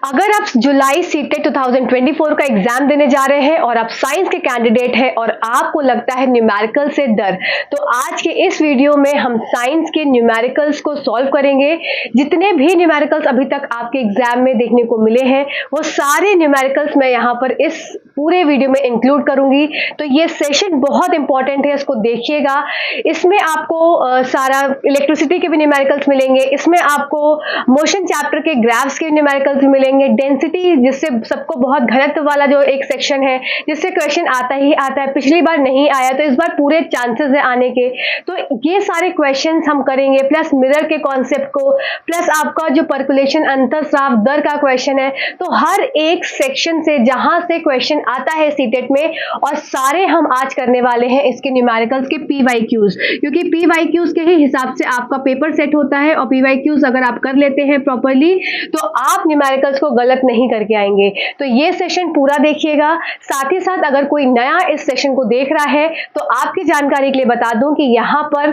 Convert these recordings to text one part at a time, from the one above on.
अगर आप जुलाई सीटेट 2024 का एग्जाम देने जा रहे हैं और आप साइंस के कैंडिडेट हैं और आपको लगता है न्यूमेरिकल से डर, तो आज के इस वीडियो में हम साइंस के न्यूमेरिकल्स को सॉल्व करेंगे। जितने भी न्यूमेरिकल्स अभी तक आपके एग्जाम में देखने को मिले हैं वो सारे न्यूमेरिकल्स मैं यहाँ पर इस पूरे वीडियो में इंक्लूड करूंगी। तो ये सेशन बहुत इंपॉर्टेंट है, इसको देखिएगा। इसमें आपको सारा इलेक्ट्रिसिटी के भी न्यूमेरिकल्स मिलेंगे, इसमें आपको मोशन चैप्टर के ग्राफ्स के न्यूमेरिकल्स मिलेंगे, डेंसिटी जिससे सबको बहुत घनत्व वाला जो एक सेक्शन है जिससे क्वेश्चन आता ही आता है, पिछली बार नहीं आया तो इस बार पूरे चांसेस है आने के। तो ये सारे क्वेश्चंस हम करेंगे, प्लस मिरर के कॉन्सेप्ट को, प्लस आपका जो पर्कुलेशन अंतःस्राव दर का क्वेश्चन है। तो हर एक सेक्शन से जहां से क्वेश्चन आता है सीटेट में, और सारे हम आज करने वाले हैं इसके न्यूमेरिकल्स के पीवाईक्यूज, क्योंकि पीवाईक्यूज के ही हिसाब से आपका पेपर सेट होता है। और पीवाईक्यूज अगर आप कर लेते हैं प्रॉपर्ली तो आप न्यूमेरिकल्स को गलत नहीं करके आएंगे। तो ये सेशन पूरा देखिएगा। साथ ही साथ अगर कोई नया इस सेशन को देख रहा है तो आपकी जानकारी के लिए बता दूं कि यहाँ पर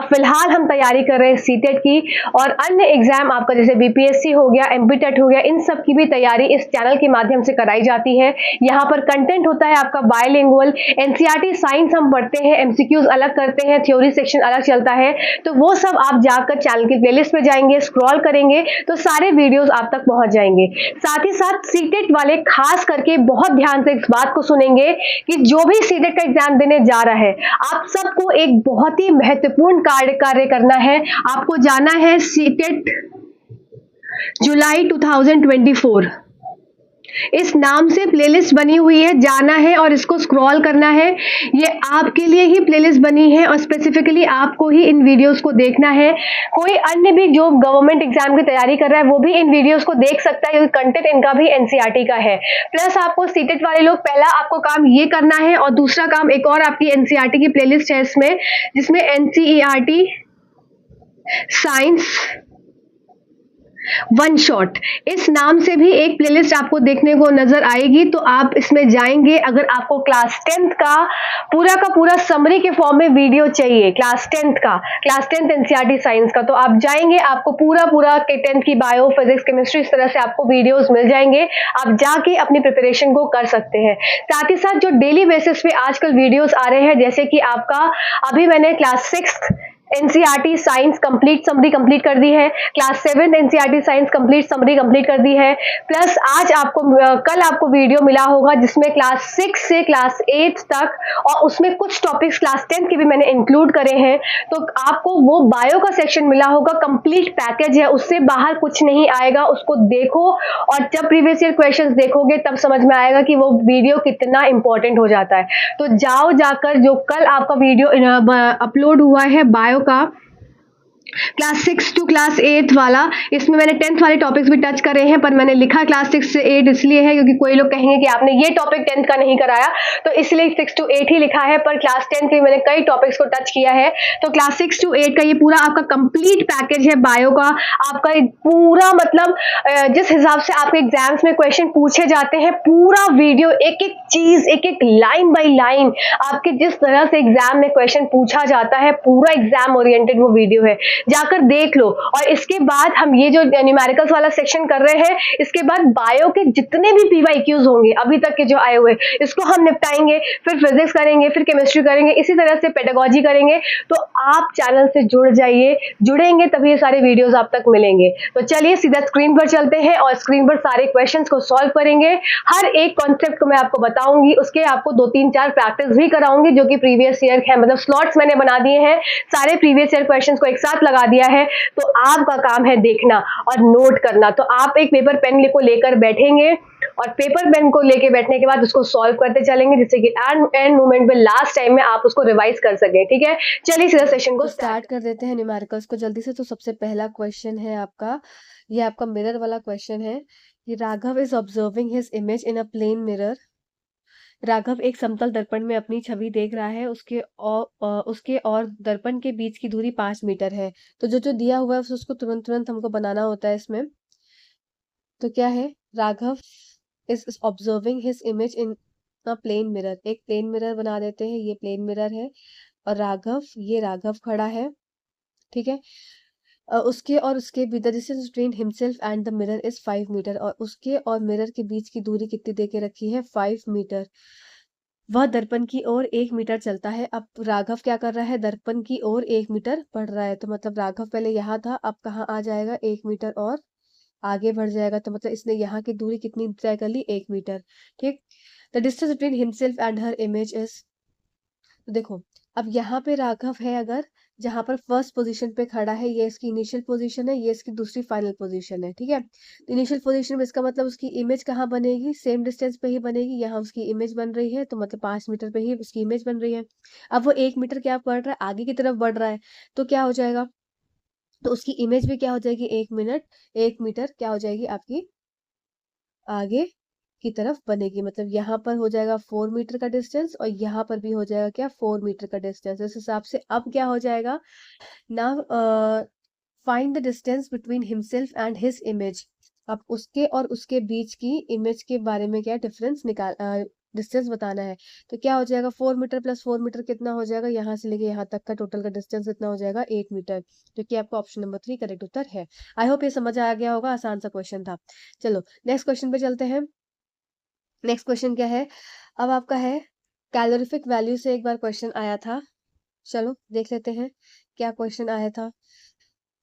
फिलहाल हम तैयारी कर रहे हैं सीटेट की, और अन्य एग्जाम आपका जैसे बीपीएससी हो गया, एमपीटेट हो गया, इन सब की भी तैयारी इस चैनल के माध्यम से कराई जाती है। यहाँ पर कंटेंट होता है आपका बायलिंगुअल, एनसीईआरटी साइंस हम पढ़ते हैं, एमसीक्यूज अलग करते हैं, थ्योरी सेक्शन अलग चलता है। तो वो सब आप जाकर चैनल की प्लेलिस्ट में जाएंगे, स्क्रॉल करेंगे तो सारे वीडियोस आप तक पहुंच जाएंगे। साथ ही साथ सीटेट वाले खास करके बहुत ध्यान से इस बात को सुनेंगे कि जो भी सीटेट का एग्जाम देने जा रहा है, आप सबको एक बहुत ही महत्वपूर्ण कार्य करना है। आपको जाना है सीटेट जुलाई 2024, इस नाम से प्लेलिस्ट बनी हुई है, जाना है और इसको स्क्रॉल करना है। ये आपके लिए ही प्लेलिस्ट बनी है और स्पेसिफिकली आपको ही इन वीडियोस को देखना है। कोई अन्य भी जो गवर्नमेंट एग्जाम की तैयारी कर रहा है वो भी इन वीडियोस को देख सकता है, क्योंकि कंटेंट इनका भी एनसीईआरटी का है। प्लस आपको सीटेट वाले लोग, पहला आपको काम ये करना है और दूसरा काम एक और आपकी एनसीईआरटी की प्लेलिस्ट है इसमें, जिसमें एनसीईआरटी साइंस वन शॉट, इस नाम से भी एक प्लेलिस्ट आपको देखने को नजर आएगी। तो आप इसमें जाएंगे। अगर आपको क्लास 10th का पूरा समरी के फॉर्म में वीडियो चाहिए, क्लास 10th एनसीईआरटी साइंस का, तो आप जाएंगे, आपको पूरा 10th की बायो, फिजिक्स, केमिस्ट्री, इस तरह से आपको वीडियोस मिल जाएंगे। आप जाके अपनी प्रिपरेशन को कर सकते हैं। साथ ही साथ जो डेली बेसिस पे आजकल वीडियोस आ रहे हैं, जैसे कि आपका अभी मैंने class 6 NCERT science complete summary complete कर दी है, class 7 NCERT science complete summary complete कर दी है। प्लस आज आपको कल आपको वीडियो मिला होगा जिसमें क्लास 6 से क्लास 8 तक, और उसमें कुछ टॉपिक्स क्लास 10 के भी मैंने इंक्लूड करे हैं। तो आपको वो बायो का सेक्शन मिला होगा, कंप्लीट पैकेज है, उससे बाहर कुछ नहीं आएगा। उसको देखो और जब प्रीवियस ईयर क्वेश्चंस देखोगे तब समझ में आएगा कि वो वीडियो कितना इंपॉर्टेंट हो जाता है। तो जाओ, जाकर जो कल आपका वीडियो अपलोड हुआ है बायो का, क्लास 6 टू क्लास 8 वाला, इसमें मैंने 10th वाले टॉपिक्स भी टच करे हैं, पर मैंने लिखा क्लास 6 से 8 इसलिए है क्योंकि कोई लोग कहेंगे कि आपने ये टॉपिक 10th का नहीं कराया, तो इसलिए 6 to 8 ही लिखा है। पर क्लास 10 के मैंने कई टॉपिक्स को टच किया है। तो क्लास 6 to 8 का ये पूरा आपका कंप्लीट पैकेज है बायो का। आपका पूरा मतलब जिस हिसाब से आपके एग्जाम्स में क्वेश्चन पूछे जाते हैं, पूरा वीडियो, एक एक चीज, एक एक लाइन बाई लाइन, आपके जिस तरह से एग्जाम में क्वेश्चन पूछा जाता है, पूरा एग्जाम ओरिएंटेड वो वीडियो है, जाकर देख लो। और इसके बाद हम ये जो न्यूमेरिकल्स वाला सेक्शन कर रहे हैं, इसके बाद बायो के जितने भी पीवाईक्यूज होंगे अभी तक के जो आए हुए, इसको हम निपटाएंगे। फिर फिजिक्स करेंगे, फिर केमिस्ट्री करेंगे, इसी तरह से पेडागोजी करेंगे। तो आप चैनल से जुड़ जाइए, जुड़ेंगे तभी ये सारे वीडियोस आप तक मिलेंगे। तो चलिए सीधा स्क्रीन पर चलते हैं और स्क्रीन पर सारे क्वेश्चंस को सॉल्व करेंगे। हर एक कॉन्सेप्ट को मैं आपको बताऊंगी, उसके आपको 2-3-4 प्रैक्टिस भी कराऊंगी जो कि प्रीवियस ईयर है, मतलब स्लॉट्स मैंने बना दिए हैं, सारे प्रीवियस ईयर क्वेश्चंस को एक साथ लगा दिया है। तो आपका काम है देखना और नोट करना। तो आप एक पेपर पेन को लेकर बैठेंगे और पेपर पेन को लेकर बैठने के बाद उसको सॉल्व करते चलेंगे, जिससे कि एंड मोमेंट पे लास्ट टाइम में आप उसको रिवाइज कर सकें। ठीक है, चलिए सीधा सेशन को स्टार्ट कर देते हैं न्यूमेरिकल्स को जल्दी से। तो सबसे पहला क्वेश्चन है आपका, ये आपका मिरर वाला क्वेश्चन है। ये Raghav is observing his image in a plane mirror. Raghav एक समतल दर्पण में अपनी छवि देख रहा है, उसके और दर्पण के बीच की दूरी 5 मीटर है। तो जो जो दिया हुआ है उसको तुरंत हमको बनाना होता है इसमें। तो क्या है, Raghav is observing his image in a plane mirror. एक प्लेन मिरर बना देते हैं, ये प्लेन मिरर है और राघव, ये राघव खड़ा है, ठीक है। उसके और उसके the distance between himself and the mirror is 5 metre, और उसके और मिरर के बीच की दूरी कितनी दे के रखी है? 5 मीटर। वह दर्पण की ओर 1 मीटर चलता है। अब राघव क्या कर रहा है? दर्पण की ओर 1 मीटर बढ़ रहा है। तो मतलब राघव पहले यहाँ था, अब कहाँ आ जाएगा? 1 मीटर और आगे बढ़ जाएगा। तो मतलब इसने यहाँ की दूरी कितनी तय कर ली? 1 मीटर। ठीक। The distance between himself and her image is, तो देखो अब यहाँ पे राघव है, अगर जहाँ पर फर्स्ट पोजीशन पे खड़ा है, ये इसकी इनिशियल पोजीशन है, ये इसकी दूसरी फाइनल पोजीशन है। ठीक है, तो इनिशियल पोजीशन में इसका मतलब उसकी इमेज कहाँ बनेगी? सेम डिस्टेंस पे ही बनेगी। यहाँ उसकी इमेज बन रही है, तो मतलब 5 मीटर पे ही उसकी इमेज बन रही है। अब वो 1 मीटर क्या बढ़ रहा है? आगे की तरफ बढ़ रहा है। तो क्या हो जाएगा? तो उसकी इमेज भी क्या हो जाएगी? 1 मीटर क्या हो जाएगी आपकी? आगे की तरफ बनेगी। मतलब यहाँ पर हो जाएगा 4 मीटर का डिस्टेंस, और यहाँ पर भी हो जाएगा क्या? 4 मीटर का डिस्टेंस। इस हिसाब से अब क्या हो जाएगा? Now find the distance between himself and his image. अब उसके और उसके बीच की इमेज के बारे में क्या डिफरेंस डिस्टेंस बताना है। तो क्या हो जाएगा? 4 मीटर प्लस 4 मीटर कितना हो जाएगा? यहाँ से लेके यहाँ तक का टोटल का डिस्टेंस कितना हो जाएगा? 8 मीटर, जो कि आपका ऑप्शन नंबर 3 करेक्ट उत्तर है। आई होप ये समझ आ गया होगा, आसान सा क्वेश्चन था। चलो नेक्स्ट क्वेश्चन पे चलते हैं। नेक्स्ट क्वेश्चन क्या है? अब आपका है कैलोरीफिक वैल्यू से एक बार क्वेश्चन आया था। चलो देख लेते हैं क्या क्वेश्चन आया था।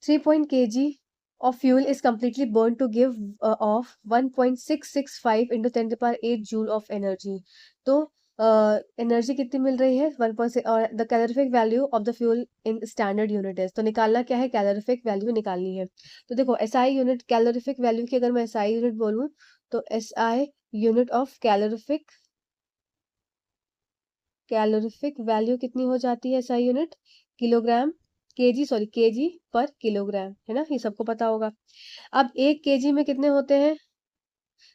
3 kg of fuel is completely burned to give off 1.665 into 10 to the power 8 joule of energy. तो एनर्जी कितनी मिल रही है? 1.6, और the calorific value of the fuel in standard unit है। तो निकालना क्या है? कैलोरीफिक वैल्यू निकालनी है। तो देखो एसआई यूनिट कैलोरीफिक वैल्यू की अगर मैं एसआई यूनिट बोलूँ, तो SI unit of calorific value कितनी हो जाती है? एसआई यूनिट किलोग्राम, केजी पर किलोग्राम, है ना? ये सबको पता होगा। अब 1 केजी में कितने होते हैं?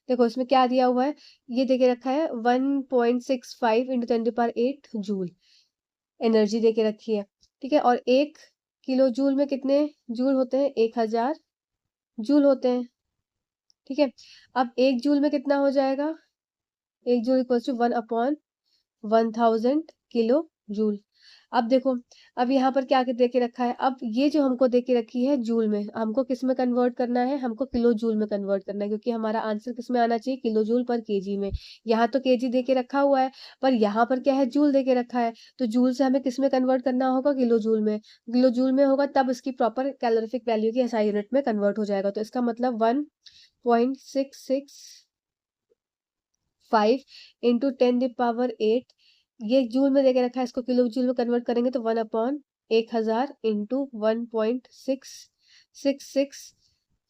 देखो इसमें क्या दिया हुआ है, ये देके रखा है 1.65 इंटू 10 पावर 8 जूल एनर्जी देके रखी है। ठीक है, और 1 किलो जूल में कितने जूल होते हैं? 1000 जूल होते हैं। ठीक है, अब 1 जूल में कितना हो जाएगा? 1 joule equal to 1/1000 kilo joule. अब देखो, अब यहाँ पर क्या दे के रखा है? अब ये जो हमको दे के रखी है जूल में, हमको किस में कन्वर्ट करना है? हमको किलो जूल में कन्वर्ट करना है, क्योंकि हमारा आंसर किस में आना चाहिए? किलो जूल पर केजी में। यहाँ तो केजी दे के रखा हुआ है, पर यहाँ पर क्या है? जूल दे के रखा है। तो जूल से हमें किस में कन्वर्ट करना होगा? किलो जूल में। किलो जूल में होगा तब उसकी प्रॉपर कैलोरीफिक वैल्यू की एसआई यूनिट में कन्वर्ट हो जाएगा। तो इसका मतलब 1.665 इंटू 10 द पावर 8, ये जूल में देके रखा है, इसको किलो जूल में कन्वर्ट करेंगे तो 1/1000 इंटू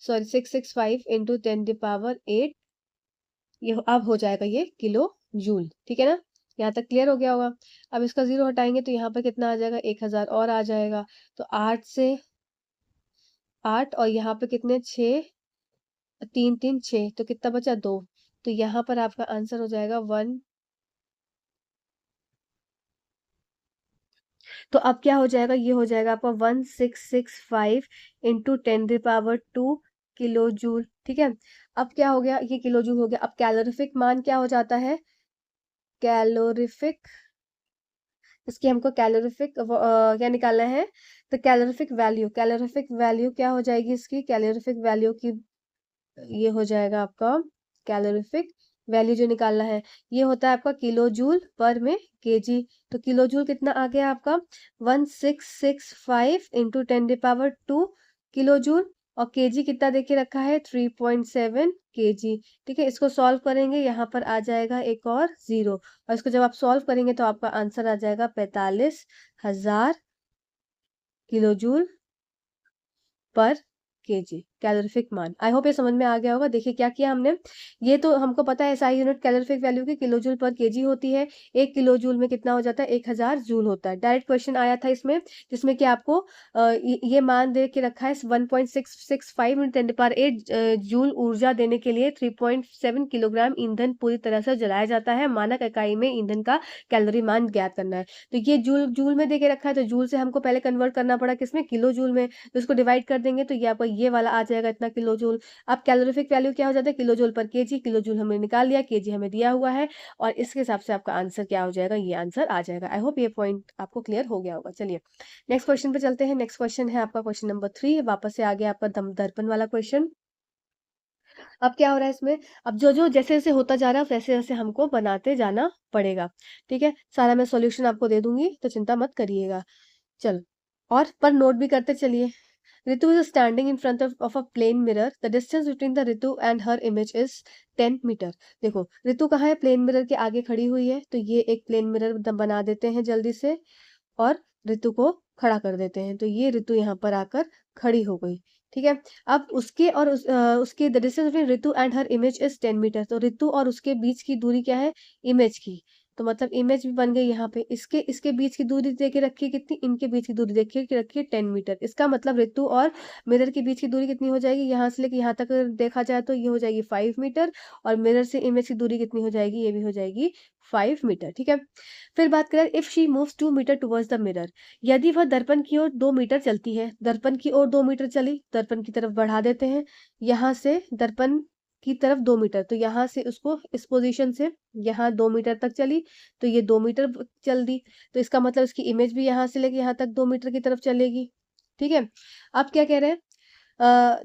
665 इंटू 10 द पावर 8, ये अब हो जाएगा ये किलो जूल। ठीक है ना? यहाँ तक क्लियर हो गया होगा। अब इसका 0 हटाएंगे तो यहाँ पर कितना आ जाएगा? 1000 और आ जाएगा। तो 8 से 8, और यहाँ पे कितने? 6, 3 3 6, तो कितना बचा? 2। तो यहाँ पर आपका आंसर हो जाएगा 1। तो अब क्या हो जाएगा? ये हो जाएगा आपका 1665 into 10 the power 2 kilo joule. ठीक है, अब क्या हो गया? ये किलो जूल हो गया। अब कैलोरीफिक मान क्या हो जाता है? कैलोरीफिक, इसकी हमको कैलोरीफिक क्या निकालना है? तो कैलोरीफिक वैल्यू क्या हो जाएगी इसकी? कैलोरीफिक वैल्यू की ये हो जाएगा आपका कैलोरीफिक वैल्यू जो निकालना है, ये होता है आपका किलो जूल पर में केजी। तो किलो जूल कितना आ गया आपका? 1665 into 10 the power 2 kilo joule, और केजी कितना देके रखा है? 3.7 केजी। ठीक है, इसको सॉल्व करेंगे, यहाँ पर आ जाएगा एक और 0, और इसको जब आप सॉल्व करेंगे तो आपका आंसर आ जाएगा 45,000 kilo joule per KG calorific मान। आई होप ये समझ में आ गया होगा। देखिए क्या किया हमने, ये तो हमको पता है एसआई यूनिट कैलोरीफिक वैल्यू की किलो जूल पर केजी होती है। 1 किलो जूल में कितना हो जाता है? 1000 जूल होता है। डायरेक्ट क्वेश्चन आया था इसमें, जिसमें कि आपको ये मान दे के रखा है 1.665 × 10 द पावर 8 जूल ऊर्जा देने के लिए 3.7 किलोग्राम ईंधन पूरी तरह से जलाया जाता है। मानक इकाई में ईंधन का कैलोरी मान ज्ञात करना है। तो ये जूल जूल में दे के रखा है, तो जूल से हमको पहले कन्वर्ट करना पड़ा किसमें? किलो जूल में। तो इसको डिवाइड कर देंगे तो ये आपका ये वाला आ जाएगा इतना किलो जूल। अब कैलोरीफिक वैल्यू क्या हो जाता है, kilo joule per KG, kilo joule हमने निकाल लिया, केजी हमें दिया हुआ है, और इसके हिसाब से आपका आंसर क्या हो जाएगा, ये आंसर आ जाएगा। आई होप ये पॉइंट आपको क्लियर हो गया होगा। चलिए नेक्स्ट क्वेश्चन पे चलते हैं। नेक्स्ट क्वेश्चन है आपका क्वेश्चन नंबर 3, वापस से आ गया आपका दर्पण वाला क्वेश्चन। अब क्या हो रहा है इसमें, अब जो जो जैसे जैसे होता जा रहा है वैसे वैसे हमको बनाते जाना पड़ेगा, ठीक है। सारा मैं सॉल्यूशन आपको दे दूंगी, तो चिंता मत करिएगा। चलो, और पर नोट भी करते चलिए। Ritu is standing in front of a plain mirror. The distance between the Ritu and her image is 10 metre. देखो रितु कहाँ है, प्लेन मिरर के आगे खड़ी हुई है, तो ये एक प्लेन मिरर बना देते हैं जल्दी से, और ऋतु को खड़ा कर देते हैं, तो ये ऋतु यहाँ पर आकर खड़ी हो गई, ठीक है। अब उसके और उसके the distance between Ritu and her image is 10 metre, तो ऋतु और उसके बीच की दूरी क्या है, इमेज की, तो मतलब इमेज भी बन गई यहाँ पे। इसके इसके बीच की दूरी दे के रखी है कितनी, इनके बीच की दूरी देखिए कि रखी है 10 मीटर। इसका मतलब ऋतु और मिरर के बीच की दूरी कितनी हो जाएगी, यहाँ से लेके यहाँ तक देखा जाए तो ये हो जाएगी 5 मीटर, और मिरर से इमेज की दूरी कितनी हो जाएगी, ये भी हो जाएगी 5 मीटर, ठीक है। फिर बात करें, if she moves 2 metre towards the mirror, यदि वह दर्पण की ओर 2 मीटर चलती है, दर्पण की ओर 2 मीटर चली, दर्पण की तरफ बढ़ा देते हैं, यहाँ से दर्पण की तरफ 2 मीटर, तो यहाँ से उसको इस पोजीशन से यहाँ 2 मीटर तक चली, तो ये 2 मीटर चल दी, तो इसका मतलब इसकी इमेज भी यहाँ से लेके यहाँ तक 2 मीटर की तरफ चलेगी, ठीक है। अब क्या कह रहे हैं,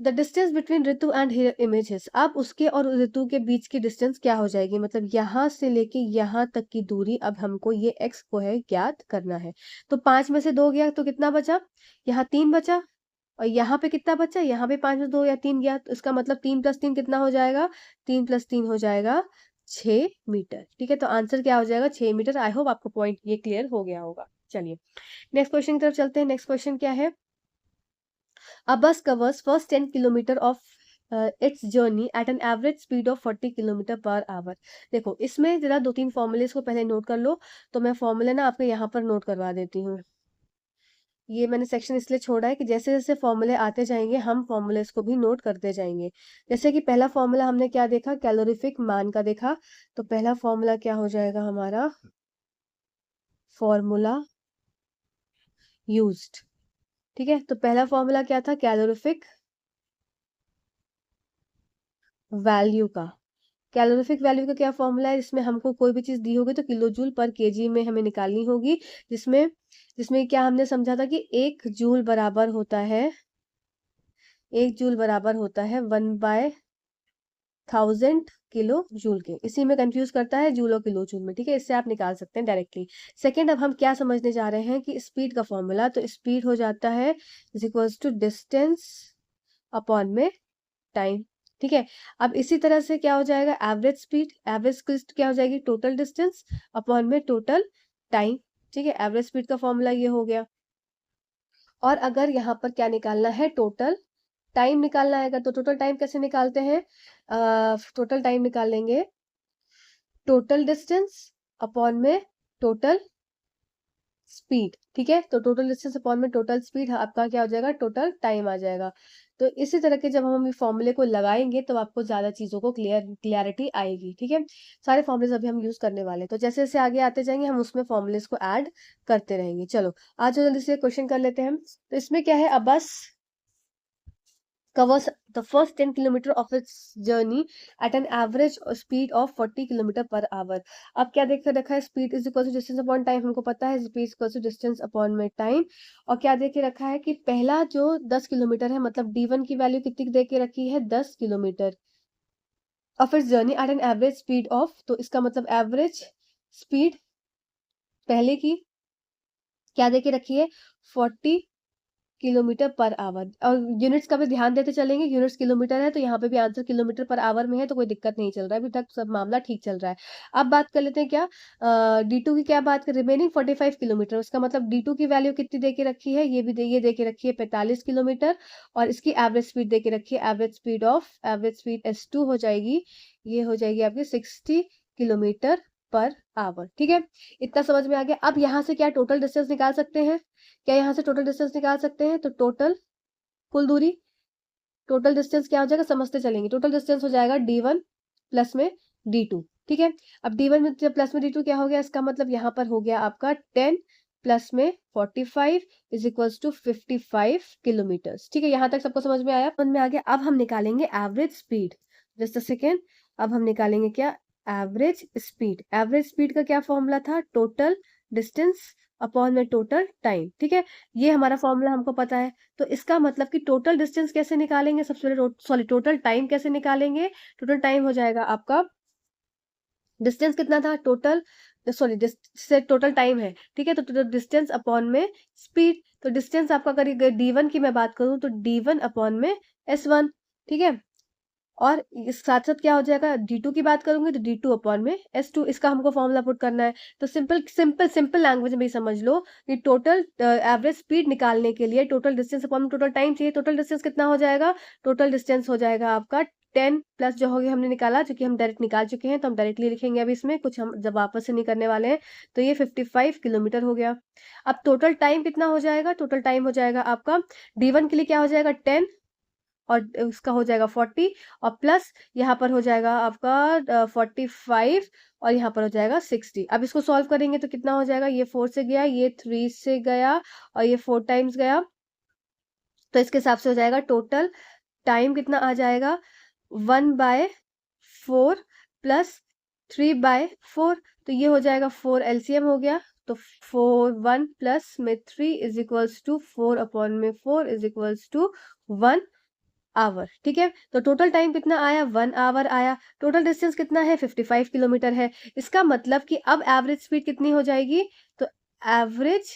the distance between Ritu and here images, अब उसके और ऋतु के बीच की डिस्टेंस क्या हो जाएगी, मतलब यहाँ से लेके यहाँ तक की दूरी, अब हमको ये x को है ज्ञात करना है। तो 5 में से 2 गया तो कितना बचा, यहाँ 3 बचा, और यहाँ पे कितना बचा, यहाँ पे 5 में 2 या 3 गया, तो इसका मतलब 3 + 3 कितना हो जाएगा, 3 + 3 हो जाएगा 6 मीटर, ठीक है। तो आंसर क्या हो जाएगा, 6 मीटर। आई होप आपको पॉइंट ये क्लियर हो गया होगा। चलिए नेक्स्ट क्वेश्चन की तरफ चलते हैं। नेक्स्ट क्वेश्चन क्या है, A bus covers first 10 kilometer of its journey at an average speed of 40 kilometre per our. देखो इसमें जरा 2-3 फॉर्मूलेस को पहले नोट कर लो, तो मैं फॉर्मूले ना आपके यहाँ पर नोट करवा देती हूँ। ये मैंने सेक्शन इसलिए छोड़ा है कि जैसे जैसे फॉर्मूले आते जाएंगे हम फॉर्मूलेस को भी नोट करते जाएंगे। जैसे कि पहला फॉर्मूला हमने क्या देखा, कैलोरीफिक मान का देखा, तो पहला फॉर्मूला क्या हो जाएगा हमारा, फॉर्मूला यूज्ड, ठीक है। तो पहला फॉर्मूला क्या था, कैलोरीफिक वैल्यू का। कैलोरीफिक वैल्यू का क्या फॉर्मूला है, इसमें हमको कोई भी चीज दी होगी तो किलो जूल पर केजी में हमें निकालनी होगी, जिसमें जिसमें क्या हमने समझा था कि 1 जूल बराबर होता है, 1 जूल बराबर होता है 1/1000 किलो जूल के। इसी में कंफ्यूज करता है जूल और किलो जूल में, ठीक है। इससे आप निकाल सकते हैं डायरेक्टली। सेकेंड, अब हम क्या समझने जा रहे हैं कि स्पीड का फॉर्मूला, तो स्पीड हो जाता है is equals to distance upon में टाइम, ठीक है। अब इसी तरह से क्या हो जाएगा, एवरेज स्पीड, एवरेज क्या हो जाएगी, टोटल डिस्टेंस अपॉन में टोटल टाइम, ठीक है। एवरेज स्पीड का फॉर्मूला ये हो गया। और अगर यहाँ पर क्या निकालना है, टोटल टाइम निकालना आएगा, तो टोटल टाइम कैसे निकालते हैं, टोटल टाइम निकालेंगे टोटल डिस्टेंस अपॉन में टोटल स्पीड, ठीक है। तो टोटल डिस्टेंस अपॉन में टोटल स्पीड आपका क्या हो जाएगा, टोटल टाइम आ जाएगा। तो इसी तरह के जब हम फॉर्मूले को लगाएंगे तो आपको ज्यादा चीजों को क्लियरिटी आएगी, ठीक है। सारे फॉर्मूलेस अभी हम यूज करने वाले हैं, तो जैसे जैसे आगे आते जाएंगे हम उसमें फॉर्मूलेस को ऐड करते रहेंगे। चलो आज जल्दी से क्वेश्चन कर लेते हैं हम। तो इसमें क्या है, अ बस covers the first 10 kilometer of its journey at an average speed of 40 kilometre per hour. अब क्या देख रखा है, speed is equal to distance upon time, हमको पता है speed equal to distance upon में टाइम। और क्या देख के रखा है कि पहला जो 10 किलोमीटर है, मतलब D1 की वैल्यू कितनी दे के रखी है, 10 kilometre of its journey at an average speed of, तो इसका मतलब एवरेज स्पीड पहले की क्या दे के रखी है, 40 किलोमीटर पर आवर। और यूनिट्स का भी ध्यान देते चलेंगे, यूनिट्स किलोमीटर है तो यहाँ पे भी आंसर किलोमीटर पर आवर में है, तो कोई दिक्कत नहीं चल रहा है, अभी तक सब मामला ठीक चल रहा है। अब बात कर लेते हैं क्या, D2 की क्या बात कर, रिमेनिंग 45 किलोमीटर, उसका मतलब D2 की वैल्यू कितनी दे के रखी है, ये भी ये दे के रखी है 45 किलोमीटर, और इसकी एवरेज स्पीड दे के रखी है, एवरेज स्पीड S2 हो जाएगी, ये हो जाएगी आपकी 60 किलोमीटर पर आवर, ठीक है। इतना समझ में आ गया। अब यहाँ से क्या टोटल डिस्टेंस निकाल सकते हैं, क्या यहाँ से टोटल डिस्टेंस निकाल सकते हैं, तो टोटल कुल दूरी, टोटल डिस्टेंस क्या हो जाएगा, समझते चलेंगे। टोटल डिस्टेंस हो जाएगा D1 प्लस में D2, ठीक है। अब D1 में प्लस में D2 क्या हो गया, इसका मतलब यहाँ पर हो गया आपका 10 प्लस में 45 इज इक्वल्स टू 55 किलोमीटर्स। ठीक है, यहाँ तक सबको समझ में आया? समझ में आ गया? अब हम निकालेंगे average speed. Just a second, अब हम निकालेंगे क्या? Average speed. एवरेज स्पीड का क्या फॉर्मूला था? टोटल डिस्टेंस अपॉन में टोटल टाइम। ठीक है, ये हमारा फॉर्मूला हमको पता है। तो इसका मतलब कि टोटल डिस्टेंस कैसे निकालेंगे? सबसे पहले सॉरी, टोटल टाइम कैसे निकालेंगे? टोटल टाइम हो जाएगा आपका, डिस्टेंस कितना था टोटल, सॉरी से टोटल टाइम है। ठीक है, तो डिस्टेंस अपॉन में स्पीड। तो डिस्टेंस आपका करिए d1 की मैं बात करूं तो d1 अपॉन में s1। ठीक है, और इस साथ साथ क्या हो जाएगा? d2 की बात करूंगी तो d2 अपॉन में s2। इसका हमको फॉर्मूला पुट करना है। तो सिंपल सिंपल सिंपल लैंग्वेज में ही समझ लो कि टोटल एवरेज स्पीड निकालने के लिए total distance upon total time चाहिए। टोटल डिस्टेंस कितना हो जाएगा? टोटल डिस्टेंस हो जाएगा आपका 10 प्लस जो हो गया हमने निकाला, जो कि हम डायरेक्ट निकाल चुके हैं, तो हम डायरेक्टली लिखेंगे अभी इसमें, कुछ हम जब वापस से नहीं करने वाले हैं। तो ये 55 किलोमीटर हो गया। अब टोटल टाइम कितना हो जाएगा? टोटल टाइम हो जाएगा आपका d1 के लिए क्या हो जाएगा? 10 और उसका हो जाएगा 40 और प्लस यहाँ पर हो जाएगा आपका 45 और यहाँ पर हो जाएगा 60। अब इसको सॉल्व करेंगे तो कितना हो जाएगा? ये 4 से गया, ये 3 से गया और ये 4 टाइम्स गया। तो इसके हिसाब से हो जाएगा टोटल टाइम कितना आ जाएगा? 1/4 प्लस 3/4। तो ये हो जाएगा 4 एलसीएम हो गया। तो 1 प्लस में 3 इज इक्वल्स टू 4 अपॉन में 4 इज इक्वल्स टू 1 आवर। ठीक है, तो टोटल टाइम कितना आया? 1 आवर आया। टोटल डिस्टेंस कितना है? 55 किलोमीटर है। इसका मतलब कि अब एवरेज स्पीड कितनी हो जाएगी? तो एवरेज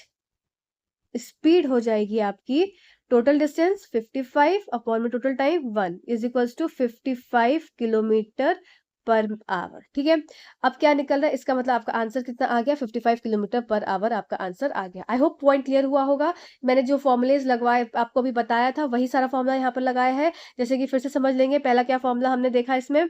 स्पीड हो जाएगी आपकी टोटल डिस्टेंस 55 अपॉन में total time 1 is equals to 55 kilometre per hour. ठीक है, अब क्या निकल रहा है? इसका मतलब आपका आंसर कितना आ गया? 55 किलोमीटर पर आवर आपका आंसर आ गया। आई होप पॉइंट क्लियर हुआ होगा। मैंने जो फॉर्मुलेज लगवाए आपको भी बताया था, वही सारा फॉर्मूला यहाँ पर लगाया है। जैसे कि फिर से समझ लेंगे, पहला क्या फॉर्मूला हमने देखा इसमें?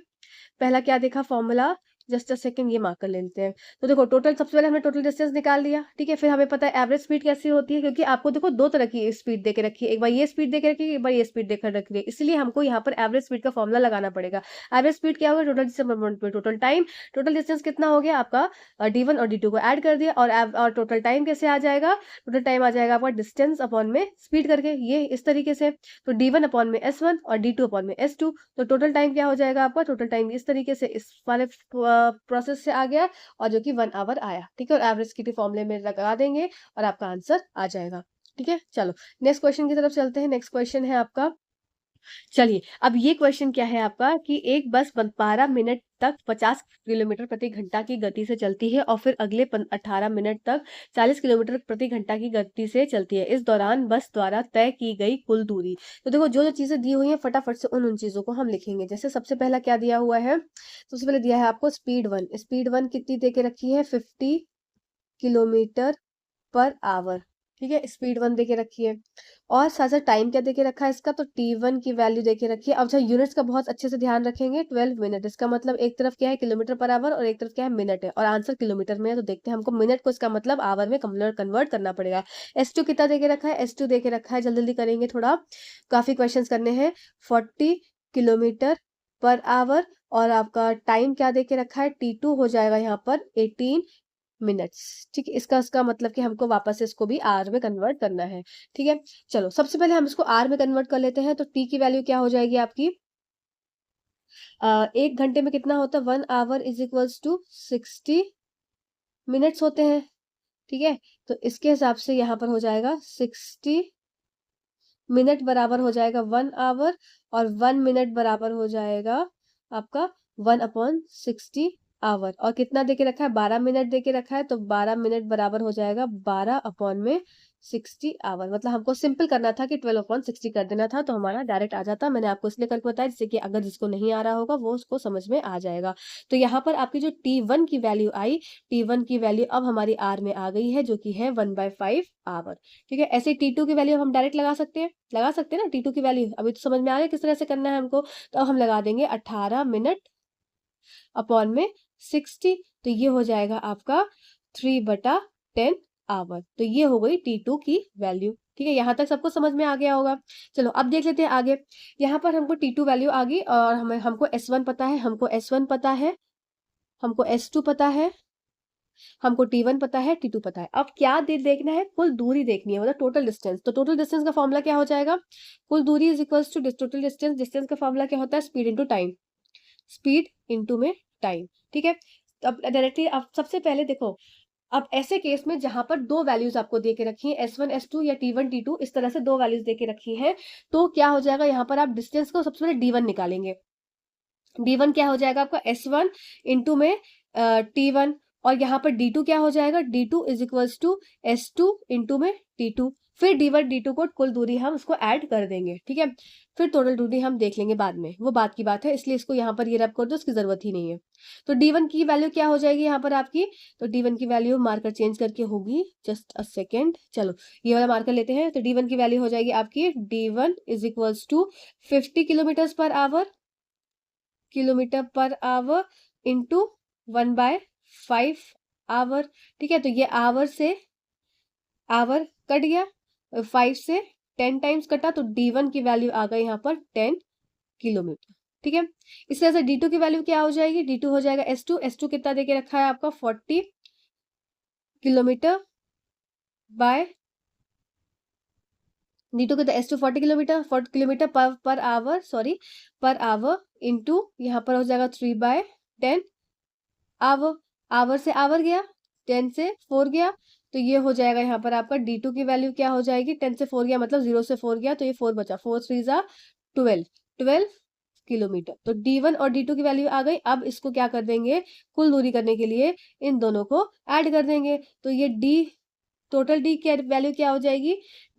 पहला क्या देखा फॉर्मूला? जस्ट अ सेकंड, ये मार्कर ले लेते हैं। तो देखो, टोटल सबसे पहले हमने टोटल डिस्टेंस निकाल लिया। ठीक है, फिर हमें पता है एवरेज स्पीड कैसी होती है, क्योंकि आपको देखो दो तरह की स्पीड देके रखी है, एक बार ये स्पीड देके रखी है, एक बार ये स्पीड देकर रखी है, इसलिए हमको यहाँ पर एवरेज स्पीड का फॉर्मूला लगाना पड़ेगा। एवरेज स्पीड क्या होगा? Total distance total time. Total distance कितना हो गया आपका? d1 और d2 को ऐड कर दिया, और टोटल टाइम कैसे आ जाएगा? टोटल टाइम आ जाएगा आपका डिस्टेंस अपॉन में स्पीड करके, ये इस तरीके से। तो d1 अपॉन में s1 और d2 अपॉन में s2। तो टोटल टाइम क्या हो जाएगा आपका? टोटल टाइम इस तरीके से इस वाले प्रोसेस से आ गया, और जो कि 1 आवर आया। ठीक है, और एवरेज की फॉर्मूले में लगा देंगे और आपका आंसर आ जाएगा। ठीक है, चलो नेक्स्ट क्वेश्चन की तरफ चलते हैं। नेक्स्ट क्वेश्चन है आपका, चलिए अब ये क्वेश्चन क्या है आपका कि एक बस 12 मिनट तक 50 किलोमीटर प्रति घंटा की गति से चलती है और फिर अगले 18 मिनट तक 40 किलोमीटर प्रति घंटा की गति से चलती है। इस दौरान बस द्वारा तय की गई कुल दूरी। तो देखो, जो जो चीजें दी हुई हैं फटाफट से उन चीजों को हम लिखेंगे। जैसे सबसे पहला क्या दिया हुआ है? सबसे पहले दिया है आपको स्पीड 1। स्पीड 1 कितनी दे के रखी है? 50 किलोमीटर पर आवर। ठीक है, स्पीड 1 देके रखी है। और साथ साथ टाइम क्या देके रखा है इसका? तो t1 की वैल्यू देके रखी है। अब जो यूनिट्स का बहुत अच्छे से ध्यान रखेंगे, 12 मिनट। इसका मतलब एक तरफ क्या है? किलोमीटर पर आवर, और एक तरफ क्या है? मिनट है, और आंसर किलोमीटर में है। तो देखते हैं, हमको मिनट को इसका मतलब आवर में कन्वर्ट करना पड़ेगा। s2 कितना देके रखा है? s2 देके रखा है, जल्दी जल्दी करेंगे, थोड़ा काफी क्वेश्चन करने हैं। 40 किलोमीटर पर आवर, और आपका टाइम क्या देके रखा है? t2 हो जाएगा यहाँ पर 18 मिनट्स। ठीक है, इसका मतलब कि हमको वापस से इसको भी आर में कन्वर्ट करना है। ठीक है, चलो सबसे पहले हम इसको आर में कन्वर्ट कर लेते हैं। तो टी की वैल्यू क्या हो जाएगी आपकी? 1 घंटे में कितना होता है? 1 hour is equals to 60 minutes होते हैं। ठीक है, तो इसके हिसाब से यहाँ पर हो जाएगा 60 मिनट बराबर हो जाएगा 1 आवर, और 1 मिनट बराबर हो जाएगा आपका 1/60 आवर। और कितना देके रखा है? 12 मिनट देके रखा है, तो 12 मिनट बराबर हो जाएगा 12/60 आवर। मतलब हमको सिंपल करना था कि 12/60 कर देना था, तो हमारा डायरेक्ट आ जाता। मैंने आपको इसलिए करके बताया जिससे कि अगर जिसको नहीं आ रहा होगा वो उसको समझ में आ जाएगा। तो यहाँ पर आपकी जो t1 की वैल्यू आई, t1 की वैल्यू अब हमारी आर में आ गई है, जो कि है 1/5 आवर। ठीक है, ऐसे t2 की वैल्यू हम डायरेक्ट लगा सकते हैं ना t2 की वैल्यू। अभी तो समझ में आ गया किस तरह से करना है हमको। तो अब हम लगा देंगे 18 मिनट अपॉन में 60। तो ये हो जाएगा आपका 3/10 आवर। तो ये हो गई t2 की वैल्यू। ठीक है, यहाँ तक सबको समझ में आ गया होगा। चलो अब देख लेते हैं आगे। यहाँ पर हमको t2 वैल्यू आ गई, और हमको s1 पता है, हमको s1 पता है, हमको s2 पता है, हमको T1 पता है, T2 पता है। अब क्या देखना है, कुल दूरी देखनी है, मतलब टोटल डिस्टेंस। तो टोटल डिस्टेंस का फॉर्मूला क्या हो जाएगा, कुल दूरी is equals to total distance. Distance का फॉर्मूला क्या होता है, speed into time, speed into में टाइम, ठीक है। अब डायरेक्टली अब सबसे पहले देखो, अब ऐसे केस में जहां पर दो वैल्यूज आपको दे के रखी है, S1 S2 या T1 T2, इस तरह से दो वैल्यूज दे के रखी है, तो क्या हो जाएगा, यहाँ पर आप डिस्टेंस को सबसे पहले D1 निकालेंगे। D1 क्या हो जाएगा आपका, S1 इंटू में T1, और यहाँ पर D2 क्या हो जाएगा, D2 is equals to S2 into में T2। फिर D1 D2 को कुल दूरी हम उसको ऐड कर देंगे, ठीक है। फिर टोटल दूरी हम देख लेंगे बाद में, वो बात की बात है, इसलिए इसको यहाँ पर ये रब कर दो, उसकी जरूरत ही नहीं है। तो D1 की वैल्यू क्या हो जाएगी यहाँ पर आपकी, तो D1 की वैल्यू मार्कर चेंज करके होगी, जस्ट अ सेकेंड, चलो ये वाला मार्कर लेते हैं। तो D1 की वैल्यू हो जाएगी आपकी, D1 is equals to 50 kilometre per hour, kilometre per hour into 1/5 hour, ठीक है। तो ये आवर से आवर कट गया, 5 से 10 टाइम्स कटा, तो D1 की वैल्यू आ गई यहाँ पर 10 किलोमीटर, ठीक है। इस तरह से D2 की वैल्यू क्या हो जाएगी, D2 हो जाएगा S2, S2 कितना देके रखा है आपका, 40 किलोमीटर बाय D2 कितना, S2 40 kilometre per our, sorry पर आवर, इंटू यहाँ पर हो जाएगा 3/10 आवर, आवर से आवर गया, 10 से 4 गया, तो ये हो जाएगा यहाँ पर आपका D2 की वैल्यू क्या हो जाएगी, 10 से 4 गया मतलब 0 से 4 गया, तो ये 4 बचा, 4 3 जा 12 किलोमीटर। तो D1 और D2 की वैल्यू आ गई। अब इसको क्या कर देंगे, कुल दूरी करने के लिए इन दोनों को ऐड कर देंगे। तो ये टोटल D की वैल्यू क्या हो जाएगी,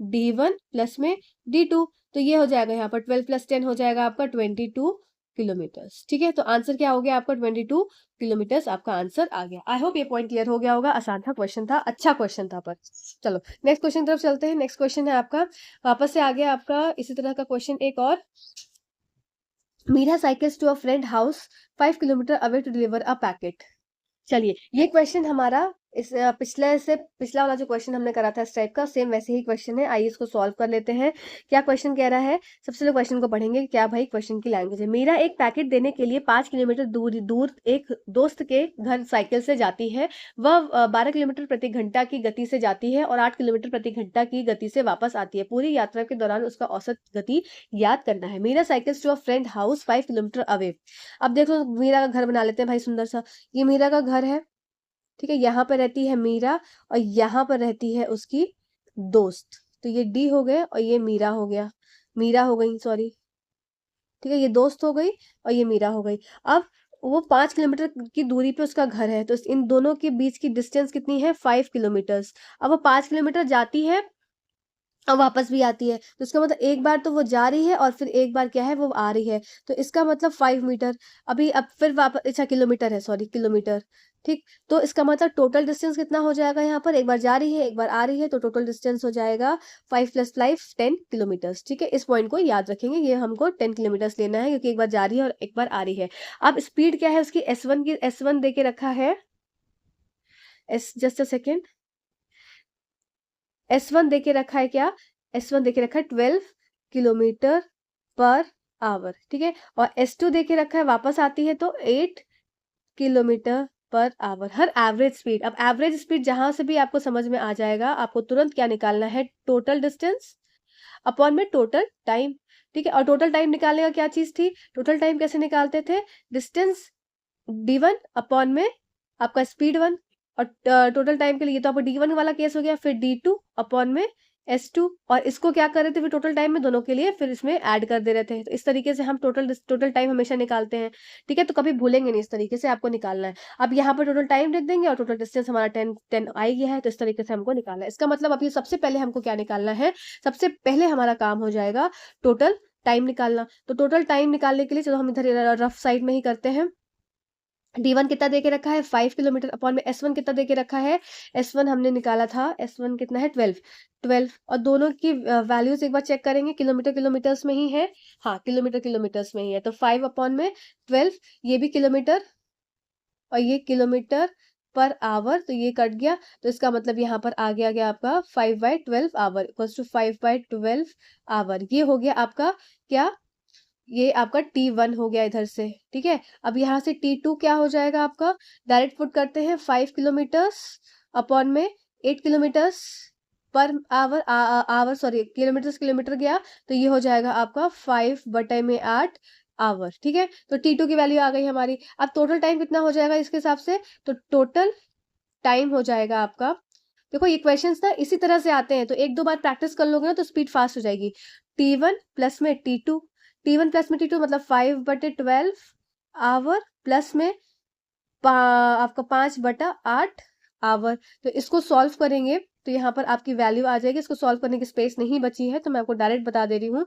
D1 प्लस में D2, तो ये हो जाएगा यहाँ पर 12 प्लस 10 हो जाएगा आपका 22 किलोमीटर्स, ठीक है। तो आंसर क्या हो गया आपका, 22 किलोमीटर्स आपका आंसर आ गया। आई होप ये पॉइंट क्लियर हो गया होगा, आसान था क्वेश्चन था, अच्छा क्वेश्चन था। पर चलो नेक्स्ट क्वेश्चन तरफ चलते हैं। नेक्स्ट क्वेश्चन है आपका, वापस से आ गया आपका इसी तरह का क्वेश्चन एक और। Meera cycles to a friend house 5 kilometre away to deliver a packet. चलिए ये क्वेश्चन हमारा इस पिछला वाला जो क्वेश्चन हमने करा था इस टाइप का, सेम वैसे ही क्वेश्चन है। आइए इसको सॉल्व कर लेते हैं। क्या क्वेश्चन कह रहा है, सबसे पहले क्वेश्चन को पढ़ेंगे, क्या भाई क्वेश्चन की लैंग्वेज है। मीरा एक पैकेट देने के लिए 5 किलोमीटर दूर एक दोस्त के घर साइकिल से जाती है। वह 12 किलोमीटर प्रति घंटा की गति से जाती है और 8 किलोमीटर प्रति घंटा की गति से वापस आती है। पूरी यात्रा के दौरान उसका औसत गति याद करना है। Meera cycles to a friend house 5 kilometre away. अब देखो मीरा का घर बना लेते हैं भाई, सुंदर सा, ये मीरा का घर है, ठीक है। यहाँ पर रहती है मीरा और यहाँ पर रहती है उसकी दोस्त, तो ये डी हो गए और ये मीरा हो गया, मीरा हो गई, सॉरी, ठीक है। ये दोस्त हो गई और ये मीरा हो गई। अब वो 5 किलोमीटर की दूरी पे उसका घर है, तो इन दोनों के बीच की डिस्टेंस कितनी है, 5 किलोमीटर्स। अब वो 5 किलोमीटर जाती है और वापस भी आती है, तो इसका मतलब एक बार तो वो जा रही है और फिर एक बार क्या है वो आ रही है, तो इसका मतलब 5 मीटर। अभी अब फिर वापस, अच्छा किलोमीटर है, सॉरी किलोमीटर, ठीक। तो इसका मतलब टोटल डिस्टेंस कितना हो जाएगा, यहाँ पर एक बार जा रही है एक बार आ रही है, तो टोटल डिस्टेंस हो जाएगा 5 + 5 10 किलोमीटर्स, ठीक है। इस पॉइंट को याद रखेंगे, ये हमको 10 किलोमीटर्स लेना है क्योंकि एक बार जा रही है और एक बार आ रही है। अब स्पीड क्या है उसकी, S1 दे के रखा है, जस्ट अ सेकेंड, S1 देके रखा है, क्या S1 देके रखा है 12 किलोमीटर पर आवर, ठीक है। और S2 देके रखा है, वापस आती है तो 8 kilometre per our, her average speed. अब एवरेज स्पीड जहां से भी आपको समझ में आ जाएगा, आपको तुरंत क्या निकालना है, टोटल डिस्टेंस अपॉन में टोटल टाइम, ठीक है। और टोटल टाइम निकालने का क्या चीज थी, टोटल टाइम कैसे निकालते थे, डिस्टेंस D1 अपॉन में आपका स्पीड 1, और टोटल टाइम के लिए तो आपको D1 वाला केस हो गया, फिर D2 अपॉन में S2, और इसको क्या कर रहे थे फिर टोटल टाइम में दोनों के लिए फिर इसमें ऐड कर दे रहे थे। तो इस तरीके से हम टोटल टाइम हमेशा निकालते हैं, ठीक है। तो कभी भूलेंगे नहीं, इस तरीके से आपको निकालना है। अब यहाँ पर टोटल टाइम लिख देंगे और टोटल डिस्टेंस हमारा 10 आ गया है, तो इस तरीके से हमको निकालना है। इसका मतलब अभी सबसे पहले हमको क्या निकालना है, सबसे पहले हमारा काम हो जाएगा टोटल टाइम निकालना। तो टोटल टाइम निकालने के लिए चलो हम इधर रफ साइड में ही करते हैं। D1 कितना दे के रखा है, 5 किलोमीटर अपॉन में S1 कितना दे के रखा है, S1 हमने निकाला था, S1 कितना है 12, और दोनों की वैल्यूज एक बार चेक करेंगे, किलोमीटर्स में ही है, हाँ किलोमीटर्स में ही है, तो 5 अपॉन में 12, ये भी किलोमीटर और ये किलोमीटर पर आवर, तो ये कट गया, तो इसका मतलब यहाँ पर आ गया आपका 5/12 आवर इक्वल्स टू 5/12 आवर। ये हो गया आपका क्या, ये आपका T1 हो गया इधर से, ठीक है। अब यहाँ से T2 क्या हो जाएगा आपका, डायरेक्ट पुट करते हैं 5 किलोमीटर्स अपॉन में 8 kilometres per hour, our sorry kilometre गया, तो ये हो जाएगा आपका 5/8 आवर, ठीक है। तो T2 की वैल्यू आ गई हमारी। अब टोटल टाइम कितना हो जाएगा इसके हिसाब से, तो टोटल टाइम हो जाएगा आपका, देखो ये क्वेश्चंस ना इसी तरह से आते हैं, तो एक दो बार प्रैक्टिस कर लोगे ना तो स्पीड फास्ट हो जाएगी। T1 प्लस में T2, T1 प्लस में T2 मतलब 5/12 आवर प्लस में आपका 5/8 आवर। तो इसको सॉल्व करेंगे तो यहाँ पर आपकी वैल्यू आ जाएगी। इसको सॉल्व करने की स्पेस नहीं बची है, तो मैं आपको डायरेक्ट बता दे रही हूँ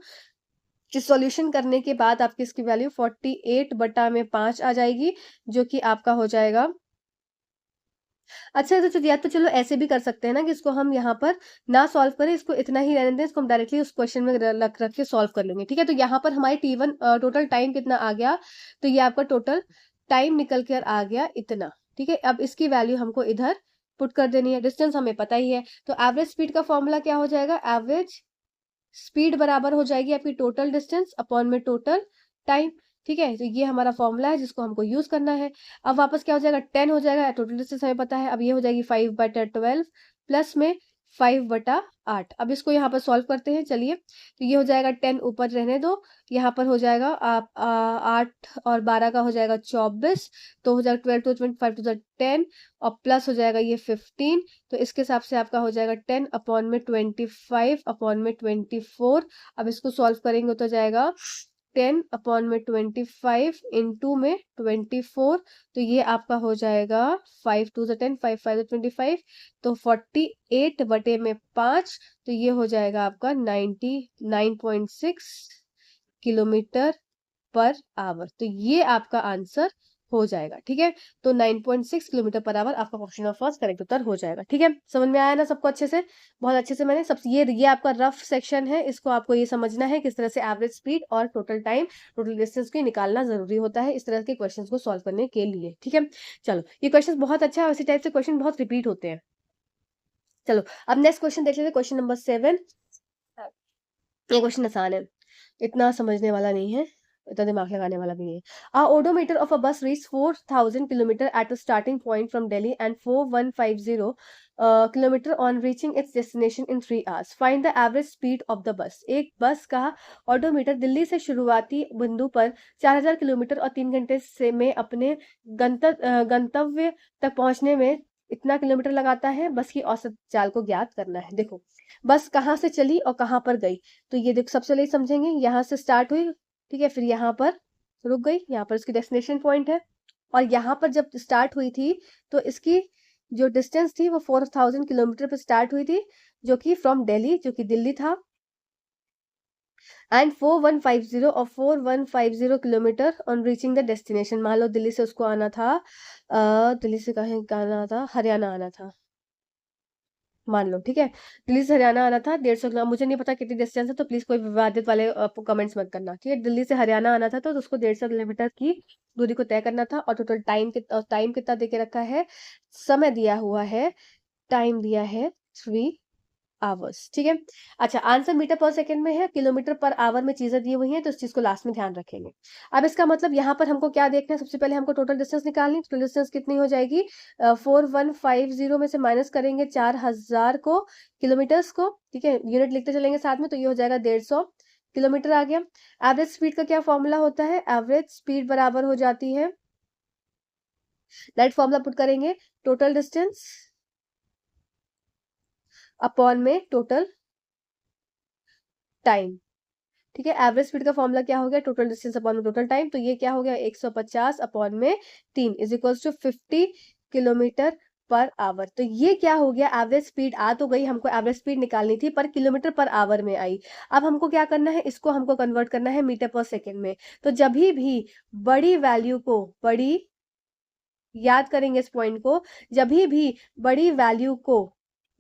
कि सॉल्यूशन करने के बाद आपकी इसकी वैल्यू 48/5 आ जाएगी, जो कि आपका हो जाएगा। अच्छा, तो या तो चलो ऐसे भी कर सकते हैं ना कि इसको हम यहाँ पर ना सॉल्व करें, इसको इतना ही रहने दें, इसको हम डायरेक्टली उस क्वेश्चन में रख रख के सॉल्व कर लेंगे, ठीक है। तो यहाँ पर हमारी T1 टोटल टाइम कितना आ गया, तो ये आपका टोटल टाइम निकल कर आ गया इतना, ठीक है। अब इसकी वैल्यू हमको इधर पुट कर देनी है। डिस्टेंस हमें पता ही है, तो एवरेज स्पीड का फॉर्मूला क्या हो जाएगा, एवरेज स्पीड बराबर हो जाएगी आपकी टोटल डिस्टेंस अपॉन में टोटल टाइम, ठीक है। तो ये हमारा फॉर्मूला है जिसको हमको यूज करना है। अब वापस क्या हो जाएगा, 10 हो जाएगा, टोटल डिस्टेंस हमें पता है। अब ये हो जाएगी 5/12 प्लस में 5/8। अब इसको यहाँ पर सॉल्व करते हैं, चलिए। तो ये हो जाएगा 10 ऊपर रहने दो, यहाँ पर हो जाएगा आप 8 और 12 का हो जाएगा 24, तो हो जाएगा 12 to 25 to 10 और प्लस हो जाएगा ये 15। तो इसके हिसाब से आपका हो जाएगा 10 अपॉन में 25 अपॉन में 24। अब इसको सॉल्व करेंगे तो जाएगा 10 अपॉन में 25 इंटू में 24, तो ये आपका हो जाएगा 5 2 10 5 5 25, तो 48/5, तो ये हो जाएगा आपका 99.6 किलोमीटर पर आवर। तो ये आपका आंसर हो जाएगा, ठीक है। तो 9.6 किलोमीटर पर आवर आपका ऑप्शन ऑफ फर्स्ट करेक्ट उत्तर हो जाएगा, ठीक है। समझ में आया ना सबको अच्छे से, बहुत अच्छे से मैंने सब ये आपका रफ सेक्शन है, इसको आपको ये समझना है किस तरह से एवरेज स्पीड और टोटल टाइम, टोटल डिस्टेंस को निकालना जरूरी होता है इस तरह के क्वेश्चन को सॉल्व करने के लिए, ठीक है। चलो, ये क्वेश्चन बहुत अच्छा है, इसी टाइप से क्वेश्चन बहुत रिपीट होते हैं। चलो, अब नेक्स्ट क्वेश्चन देख लेते हैं, क्वेश्चन नंबर 7। ये क्वेश्चन आसान है, इतना समझने वाला नहीं है, इतना दिमाग लगाने वाला भी नहीं है। A odometer of a bus reached 4,000 kilometer at a starting point from Delhi and 4,150 kilometer on reaching its destination in 3 hours. Find the average speed of the bus. एक बस का ऑडोमीटर दिल्ली से शुरुआती बिंदु पर 4,000 किलोमीटर और 3 घंटे से में अपने गंतव्य तक पहुंचने में इतना किलोमीटर लगाता है। बस की औसत चाल को ज्ञात करना है। देखो, बस कहाँ से चली और कहाँ पर गई, तो ये देखो सबसे पहले समझेंगे, यहाँ से स्टार्ट हुई, ठीक है, फिर यहाँ पर रुक गई, यहाँ पर इसकी डेस्टिनेशन पॉइंट है, और यहाँ पर जब स्टार्ट हुई थी तो इसकी जो डिस्टेंस थी वो 4,000 किलोमीटर पर स्टार्ट हुई थी, जो कि फ्रॉम दिल्ली, जो कि दिल्ली था, एंड 4,150 और 4,150 kilometre on reaching the destination. मान लो दिल्ली से उसको आना था, दिल्ली से कहीं आना था, हरियाणा आना था, मान लो, ठीक है, दिल्ली से हरियाणा आना था 150 किलोमीटर, मुझे नहीं पता कितनी डिस्टेंस है, तो प्लीज कोई विवादित वाले कमेंट्स मत करना, ठीक है। दिल्ली से हरियाणा आना था तो उसको 150 किलोमीटर की दूरी को तय करना था, और टोटल टाइम कितना दे के रखा है, समय दिया हुआ है, टाइम दिया है 3 आवर्स, ठीक है। अच्छा, आंसर मीटर पर सेकंड में है, किलोमीटर पर आवर में चीजें दी हुई हैं, तो इस चीज को लास्ट में ध्यान रखेंगे। अब इसका मतलब यहाँ पर हमको क्या देखना है, सबसे पहले हमको टोटल डिस्टेंस निकालनी, टोटल डिस्टेंस कितनी हो जाएगी, 4,150 में से माइनस करेंगे 4,000 को, किलोमीटर्स को, ठीक है, यूनिट लिखते चलेंगे साथ में, तो ये हो जाएगा 150 किलोमीटर आ गया। एवरेज स्पीड का क्या फॉर्मूला होता है, एवरेज स्पीड बराबर हो जाती है, डायरेक्ट फॉर्मूला पुट करेंगे, टोटल डिस्टेंस अपॉन में टोटल टाइम, ठीक है। एवरेज स्पीड का फॉर्मूला क्या हो गया, टोटल डिस्टेंस अपॉन में टोटल टाइम, तो ये क्या हो गया, 150 अपॉन में 3 is equals to 50 kilometre per hour. तो ये क्या हो गया, एवरेज स्पीड आ तो गई, हमको एवरेज स्पीड निकालनी थी पर किलोमीटर पर आवर में आई। अब हमको क्या करना है, इसको हमको कन्वर्ट करना है मीटर पर सेकेंड में। तो जब भी बड़ी वैल्यू को, बड़ी, याद करेंगे इस पॉइंट को, जब भी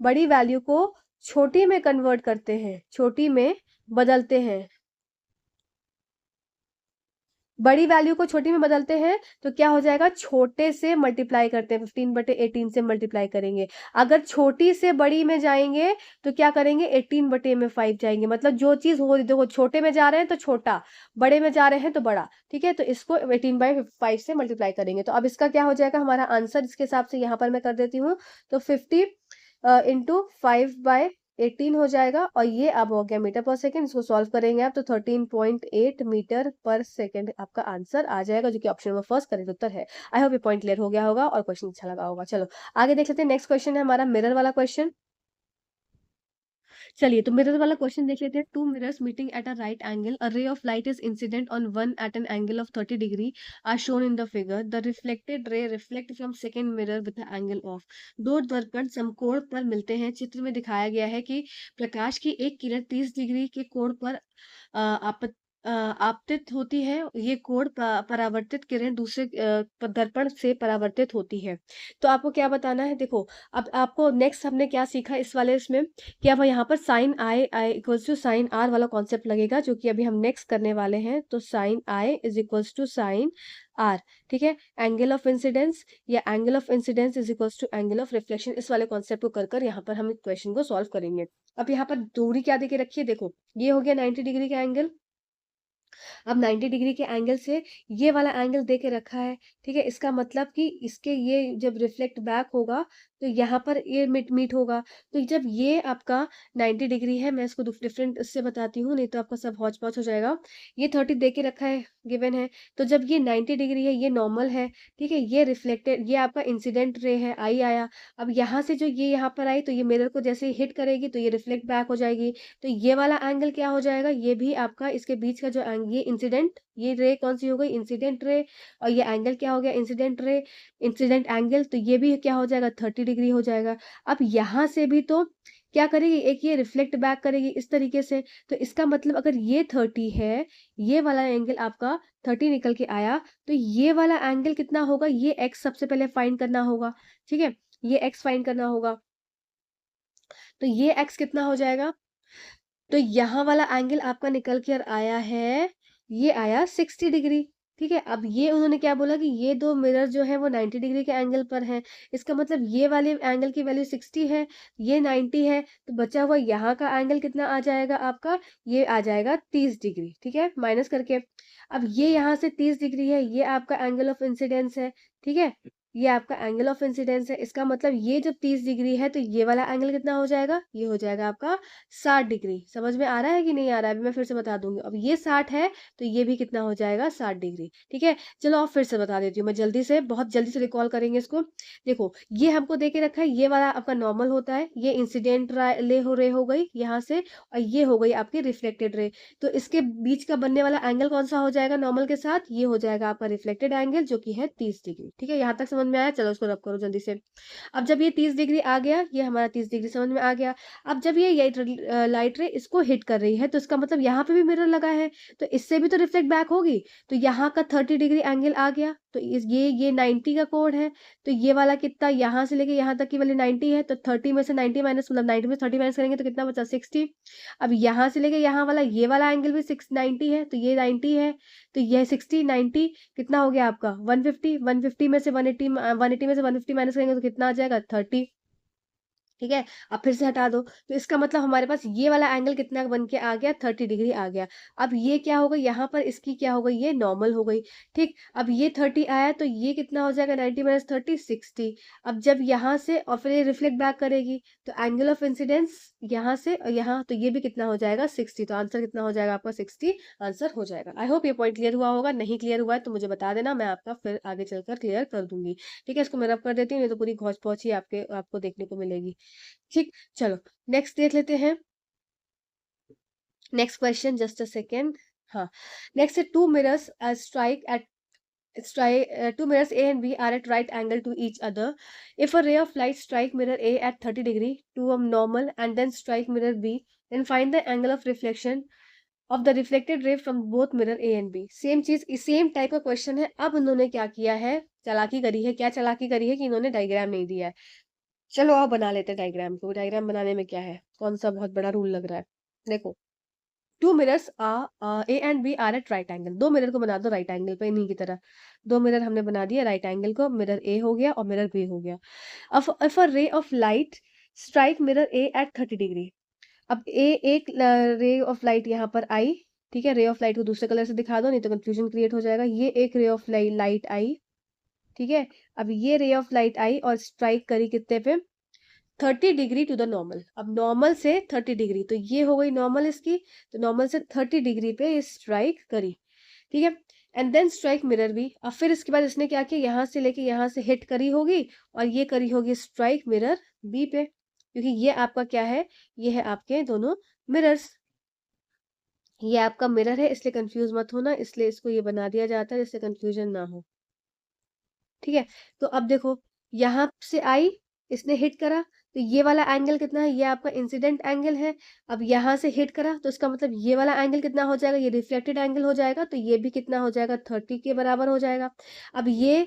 बड़ी वैल्यू को छोटी में कन्वर्ट करते हैं, छोटी में बदलते हैं, बड़ी वैल्यू को छोटी में बदलते हैं तो क्या हो जाएगा, छोटे से मल्टीप्लाई करते हैं, 15/18 से मल्टीप्लाई करेंगे। अगर छोटी से बड़ी में जाएंगे तो क्या करेंगे, 18/5 जाएंगे। मतलब जो चीज हो, देखो छोटे में जा रहे हैं तो छोटा, बड़े में जा रहे हैं तो बड़ा, ठीक है। तो इसको 18/5 से मल्टीप्लाई करेंगे। तो अब इसका क्या हो जाएगा, हमारा आंसर इसके हिसाब से यहाँ पर मैं कर देती हूँ। तो 50 इंटू 5/18 हो जाएगा, और ये अब हो गया मीटर पर सेकेंड। इसको सॉल्व करेंगे आप तो 13.8 मीटर पर सेकेंड आपका आंसर आ जाएगा, जो कि ऑप्शन नंबर फर्स्ट करेक्ट उत्तर है। आई होप ये पॉइंट क्लियर हो गया होगा और क्वेश्चन अच्छा लगा होगा। चलो आगे देख लेते हैं। नेक्स्ट क्वेश्चन है हमारा मिरर वाला क्वेश्चन। चलिए तो मिरर वाला क्वेश्चन देख लेते हैं। Two mirrors meeting at a right angle, a ray of light is incident on one at an angle of 30 degree are shown in the figure. The reflected ray reflect from second mirror with the angle of. दो दर्पण समकोण पर मिलते हैं। चित्र में दिखाया गया है कि प्रकाश की एक किरण 30 डिग्री के कोण पर आप आपतित होती है। ये कोण परावर्तित किरण दूसरे दर्पण से परावर्तित होती है। तो आपको क्या बताना है, देखो अब आपको नेक्स्ट हमने क्या सीखा इस वाले इसमें, कि अब यहाँ पर sine I I equals to sine R वाला कॉन्सेप्ट लगेगा, जो कि अभी हम नेक्स्ट करने वाले हैं। तो sine I is equals to sine R, ठीक है। एंगल ऑफ इंसिडेंस या angle of incidence is equals to angle of reflection, इस वाले कॉन्सेप्ट को कर कर यहाँ पर हम इस क्वेश्चन को सॉल्व करेंगे। अब यहाँ पर दूरी क्या देके रखी है, देखो ये हो गया 90 डिग्री का एंगल। अब 90 डिग्री के एंगल से ये वाला एंगल दे के रखा है, ठीक है। इसका मतलब कि इसके ये जब रिफ्लेक्ट बैक होगा तो यहाँ पर ये मीट मीट होगा। तो जब ये आपका 90 डिग्री है, मैं इसको डिफरेंट इससे बताती हूँ, नहीं तो आपका सब हौच पौच हो जाएगा। ये 30 दे के रखा है, गिवन है। तो जब ये 90 डिग्री है, ये नॉर्मल है, ठीक है। ये रिफ्लेक्टेड, ये आपका इंसिडेंट रे है, आई आया। अब यहाँ से जो ये यहाँ पर आई तो ये मिरर को जैसे हिट करेगी तो ये रिफ्लेक्ट बैक हो जाएगी। तो ये वाला एंगल क्या हो जाएगा, ये भी आपका इसके बीच का जो ये इंसिडेंट, ये रे कौन सी हो गई, इंसिडेंट रे। और ये एंगल क्या हो गया, इंसिडेंट रे, इंसिडेंट एंगल। तो ये भी क्या हो जाएगा, 30 डिग्री हो जाएगा। अब यहाँ से भी तो क्या करेगी, एक ये रिफ्लेक्ट बैक करेगी इस तरीके से। तो इसका मतलब अगर ये 30 है, ये वाला एंगल आपका 30 निकल के आया, तो ये वाला एंगल कितना होगा, ये एक्स सबसे पहले फाइंड करना होगा, ठीक है। ये एक्स फाइंड करना होगा। तो ये एक्स कितना हो जाएगा, तो यहाँ वाला एंगल आपका निकल कर आया है, ये आया 60 डिग्री, ठीक है। अब ये उन्होंने क्या बोला कि ये दो मिरर जो है वो 90 डिग्री के एंगल पर हैं। इसका मतलब ये वाले एंगल की वैल्यू 60 है, ये 90 है। तो बचा हुआ यहाँ का एंगल कितना आ जाएगा आपका, ये आ जाएगा 30 डिग्री, ठीक है, माइनस करके। अब ये यहाँ से 30 डिग्री है, ये आपका एंगल ऑफ इंसिडेंस है, ठीक है। ये आपका एंगल ऑफ इंसिडेंस है। इसका मतलब ये जब 30 डिग्री है तो ये वाला एंगल कितना हो जाएगा, ये हो जाएगा आपका 60 डिग्री। समझ में आ रहा है कि नहीं आ रहा है, अभी मैं फिर से बता दूंगी। अब ये 60 है तो ये भी कितना हो जाएगा, 60 डिग्री, ठीक है। चलो अब फिर से बता देती हूँ मैं जल्दी से, बहुत जल्दी से रिकॉल करेंगे इसको। देखो ये हमको दे के रखा है, ये वाला आपका नॉर्मल होता है, ये इंसिडेंट रे हो गई यहाँ से, और ये हो गई आपकी रिफ्लेक्टेड रे। तो इसके बीच का बनने वाला एंगल कौन सा हो जाएगा नॉर्मल के साथ, ये हो जाएगा आपका रिफ्लेक्टेड एंगल, जो कि है 30 डिग्री, ठीक है। यहाँ तक समझ में आया, चलो उसको रब करो जल्दी से। अब जब ये 30 डिग्री आ गया, ये हमारा 30 डिग्री समझ में आ गया। अब जब ये लाइट रे इसको हिट कर रही है, तो इसका मतलब यहाँ पे भी मिरर लगा है, तो इससे भी तो रिफ्लेक्ट बैक होगी। तो यहाँ का 30 डिग्री एंगल आ गया। तो ये 90 का कोण है। तो ये वाला कितना, यहाँ से लेके यहाँ तक की वैल्यू 90 है, तो 30 में से 90 माइनस, मतलब 90 में 30 माइनस करेंगे तो कितना बचा, 60। अब यहाँ से लेके यहाँ वाला, ये वाला एंगल भी 90 है, तो ये 90 है। तो ये 60 90 कितना हो गया आपका, 150। 150 में से 180, 180 में से 150 माइनस करेंगे तो कितना आ जाएगा, 30, ठीक है। अब फिर से हटा दो, तो इसका मतलब हमारे पास ये वाला एंगल कितना बन के आ गया, 30 डिग्री आ गया। अब ये क्या हो गई, यहाँ पर इसकी क्या हो गई, ये नॉर्मल हो गई, ठीक। अब ये 30 आया तो ये कितना हो जाएगा, 90 माइनस 30, 60। अब जब यहाँ से और फिर ये रिफ्लेक्ट बैक करेगी, तो एंगल ऑफ इंसिडेंस यहाँ से और यहाँ, तो ये भी कितना हो जाएगा, 60। तो आंसर कितना हो जाएगा आपका, 60 आंसर हो जाएगा। आई होप ये पॉइंट क्लियर हुआ होगा। नहीं क्लियर हुआ है तो मुझे बता देना, मैं आपका फिर आगे चलकर क्लियर कर दूंगी, ठीक है। इसको मैं रब कर देती हूँ, ये तो पूरी घोच पहुंच ही आपको देखने को मिलेगी, ठीक। चलो नेक्स्ट देख लेते हैं। Next question, just a second. हाँ, नेक्स्ट है two mirrors two mirrors A and B are at right angle to each other. If a ray of light strike mirror A at 30 degree to a normal and then strike mirror B, then find the angle of reflection of the reflected ray from both mirror A and B. Same चीज, same type का question है। अब उन्होंने क्या किया है, चालाकी करी है। क्या चालाकी करी है कि इन्होंने डायग्राम नहीं दिया है। चलो आप बना लेते हैं डायग्राम को। डायग्राम बनाने में क्या है, कौन सा बहुत बड़ा रूल लग रहा है, देखो two mirrors A and B are at right angle, दो मिरर को बना दो राइट एंगल पे, इन्हीं की तरह दो मिरर हमने बना दिया राइट एंगल को, मिरर ए हो गया और मिरर बी हो गया। If a ray of light strike mirror A at 30 degree, अब एक रे ऑफ लाइट यहाँ पर आई, ठीक है, रे ऑफ लाइट को दूसरे कलर से दिखा दो नहीं तो कंफ्यूजन क्रिएट हो जाएगा। ये एक रे ऑफ लाइट आई, ठीक है, अब ये रे ऑफ लाइट आई और स्ट्राइक करी कितने पे, 30 डिग्री टू द नॉर्मल। अब नॉर्मल से 30 डिग्री, तो ये हो गई नॉर्मल इसकी, तो नॉर्मल से 30 डिग्री पे स्ट्राइक करी, ठीक है, एंड देन स्ट्राइक मिरर भी। अब फिर इसके बाद इसने क्या किया, यहाँ से लेके यहाँ से हिट करी होगी और ये करी होगी स्ट्राइक मिरर बी पे, क्योंकि ये आपका क्या है, ये है आपके दोनों मिरर्स, ये आपका मिरर है, इसलिए कंफ्यूज मत होना, इसलिए इसको ये बना दिया जाता है जिससे कंफ्यूजन ना हो, ठीक है। तो अब देखो यहाँ से आई, इसने हिट करा, तो ये वाला एंगल कितना है, ये आपका इंसिडेंट एंगल है। अब यहाँ से हिट करा तो इसका मतलब ये वाला एंगल कितना हो जाएगा, ये रिफ्लेक्टेड एंगल हो जाएगा, तो ये भी कितना हो जाएगा, 30 के बराबर हो जाएगा। अब ये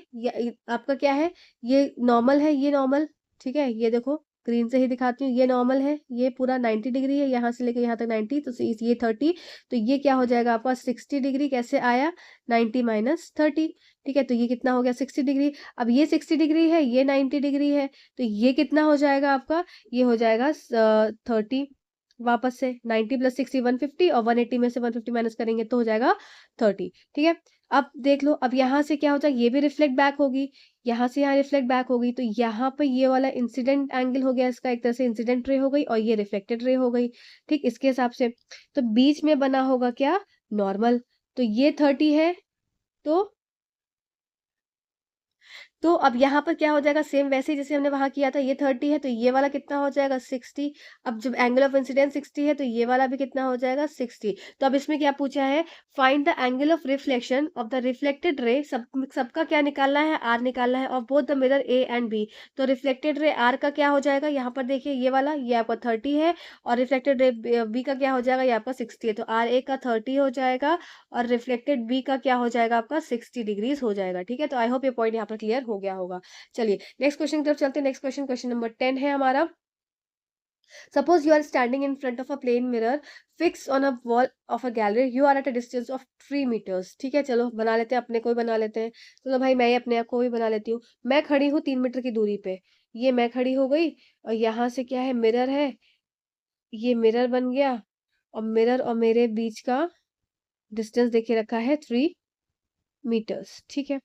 आपका क्या है, ये नॉर्मल है, ये नॉर्मल, ठीक है, ये देखो ग्रीन से ही दिखाती हूँ, ये नॉर्मल है, ये पूरा 90 डिग्री है, यहाँ से लेके यहाँ तक 90, तो ये 30, तो ये क्या हो जाएगा आपका 60 डिग्री, कैसे आया, 90 माइनस 30, ठीक है, तो ये कितना हो गया 60 डिग्री। अब ये 60 डिग्री है, ये 90 डिग्री है, तो ये कितना हो जाएगा आपका, ये हो जाएगा 30, वापस से 90 प्लस 60 150, और 180 में से 150 माइनस करेंगे तो हो जाएगा 30, ठीक है। अब देख लो, अब यहाँ से क्या हो जाएगा, ये भी रिफ्लेक्ट बैक होगी, यहाँ से यहाँ रिफ्लेक्ट बैक होगी, तो यहाँ पे ये वाला इंसिडेंट एंगल हो गया इसका, एक तरह से इंसिडेंट रे हो गई और ये रिफ्लेक्टेड रे हो गई, ठीक, इसके हिसाब से। तो बीच में बना होगा क्या, नॉर्मल, तो ये 30 है, तो अब यहाँ पर क्या हो जाएगा, सेम वैसे ही जैसे हमने वहां किया था, ये 30 है तो ये वाला कितना हो जाएगा 60। अब जब एंगल ऑफ इंसिडेंस 60 है तो ये वाला भी कितना हो जाएगा 60। तो अब इसमें क्या पूछा है, find the angle of reflection of the reflected ray, सबका क्या निकालना है, आर निकालना है, और both the mirror A and B. तो रिफ्लेक्टेड रे आर का क्या हो जाएगा, यहाँ पर देखिए ये वाला, ये आपका 30 है, और रिफ्लेक्टेड रे बी का क्या हो जाएगा, ये आपका 60 है, तो आर ए का 30 हो जाएगा और रिफ्लेक्टेड बी का क्या हो जाएगा आपका 60 डिग्रीज हो जाएगा, ठीक है। तो आई होप ये पॉइंट यहाँ पर क्लियर हो गया होगा। चलिए नेक्स्ट क्वेश्चन की तरफ चलते हैं। नेक्स्ट क्वेश्चन, क्वेश्चन नंबर 10 है हमारा। Suppose you are standing in front of a plane mirror fix on a wall of a gallery, you are at a distance of 3 metres, ठीक है, चलो बना लेते हैं, अपने को भी बना लेते हैं। चलो भाई मैं ही अपने आप को भी बना लेती हूँ। मैं खड़ी हूँ 3 मीटर की दूरी पे, ये मैं खड़ी हो गई, और यहाँ से क्या है, मिरर है, ये मिरर बन गया, और मिरर और मेरे बीच का डिस्टेंस देखिए रखा है 3 मीटर्स, ठीक है।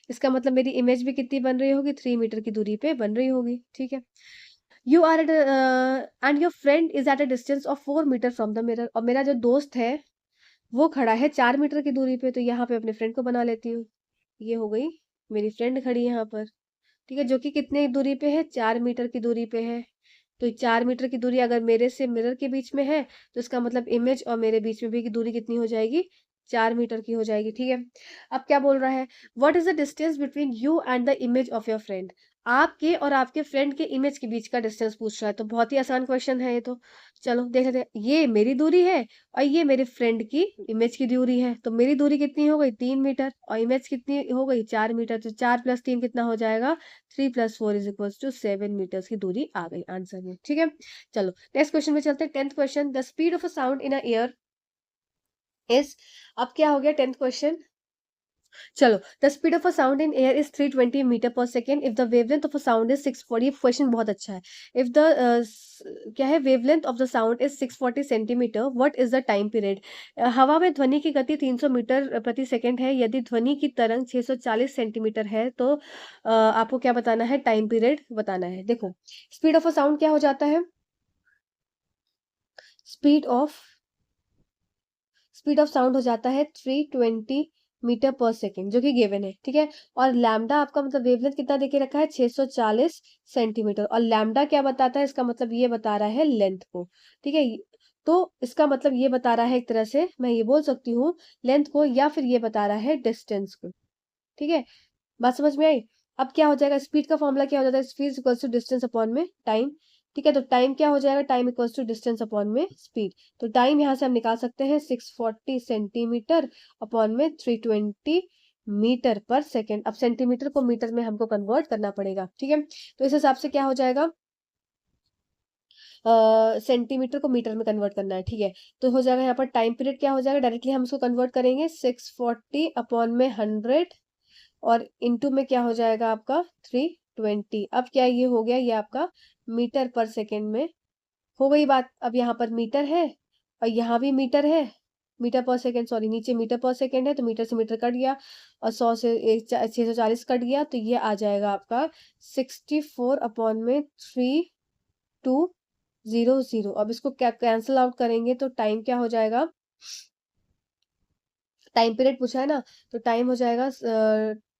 इसका मतलब मेरी इमेज भी कितनी बन रही होगी, 3 मीटर की दूरी पे बन रही होगी, ठीक है। You are at and your friend is at a distance of 4 metre from the mirror, और मेरा जो दोस्त है वो खड़ा है 4 मीटर की दूरी पे, तो यहाँ पे अपने फ्रेंड को बना लेती हूँ। ये हो गई मेरी फ्रेंड खड़ी यहाँ पर, ठीक है, जो कि कितने दूरी पे है, 4 मीटर की दूरी पे है। तो 4 मीटर की दूरी अगर मेरे से मिरर के बीच में है, तो इसका मतलब इमेज और मेरे बीच में भी की दूरी कितनी हो जाएगी, 4 मीटर की हो जाएगी, ठीक है। अब क्या बोल रहा है, what is the distance between you and the image of your friend, आपके और आपके फ्रेंड के इमेज के बीच का डिस्टेंस पूछ रहा है। तो बहुत ही आसान क्वेश्चन है ये तो। चलो देख लेते हैं, ये मेरी दूरी है और ये मेरे फ्रेंड की इमेज की दूरी है, तो मेरी दूरी कितनी हो गई 3 मीटर, और इमेज कितनी हो गई 4 मीटर, तो 4 + 3 कितना हो जाएगा, 3 + 4 = 7 मीटर्स की दूरी आ गई आंसर में, ठीक है। चलो नेक्स्ट क्वेश्चन में चलते हैं। 10th question, the speed of a sound in a air is, अब क्या हो गया 10th क्वेश्चन, चलो, the speed of a sound in air is 320 metre per second if the wavelength of a sound is 640, question बहुत अच्छा है। If the क्या है, wavelength of the sound is 640 centimetre, what is the time period. हवा में ध्वनि की गति 300 मीटर प्रति सेकेंड है, यदि ध्वनि की तरंग 640 सेंटीमीटर है तो आपको क्या बताना है, टाइम पीरियड बताना है। देखो स्पीड ऑफ अ साउंड क्या हो जाता है, speed of speed of sound हो जाता है 320 मीटर पर सेकेंड, जो कि गिवन है, ठीक है। और लैम्डा आपका मतलब वेवलेंथ कितना देके रखा है, 640 सेंटीमीटर, और लैम्डा क्या बताता है, इसका मतलब ये बता रहा है लेंथ को, ठीक है। तो इसका मतलब ये बता रहा है, एक तरह से मैं ये बोल सकती हूँ लेंथ को, या फिर ये बता रहा है डिस्टेंस को, ठीक है। बात समझ में आई। अब क्या हो जाएगा, स्पीड का फॉर्मूला क्या हो जाता है, speed equals to distance upon में टाइम, ठीक है। तो टाइम क्या हो जाएगा, time equals to distance upon में स्पीड। तो टाइम यहाँ से हम निकाल सकते हैं 640 सेंटीमीटर अपॉन में 320 मीटर पर सेकेंड। अब सेंटीमीटर को मीटर में हमको कन्वर्ट करना पड़ेगा, ठीक है। तो इस हिसाब से क्या हो जाएगा, सेंटीमीटर को मीटर में कन्वर्ट करना है, ठीक है। तो हो जाएगा यहाँ पर टाइम पीरियड क्या हो जाएगा, डायरेक्टली हम इसको कन्वर्ट करेंगे 640 अपॉन में 100 और इनटू में क्या हो जाएगा आपका 320। अब क्या ये हो गया, ये आपका मीटर पर सेकेंड में हो गई बात। अब यहाँ पर मीटर है और यहाँ भी मीटर है, मीटर पर सेकेंड, सॉरी नीचे मीटर पर सेकेंड है तो मीटर से मीटर कट गया और 100 से 640 कट गया, तो ये आ जाएगा आपका 64 अपॉन में 3200। अब इसको क्या कैंसिल आउट करेंगे तो टाइम क्या हो जाएगा, टाइम पीरियड पूछा है ना, तो टाइम हो जाएगा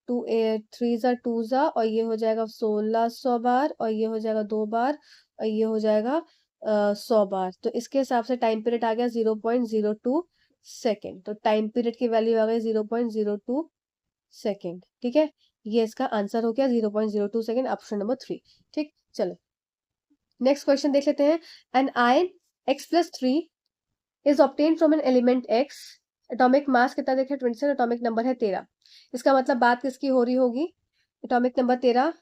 2 और ये हो जाएगा 1600 बार और ये हो जाएगा 2 बार और ये हो जाएगा 100 बार। तो इसके हिसाब से टाइम पीरियड आ गया 0.02 सेकेंड। तो टाइम पीरियड की वैल्यू आ गई 0.02 सेकेंड, ठीक है। ये इसका आंसर हो गया 0.02 सेकेंड, ऑप्शन नंबर 3। ठीक, चलो नेक्स्ट क्वेश्चन देख लेते हैं। An ion X+3 is obtain from an element X, atomic mass कितना देखे 27, एटॉमिक नंबर है 13। इसका मतलब बात किसकी हो रही होगी, एटॉमिक नंबर 13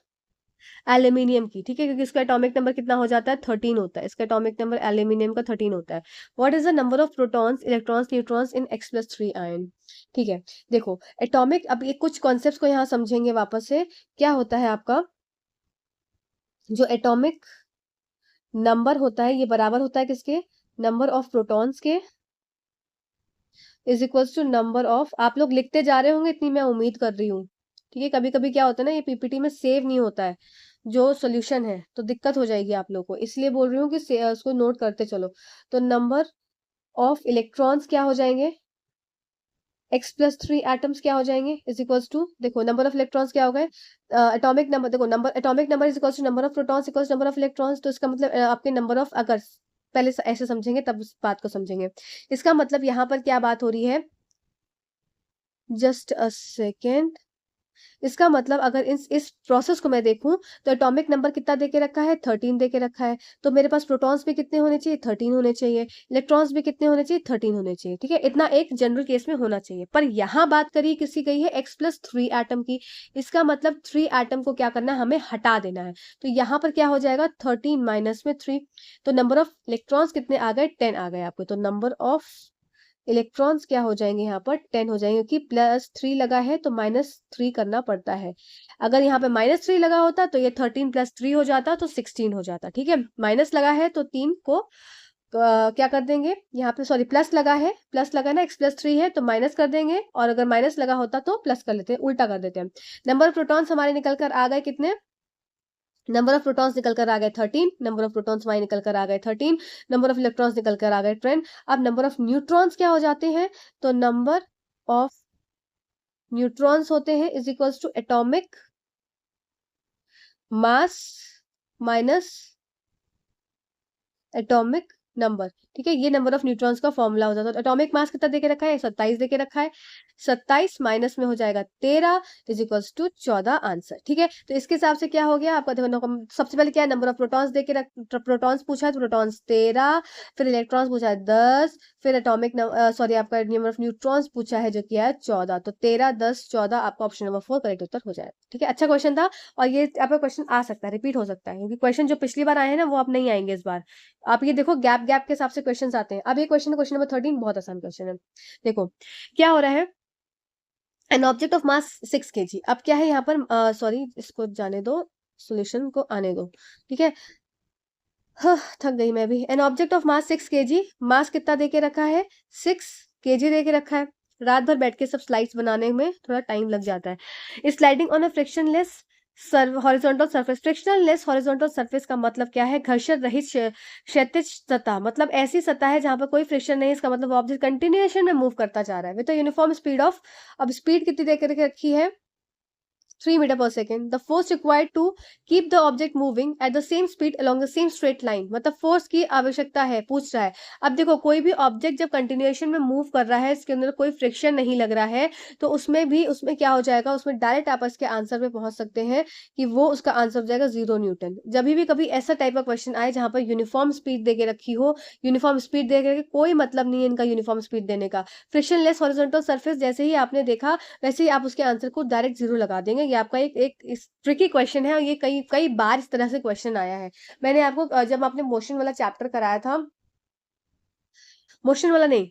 एल्यूमिनियम की, ठीक है, क्योंकि इसका एटॉमिक नंबर कितना हो जाता है 13 होता है, इसका एटॉमिक नंबर एल्यूमिनियम का 13 होता है। What is the number of protons, electrons, neutrons in X+3 ion. ठीक है, देखो एटॉमिक, अब ये कुछ कॉन्सेप्ट्स को यहाँ समझेंगे वापस से। क्या होता है आपका जो एटॉमिक नंबर होता है, ये बराबर होता है किसके, नंबर ऑफ प्रोटॉन्स के is equals to number of, आप लोग लिखते जा रहे होंगे इतनी मैं उम्मीद कर रही हूँ, ठीक है। कभी कभी क्या होता है ना, ये पीपीटी में सेव नहीं होता है जो सोल्यूशन है, तो दिक्कत हो जाएगी आप लोग को, इसलिए बोल रही हूँ कि उसको नोट करते चलो। तो नंबर ऑफ इलेक्ट्रॉन्स क्या हो जाएंगे, X+3 एटम्स क्या हो जाएंगे इज इक्वल्स टू, देखो नंबर ऑफ इलेक्ट्रॉन्स क्या हो गए, एटॉमिक नंबर, देखो number atomic number is equals to number of protons equals number of electrons. तो इसका मतलब आपके नंबर ऑफ, अगर पहले ऐसे समझेंगे तब उस बात को समझेंगे। इसका मतलब यहाँ पर क्या बात हो रही है, जस्ट अ सेकेंड, इसका मतलब अगर इस प्रोसेस को मैं देखूं तो एटॉमिक नंबर कितना देके रखा है 13 देके रखा है, तो मेरे पास प्रोटॉन्स भी कितने होने चाहिए 13 होने चाहिए, इलेक्ट्रॉन्स भी कितने होने चाहिए 13 होने चाहिए, ठीक है। इतना एक जनरल केस में होना चाहिए, पर यहाँ बात करिए किसी गई है X+3 एटम की, इसका मतलब 3 एटम को क्या करना है, हमें हटा देना है। तो यहाँ पर क्या हो जाएगा 13 माइनस में 3, तो नंबर ऑफ इलेक्ट्रॉन्स कितने आ गए 10 आ गए आपको, तो नंबर ऑफ इलेक्ट्रॉन्स क्या हो जाएंगे यहाँ पर 10 हो जाएंगे, क्योंकि +3 लगा है तो -3 करना पड़ता है। अगर यहाँ पे -3 लगा होता तो ये 13 + 3 हो जाता तो 16 हो जाता, ठीक है। माइनस लगा है तो 3 को क्या कर देंगे यहाँ पे, सॉरी प्लस लगा है, प्लस लगा ना X+3 है तो माइनस कर देंगे, और अगर माइनस लगा होता तो प्लस कर लेते हैं, उल्टा कर देते हैं। नंबर ऑफ प्रोटॉन्स हमारे निकल कर आ गए कितने, नंबर ऑफ प्रोटॉन्स निकल कर आ गए 13, नंबर ऑफ प्रोटॉन्स हमारे निकल कर आ गए 13, नंबर ऑफ इलेक्ट्रॉन्स निकल कर आ गए 10। अब नंबर ऑफ न्यूट्रॉन्स क्या हो जाते हैं, तो नंबर ऑफ न्यूट्रॉन्स होते हैं is equals to atomic mass minus atomic number, ठीक है। ये नंबर ऑफ न्यूट्रॉन्स का फॉर्मूला होता है। तो एटॉमिक मास कितना देके रखा है 27 देके रखा है, 27 माइनस में हो जाएगा 13 इज इक्वल्स टू 14 आंसर, ठीक है। तो इसके हिसाब से क्या हो गया आपका, देखो सबसे पहले क्या है, नंबर ऑफ प्रोटॉन्स देके रख, प्रोटॉन्स पूछा है तो प्रोटॉन्स 13, फिर इलेक्ट्रॉन्स पूछा है 10, फिर एटॉमिक सॉरी आपका नंबर ऑफ न्यूट्रॉन्स पूछा है जो किया है 14, तो 13 10 14 आपका ऑप्शन नंबर 4 करेक्ट उत्तर हो जाएगा, ठीक है। अच्छा क्वेश्चन था, और ये आपका क्वेश्चन आ सकता है, रिपीट हो सकता है, क्योंकि क्वेश्चन जो पिछली बार आए हैं ना वो अब नहीं आएंगे इस बार। आप ये देखो गैप गैप के हिसाब से क्वेश्चंस आते हैं। अब ये क्वेश्चन नंबर 13 बहुत आसान क्वेश्चन है। देखो क्या हो रहा है, an object of mass 6 kg। अब क्या है यहाँ पर, सॉरी इसको जाने दो, सॉल्यूशन को आने दो, ठीक है। हाँ, थक गई मैं भी। N object of mass 6 kg, मास कितना देके रखा है 6 kg देके रखा है। रात भर बैठ के सब स्लाइड्स बनाने में थोड़ा टाइम लग जाता है। Sliding on a frictionless horizontal surface, frictional less horizontal surface का मतलब क्या है, घर्षण रहित क्षैतिज सतह, मतलब ऐसी सतह है जहां पर कोई फ्रिक्शन नहीं, इसका मतलब ऑब्जेक्ट कंटिन्यूएशन में मूव करता जा रहा है विद यूनिफॉर्म स्पीड ऑफ, अब स्पीड कितनी देकर रखी है 3 metre per second. The force required to keep the object moving at the same speed along the same straight line, मतलब फोर्स की आवश्यकता है, पूछ रहा है। अब देखो कोई भी ऑब्जेक्ट जब कंटिन्यूएशन में मूव कर रहा है, इसके अंदर कोई फ्रिक्शन नहीं लग रहा है, तो उसमें क्या हो जाएगा, उसमें डायरेक्ट आप इसके आंसर पे पहुंच सकते हैं कि वो उसका आंसर हो जाएगा 0 न्यूटन। जब भी कभी ऐसा टाइप का क्वेश्चन आए जहां पर यूनिफॉर्म स्पीड देके रखी हो, यूनिफॉर्म स्पीड देके कोई मतलब नहीं है इनका यूनिफॉर्म स्पीड देने का। फ्रिक्शन लेस हॉरिजॉन्टल सरफेस जैसे ही आपने देखा वैसे ही आप उसके आंसर को डायरेक्ट 0 लगा देंगे, ये आपका एक ट्रिकी क्वेश्चन है और ये कई कई बार इस तरह से क्वेश्चन आया है। मैंने आपको जब आपने मोशन वाला चैप्टर कराया था, मोशन वाला नहीं,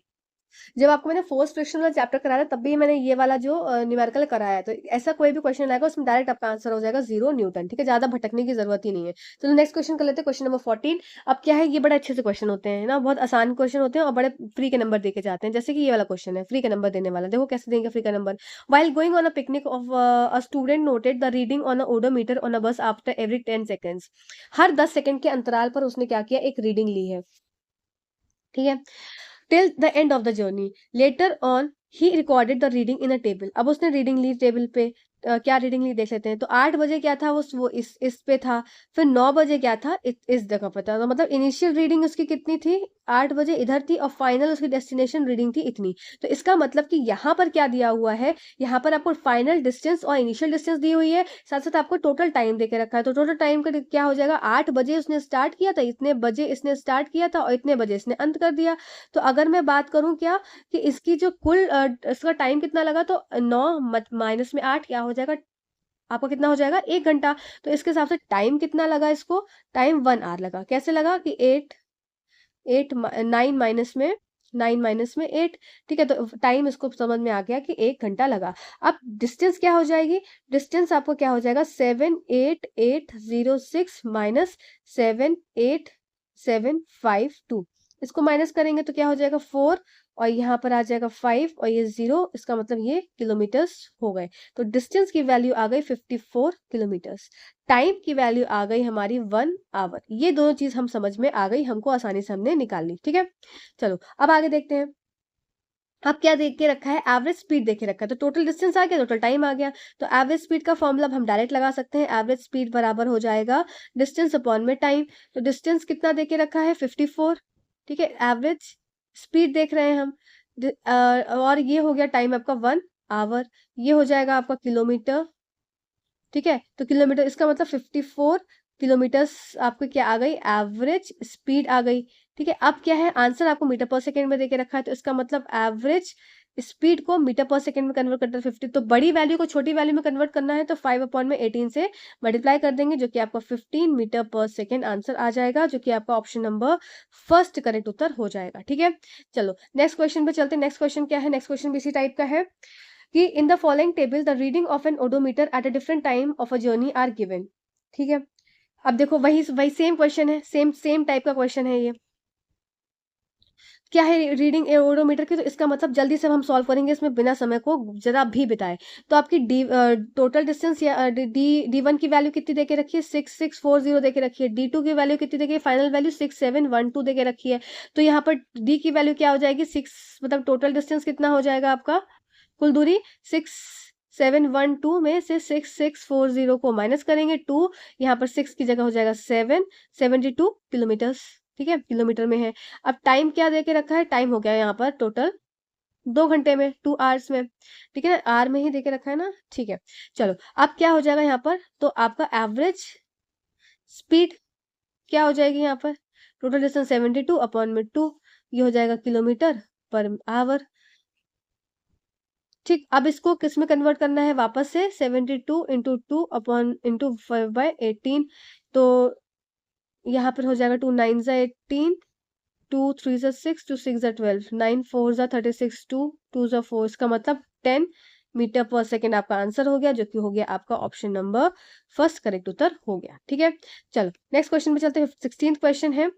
जब आपको मैंने फोर्स फ्रिक्शन वाला चैप्टर कराया था, तब भी मैंने ये वाला जो न्यूमेरिकल कराया है, तो ऐसा कोई भी क्वेश्चन आएगा उसमें डायरेक्ट आपका आंसर हो जाएगा 0 न्यूटन। ठीक है, ज्यादा भटकने की जरूरत ही नहीं है। तो नेक्स्ट क्वेश्चन कर लेते हैं, क्वेश्चन नंबर 14। अब क्या है, ये बड़े अच्छे से क्वेश्चन होते हैं ना, बहुत आसान क्वेश्चन होते हैं और बड़े फ्री के नंबर देके जाते हैं। जैसे कि ये वाला क्वेश्चन है, फ्री का नंबर देने वाला, देखो कैसे देंगे फ्री का number. While going on a picnic of a student noted the reading on a odometer on a बस आफ्टर एवरी 10 सेकेंड्स। हर 10 सेकंड के अंतराल पर उसने क्या किया, एक रीडिंग ली है। ठीक है, till the end of the journey. Later on, he recorded the reading in a table. अब उसने रीडिंग ली टेबल पे, क्या रीडिंग ली देख लेते हैं। तो 8 बजे क्या था, वो इस पे था। फिर 9 बजे क्या था, इस जगह पर था। तो मतलब इनिशियल रीडिंग उसकी कितनी थी, 8 बजे इधर थी, और फाइनल उसकी डेस्टिनेशन रीडिंग थी इतनी। तो इसका मतलब कि यहाँ पर क्या दिया हुआ है, यहाँ पर आपको फाइनल डिस्टेंस और इनिशियल डिस्टेंस दी हुई है, साथ साथ आपको टोटल टाइम देके रखा है। तो टोटल टाइम का क्या हो जाएगा, 8 बजे उसने स्टार्ट किया था, इतने बजे इसने स्टार्ट किया था और इतने बजे इसने अंत कर दिया। तो अगर मैं बात करूं क्या, कि इसकी जो कुल इसका टाइम कितना लगा, तो 9 माइनस में 8 क्या हो जाएगा, आपका कितना हो जाएगा, 1 घंटा। तो इसके हिसाब से टाइम कितना लगा इसको, टाइम 1 आवर लगा। कैसे लगा कि 9 माइनस में 8। ठीक है, तो टाइम इसको समझ में आ गया कि 1 घंटा लगा। अब डिस्टेंस क्या हो जाएगी, डिस्टेंस आपको क्या हो जाएगा, 78806 माइनस 78752। इसको माइनस करेंगे तो क्या हो जाएगा, 4, और यहाँ पर आ जाएगा 5 और ये 0, इसका मतलब ये किलोमीटर्स हो गए। तो डिस्टेंस की वैल्यू आ गई 54 किलोमीटर्स, टाइम की वैल्यू आ गई हमारी 1 आवर। ये दोनों चीज हम समझ में आ गई, हमको आसानी से हमने निकाल ली। ठीक है, चलो अब आगे देखते हैं। अब क्या देख के रखा है, एवरेज स्पीड देखे रखा है। तो टोटल डिस्टेंस आ गया, टोटल टाइम आ गया। तो एवरेज स्पीड का फॉर्मूला हम डायरेक्ट लगा सकते हैं, एवरेज स्पीड बराबर हो जाएगा डिस्टेंस अपॉन में टाइम। तो डिस्टेंस कितना देके रखा है, 54। ठीक है, एवरेज स्पीड देख रहे हैं हम, और ये हो गया टाइम आपका 1 आवर, ये हो जाएगा आपका किलोमीटर। ठीक है, तो किलोमीटर, इसका मतलब 54 किलोमीटर्स आपको क्या आ गई, एवरेज स्पीड आ गई। ठीक है, अब क्या है, आंसर आपको मीटर पर सेकेंड में देके रखा है, तो इसका मतलब एवरेज स्पीड को मीटर पर सेकेंड में कन्वर्ट करते हैं 50। तो बड़ी वैल्यू को छोटी वैल्यू में कन्वर्ट करना है, तो 5/18 से मल्टीप्लाई कर देंगे, जो कि आपका 15 मीटर पर सेकेंड आंसर आ जाएगा, जो कि आपका ऑप्शन नंबर फर्स्ट करेक्ट उत्तर हो जाएगा। ठीक है, चलो नेक्स्ट क्वेश्चन पे चलते हैं। नेक्स्ट क्वेश्चन क्या है, नेक्स्ट क्वेश्चन भी इसी टाइप का है कि in the following table the reading of an odometer at a different time of a journey are given. ठीक है, अब देखो वही वही सेम क्वेश्चन है, सेम सेम टाइप का क्वेश्चन है ये। क्या है रीडिंग ओडोमीटर की, तो इसका मतलब जल्दी से हम सॉल्व करेंगे इसमें बिना समय को जरा भी बिताए। तो आपकी टोटल डिस्टेंस या डी1 की वैल्यू कितनी देके रखी है, 6640 देके रखी है। डी2 की वैल्यू कितनी देके, फाइनल वैल्यू 6712 देके रखी है। तो यहाँ पर डी की वैल्यू क्या हो जाएगी, 6, मतलब टोटल डिस्टेंस कितना हो जाएगा आपका, कुल दूरी 6712 में से 6640 को माइनस करेंगे 2, यहाँ पर 6 की जगह हो जाएगा 772 किलोमीटर्स। ठीक है, किलोमीटर में है। अब टाइम क्या देके रखा है, टाइम हो गया यहाँ पर टोटल 2 घंटे में, 2 आवर्स में। ठीक है ना, आर में ही देके रखा है ना। ठीक है, चलो अब क्या हो जाएगा यहाँ पर, तो आपका एवरेज स्पीड क्या हो जाएगी यहाँ पर, टोटल डिस्टेंस 72 अपॉन में 2, ये हो जाएगा किलोमीटर पर आवर। ठीक, अब इसको किस में कन्वर्ट करना है, वापस से 72 इंटू 2 अपॉन इंटू 5/18। तो यहाँ पर हो जाएगा 2 9 ज़ा 18, 2 3 ज़ा 6, 2 6 ज़ा 12, 9 4 ज़ा 36, 2 2 ज़ा 4, इसका मतलब 10 मीटर पर सेकेंड आपका आंसर हो गया, जो कि हो गया आपका ऑप्शन नंबर फर्स्ट करेक्ट उत्तर हो गया। ठीक है, चलो नेक्स्ट क्वेश्चन पे चलते हैं। 16th क्वेश्चन है,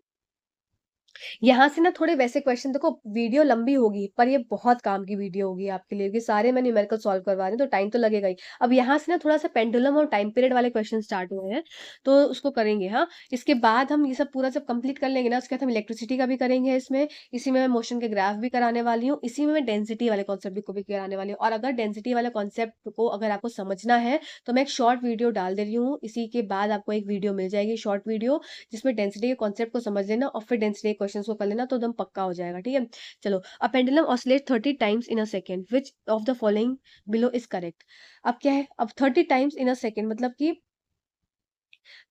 यहाँ से ना थोड़े वैसे क्वेश्चन, देखो वीडियो लंबी होगी पर ये बहुत काम की वीडियो होगी आपके लिए, क्योंकि सारे मैं न्यूमेरिकल सॉल्व करवा रही हूँ, तो टाइम तो लगेगा ही। अब यहाँ से ना थोड़ा सा पेंडुलम और टाइम पीरियड वाले क्वेश्चन स्टार्ट हुए हैं, तो उसको करेंगे। हाँ, इसके बाद हम ये सब पूरा जब कंप्लीट कर लेंगे ना, उसके बाद हम इलेक्ट्रिसिटी का भी करेंगे इसमें, इसी में मैं मोशन के ग्राफ भी कराने वाली हूँ, इसी में मैं डेंसिटी वाले कॉन्सेप्ट को भी कराने वाली हूँ। और अगर डेंसिटी वाले कॉन्सेप्ट को अगर आपको समझना है, तो मैं एक शॉर्ट वीडियो डाल दे रही हूँ, इसी के बाद आपको एक वीडियो मिल जाएगी, शॉर्ट वीडियो, जिसमें डेंसिटी के कॉन्सेप्ट को समझ लेना और फिर डेंसिटी के क्वेश्चन को कर लेना, तो एकदम पक्का हो जाएगा। ठीक है, चलो, a pendulum oscillate 30 times in a second, which of the following below is correct. अब क्या है, अब 30 टाइम्स इन अ सेकेंड मतलब कि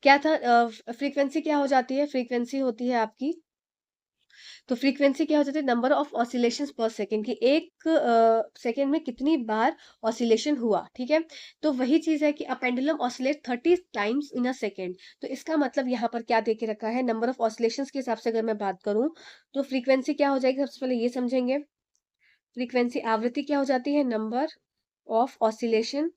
क्या था, फ्रीक्वेंसी क्या हो जाती है, फ्रीक्वेंसी होती है आपकी तो फ्रीक्वेंसी क्या हो जाती है, नंबर ऑफ ऑसिलेशंस पर सेकंड, कि एक सेकंड में कितनी बार ऑसिलेशन हुआ, ठीक है। तो वही चीज है कि a pendulum oscillate 30 times in a second. तो इसका मतलब यहाँ पर क्या दे के रखा है, नंबर ऑफ ऑसिलेशंस के हिसाब से अगर मैं बात करूं तो फ्रीक्वेंसी क्या हो जाएगी, सबसे पहले ये समझेंगे। फ्रीक्वेंसी आवृत्ति क्या हो जाती है, नंबर ऑफ ऑसिलेशन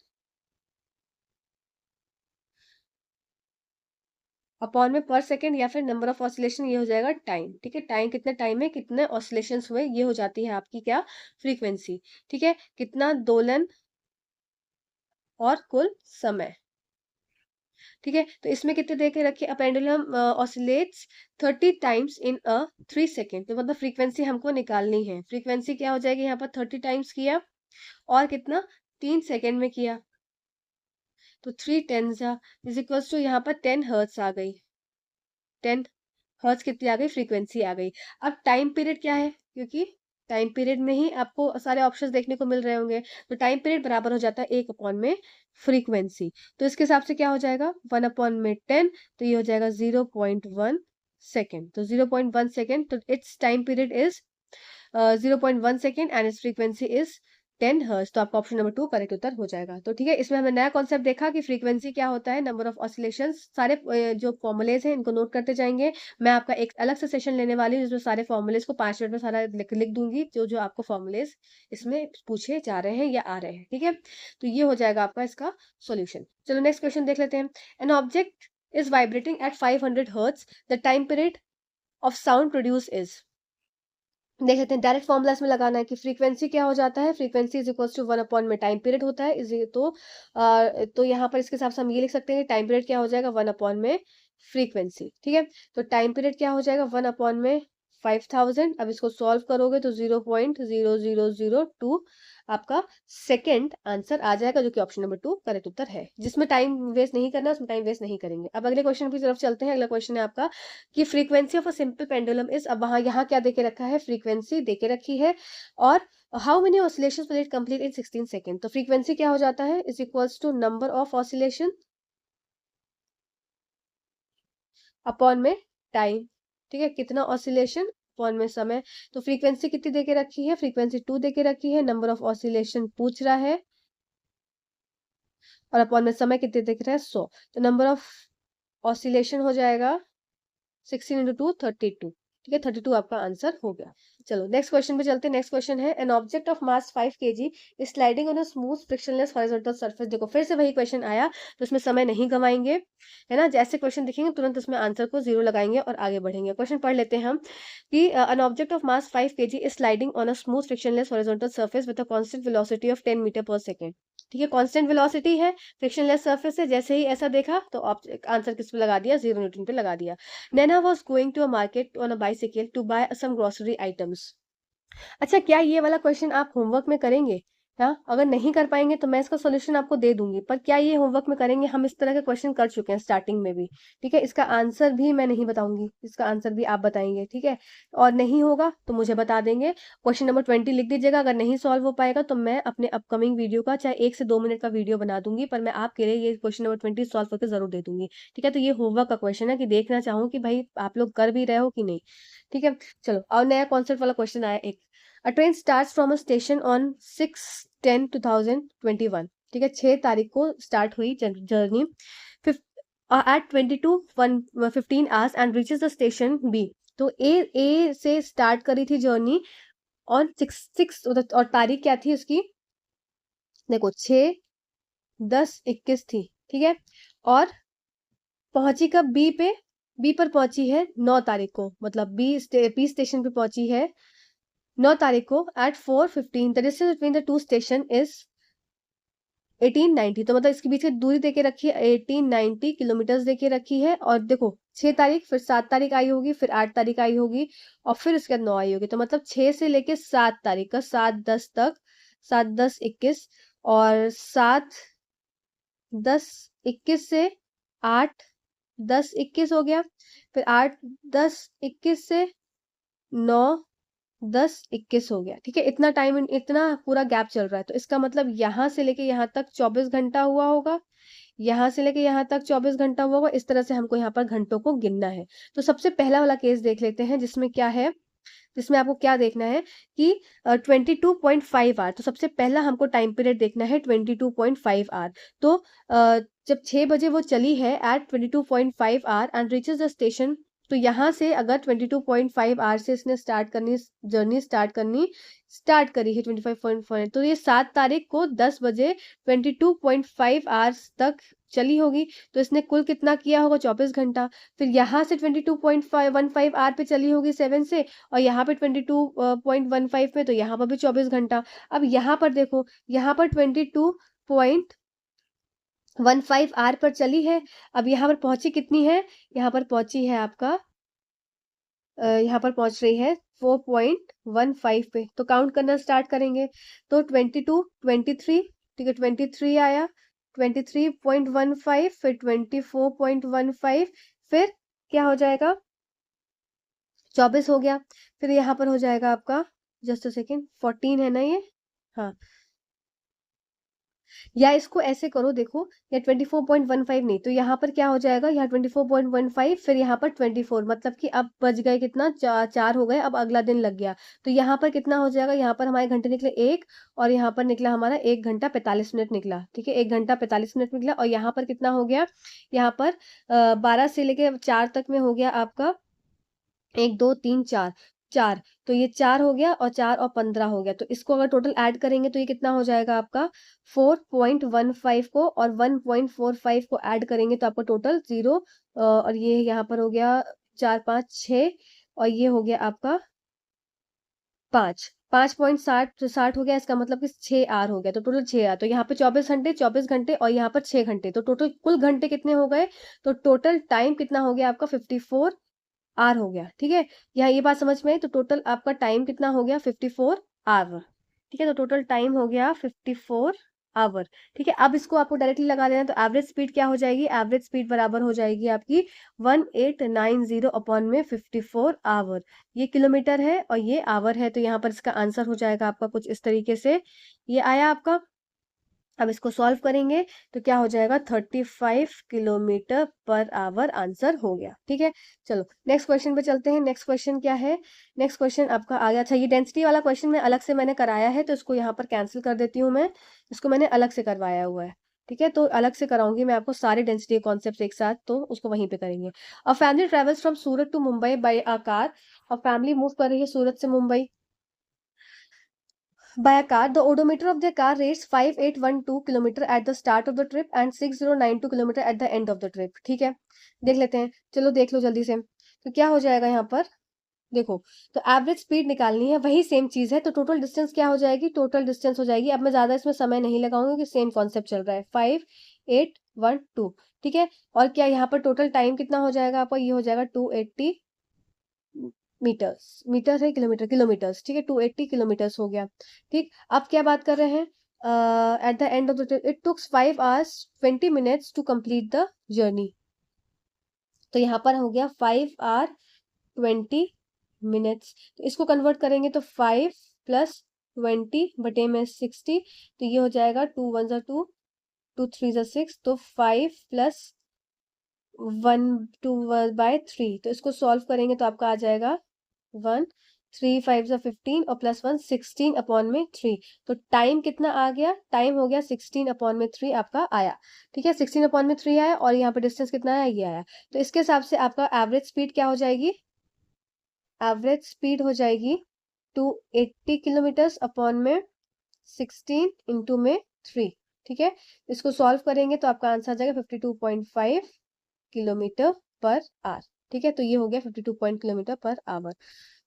अपॉन में पर सेकंड, या फिर नंबर ऑफ ऑसिलेशन ये हो जाएगा टाइम, ठीक है। टाइम, कितने टाइम में कितने ऑसिलेशंस हुए, ये हो जाती है आपकी क्या, फ्रीक्वेंसी, ठीक है। कितना दोलन और कुल समय, ठीक है। तो इसमें कितने दे के रखिए, a pendulum oscillates 30 times in a 3 second. तो मतलब फ्रीक्वेंसी हमको निकालनी है, फ्रीक्वेंसी क्या हो जाएगी, यहाँ पर 30 टाइम्स किया और कितना, 3 सेकेंड में किया, तो 3 टेन इज इक्वल्स टू यहाँ पर 10 हर्ट्स आ गई, 10 हर्ट्ज कितनी आ गई, फ्रीक्वेंसी आ गई। अब टाइम पीरियड क्या है, क्योंकि टाइम पीरियड में ही आपको सारे ऑप्शंस देखने को मिल रहे होंगे, तो टाइम पीरियड बराबर हो जाता है 1 अपॉन में फ्रीक्वेंसी। तो इसके हिसाब से क्या हो जाएगा, 1/10, तो ये हो जाएगा 0.1 सेकेंड। तो 0.1 सेकेंड, तो it's time period is 0.1 second and it's frequency is 10 hertz. तो आपका ऑप्शन नंबर 2 करेक्ट उत्तर हो जाएगा। तो ठीक है, इसमें हमने नया कॉन्सेप्ट देखा कि फ्रीक्वेंसी क्या होता है, नंबर ऑफ ऑसिलेशंस। सारे जो फॉर्मुलेज हैं इनको नोट करते जाएंगे। मैं आपका एक अलग से सेशन लेने वाली हूँ जिसमें सारे फॉर्मुलेज को 5 मिनट में सारा लिख दूंगी, जो जो आपको फॉर्मुलेज इसमें पूछे जा रहे हैं या आ रहे हैं, ठीक है। तो ये हो जाएगा आपका इसका सोल्यूशन। चलो नेक्स्ट क्वेश्चन देख लेते हैं। An object is vibrating eight 500 hertz, the time period of sound produce is. देख लेते हैं, डायरेक्ट फॉर्मूला इसमें लगाना है कि फ्रीक्वेंसी क्या हो जाता है, frequency is equals to 1 upon में टाइम पीरियड होता है, इज तो यहाँ पर इसके हिसाब से हम ये लिख सकते हैं, टाइम पीरियड क्या हो जाएगा, 1 अपॉन में फ्रीक्वेंसी, ठीक है। तो टाइम पीरियड क्या हो जाएगा, 1 अपॉन में 5000। अब इसको सॉल्व करोगे तो 0.0002 आपका सेकेंड आंसर आ जाएगा, जो कि ऑप्शन नंबर 2 करेक्ट उत्तर है। जिसमें टाइम वेस्ट नहीं करना उसमें टाइम वेस्ट नहीं करेंगे। अब अगले क्वेश्चन की तरफ चलते हैं। अगला क्वेश्चन है आपका कि frequency of a simple pendulum is, अब वहां यहाँ क्या देके रखा है, फ्रीक्वेंसी देके रखी है और how many oscillations will it complete in 16 second. तो फ्रीक्वेंसी क्या हो जाता है, is equals to number of oscillation upon में टाइम, ठीक है। कितना ऑसिलेशन अपॉन में समय। तो फ्रीक्वेंसी कितनी देके रखी है, फ्रीक्वेंसी 2 देके रखी है, नंबर ऑफ ऑसिलेशन पूछ रहा है और अपॉन में समय कितने देख रहा है, 100। तो नंबर ऑफ ऑसिलेशन हो जाएगा 16 इंटू 2 32, ठीक है। 32 आपका आंसर हो गया। चलो नेक्स्ट क्वेश्चन पे चलते हैं। नेक्स्ट क्वेश्चन है, an object of mass 5 kg is sliding on a smooth frictionless horizontal surface. देखो फिर से वही क्वेश्चन आया, तो इसमें समय नहीं गवाएंगे, है ना। जैसे क्वेश्चन दिखेंगे तुरंत उसमें आंसर को 0 लगाएंगे और आगे बढ़ेंगे। क्वेश्चन पढ़ लेते हैं हम कि an object of mass 5 kg is sliding on a smooth frictionless horizontal surface with a constant velocity of 10 metre per second, ठीक है। कांस्टेंट वेलोसिटी है, फ्रिक्शनलेस सरफेस है, जैसे ही ऐसा देखा तो आंसर किस पे लगा दिया, 0 न्यूटन पे लगा दिया। Nana was going to a market on a bicycle to buy some grocery items. अच्छा, क्या ये वाला क्वेश्चन आप होमवर्क में करेंगे? हाँ, अगर नहीं कर पाएंगे तो मैं इसका सॉल्यूशन आपको दे दूंगी, पर क्या ये होमवर्क में करेंगे? हम इस तरह के क्वेश्चन कर चुके हैं स्टार्टिंग में भी, ठीक है। इसका आंसर भी मैं नहीं बताऊंगी, इसका आंसर भी आप बताएंगे, ठीक है। और नहीं होगा तो मुझे बता देंगे। क्वेश्चन नंबर 20 लिख दीजिएगा। अगर नहीं सॉल्व हो पाएगा तो मैं अपने अपकमिंग वीडियो का चाहे 1 से 2 मिनट का वीडियो बना दूंगी, पर मैं आपके लिए ये क्वेश्चन नंबर 20 सॉल्व करके जरूर दे दूंगी, ठीक है। तो ये होमवर्क का क्वेश्चन है कि देखना चाहूँ कि भाई आप लोग कर भी रहे हो कि नहीं, ठीक है। चलो और नया कॉन्सेप्ट वाला क्वेश्चन आया एक। A train starts from a station on 6/10/2021, ठीक है। 6 तारीख को स्टार्ट हुई journey at 22:15 hours and reaches the station B। तो ए से स्टार्ट करी थी जर्नी ऑन 6 और तारीख क्या थी उसकी, देखो 6/10/21 थी, ठीक है। और पहुंची कब, बी पर पहुंची है 9 तारीख को, मतलब बी स्टेशन पे पहुंची है 9 तारीख को at 4:15। The distance between the two station is 1890। तो मतलब इसके बीच की दूरी देके रखी है 1890 किलोमीटर देके रखी है। और देखो 6 तारीख, फिर 7 तारीख आई होगी, फिर 8 तारीख आई होगी और फिर उसके बाद 9 आई होगी। तो मतलब 6 से लेके 7 तारीख का 7/10 तक, 7/10/21 और 7/10/21 से 8/10/21 हो गया, फिर 8/10/21 से 9/10/21 हो गया, ठीक है। इतना टाइम, इतना पूरा गैप चल रहा है। तो इसका मतलब यहाँ से लेके यहाँ तक 24 घंटा हुआ होगा, यहाँ से लेके यहाँ तक 24 घंटा हुआ होगा। इस तरह से हमको यहाँ पर घंटों को गिनना है। तो सबसे पहला वाला केस देख लेते हैं जिसमें क्या है, जिसमें आपको क्या देखना है कि 22.5 आवर, तो सबसे पहला हमको टाइम पीरियड देखना है 22.5 आवर। तो जब 6 बजे वो चली है at 22.5 hour and reaches the station, तो यहाँ से अगर 22.5 आवर से इसने जर्नी स्टार्ट करी है 25.5, तो ये 7 तारीख को 10 बजे 22.5 आवर्स तक चली होगी। तो इसने कुल कितना किया होगा, 24 घंटा। फिर यहाँ से 22.15 आवर पे चली होगी 7 से, और यहाँ पे 22.15 पे, तो यहाँ पर भी 24 घंटा। अब यहाँ पर देखो, यहाँ पर 22.15 आवर पर चली है। अब यहाँ पर पहुंची कितनी है, यहाँ पर पहुंची है आपका यहाँ पर पहुंच रही है 4.15 पे। तो काउंट करना स्टार्ट करेंगे, तो 22, 23, ठीक है, 23 आया, 23.15, फिर 24.15, फिर क्या हो जाएगा, 24 हो गया। फिर यहाँ पर हो जाएगा आपका, जस्ट अ सेकेंड, 14 है ना ये, हाँ, या इसको ऐसे करो, देखो, या 24.15 नहीं, तो यहाँ पर क्या हो जाएगा, यहाँ 24.15, फिर यहाँ पर 24, मतलब कि अब बज गए कितना, 4 हो गए, अब अगला दिन लग गया। तो यहाँ पर कितना हो जाएगा, यहाँ पर हमारे घंटे निकले 1, और यहाँ पर निकला हमारा 1 घंटा 45 मिनट निकला, ठीक है, 1 घंटा 45 मिनट निकला। और यहाँ पर कितना हो गया, यहाँ पर 12 से लेके 4 तक में हो गया आपका 1, 2, 3, 4, 4, तो ये 4 हो गया, और 4 और 15 हो गया। तो इसको अगर टोटल ऐड करेंगे तो ये कितना हो जाएगा आपका, 4.15 को और 1.45 को ऐड करेंगे तो आपका टोटल 0, और ये यहाँ पर हो गया 4, 5, 6, और ये हो गया आपका 5.60 हो गया, इसका मतलब कि 6 आर हो गया, तो टोटल 6 आर। तो यहाँ पे 24 घंटे और यहाँ पर 6 घंटे, तो टोटल कुल घंटे कितने हो गए, तो टोटल टाइम कितना हो गया आपका 54 आर हो गया, ठीक है। यहाँ ये बात समझ में आई, तो टोटल आपका टाइम कितना हो गया 54 आवर, ठीक है। तो टोटल टाइम हो गया 54 आवर, ठीक है। अब इसको आपको डायरेक्टली लगा देना, तो एवरेज स्पीड क्या हो जाएगी, एवरेज स्पीड बराबर हो जाएगी आपकी 1890 अपॉन में 54 आवर। ये किलोमीटर है और ये आवर है, तो यहाँ पर इसका आंसर हो जाएगा आपका कुछ इस तरीके से, ये आया आपका। अब इसको सॉल्व करेंगे तो क्या हो जाएगा, 35 किलोमीटर पर आवर आंसर हो गया, ठीक है। चलो नेक्स्ट क्वेश्चन पे चलते हैं। नेक्स्ट क्वेश्चन क्या है, नेक्स्ट क्वेश्चन आपका आ गया, अच्छा ये डेंसिटी वाला क्वेश्चन में अलग से मैंने कराया है, तो इसको यहाँ पर कैंसिल कर देती हूँ मैं, इसको मैंने अलग से करवाया हुआ है, ठीक है। तो अलग से कराऊंगी मैं आपको सारे डेंसिटी कॉन्सेप्ट एक साथ, तो उसको वहीं पे करेंगे। A family travels from Surat to Mumbai by a car, a family move कर रही है सूरत से Mumbai by a car. The odometer of their car rates 5812 kilometre at the start of the trip and 6092 kilometre at the end of the trip, ठीक है। देख लेते हैं, चलो देख लो जल्दी से। तो क्या हो जाएगा यहाँ पर, देखो, तो एवरेज स्पीड निकालनी है, वही सेम चीज है, तो टोटल डिस्टेंस क्या हो जाएगी, टोटल डिस्टेंस हो जाएगी, अब मैं ज्यादा इसमें समय नहीं लगाऊंगी क्योंकि सेम कॉन्सेप्ट चल रहा है, 5812, ठीक है। और क्या यहाँ पर टोटल टाइम कितना हो जाएगा आपका, ये हो जाएगा 280 मीटर्स, मीटर है किलोमीटर, किलोमीटर्स, ठीक है, 280 किलोमीटर्स हो गया, ठीक। अब क्या बात कर रहे हैं, at the end of the trip it takes 5 hours 20 minutes to complete the journey, तो यहाँ पर हो गया 5 hour 20 minutes, तो इसको कन्वर्ट करेंगे तो 5 प्लस 20 बटे में 60, तो ये हो जाएगा 2 1 2, 2 3 6, तो 5 प्लस 1 2 बाय 3, तो इसको सॉल्व करेंगे तो आपका आ जाएगा 1 3 5 15 और प्लस 1 16 अपॉन में 3, तो टाइम कितना आ गया, टाइम हो गया 16 अपॉन में 3 आपका आया, ठीक है, 16 अपॉन में 3 आया, और यहाँ पे डिस्टेंस कितना आया, ये आया। तो इसके हिसाब से आपका एवरेज स्पीड क्या हो जाएगी, एवरेज स्पीड हो जाएगी 280 किलोमीटर अपॉन में 16 इंटू में 3, ठीक है। इसको सॉल्व करेंगे तो आपका आंसर आ जाएगा 52.5 किलोमीटर पर आवर, ठीक है। तो ये हो गया 52 किलोमीटर पर आवर।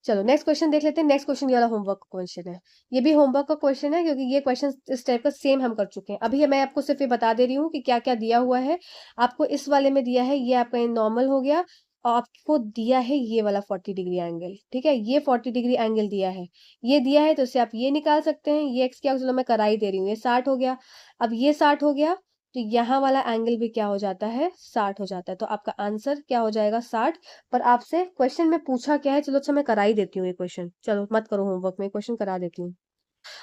चलो नेक्स्ट क्वेश्चन देख लेते हैं। नेक्स्ट क्वेश्चन ये वाला होमवर्क का क्वेश्चन है, ये भी होमवर्क का क्वेश्चन है क्योंकि ये क्वेश्चन इस टाइप का सेम हम कर चुके हैं। अभी मैं आपको सिर्फ ये बता दे रही हूँ कि क्या क्या दिया हुआ है आपको। इस वाले में दिया है ये आपका नॉर्मल हो गया, और आपको दिया है ये वाला 40 डिग्री एंगल, ठीक है, ये 40 डिग्री एंगल दिया है, ये दिया है, तो इससे आप ये निकाल सकते हैं, ये एक्स क्या, चलो मैं करा ही दे रही हूँ, ये 60 हो गया। अब ये 60 हो गया, तो यहाँ वाला एंगल भी क्या हो जाता है, 60 हो जाता है, तो आपका आंसर क्या हो जाएगा 60। पर आपसे क्वेश्चन में पूछा क्या है, चलो अच्छा मैं करा ही देती हूँ ये क्वेश्चन, चलो मत करो होमवर्क में, क्वेश्चन करा देती हूँ।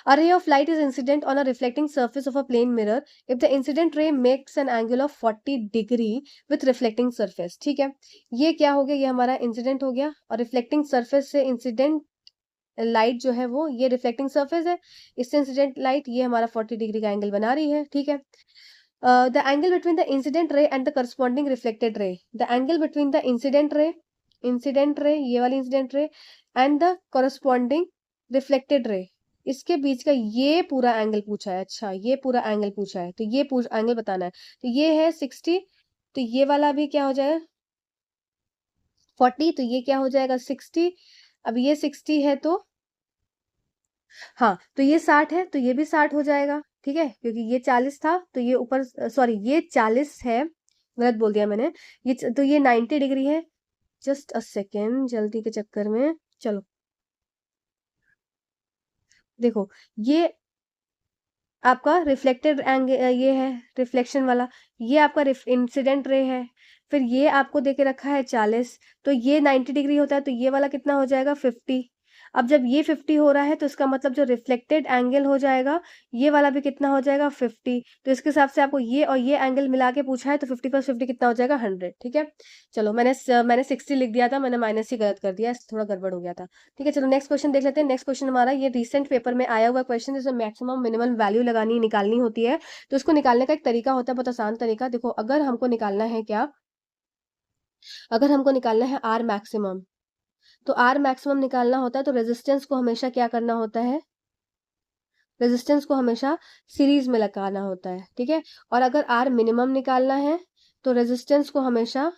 A ray of light is incident on a reflecting surface of a plane mirror if the incident ray makes an angle of 40 degree with reflecting surface, ठीक है। ये क्या हो गया, ये हमारा इंसिडेंट हो गया, और रिफ्लेक्टिंग सरफेस से इंसिडेंट लाइट जो है वो ये रिफ्लेक्टिंग सरफेस है, इससे इंसिडेंट लाइट ये हमारा 40 डिग्री का एंगल बना रही है, ठीक है। The angle between the incident ray and the corresponding reflected ray, the angle between the incident ray ये वाली incident ray and the corresponding reflected ray, इसके बीच का ये पूरा एंगल पूछा है। अच्छा, ये पूरा एंगल पूछा है, तो ये एंगल बताना है। तो ये है 60, तो ये वाला भी क्या हो जाएगा 40, तो ये क्या हो जाएगा 60। अब ये 60 है तो हाँ, तो ये 60 है तो ये भी 60 हो जाएगा, ठीक है, क्योंकि ये 40 था तो ये ऊपर, सॉरी ये 40 है, गलत बोल दिया मैंने। तो ये 90 डिग्री है। जस्ट अ सेकेंड, जल्दी के चक्कर में, चलो देखो, ये आपका रिफ्लेक्टेड एंगल, ये है रिफ्लेक्शन वाला, ये आपका इंसिडेंट रे है, फिर ये आपको देके रखा है 40, तो ये 90 डिग्री होता है, तो ये वाला कितना हो जाएगा 50। अब जब ये 50 हो रहा है तो इसका मतलब जो रिफ्लेक्टेड एंगल हो जाएगा ये वाला भी कितना हो जाएगा 50। तो इसके हिसाब से आपको ये और ये एंगल मिला के पूछा है, तो 50 + 50 कितना हो जाएगा 100, ठीक है। चलो मैंने 60 लिख दिया था, मैंने माइनस ही गलत कर दिया, थोड़ा गड़बड़ हो गया था, ठीक है। चलो नेक्स्ट क्वेश्चन देख लेते हैं। नेक्स्ट क्वेश्चन हमारा ये रिसेंट पेपर में आया हुआ क्वेश्चन, जिसमें मैक्सिमम मिनिमम वैल्यू निकालनी होती है। तो इसको निकालने का एक तरीका होता है, बहुत आसान तरीका। देखो, अगर हमको निकालना है क्या, अगर हमको निकालना है आर मैक्सिमम, तो आर मैक्सिमम निकालना होता है तो रेजिस्टेंस को हमेशा क्या करना होता है, रेजिस्टेंस को हमेशा सीरीज में लगाना होता है, ठीक है। और अगर आर मिनिमम निकालना है तो रेजिस्टेंस को हमेशा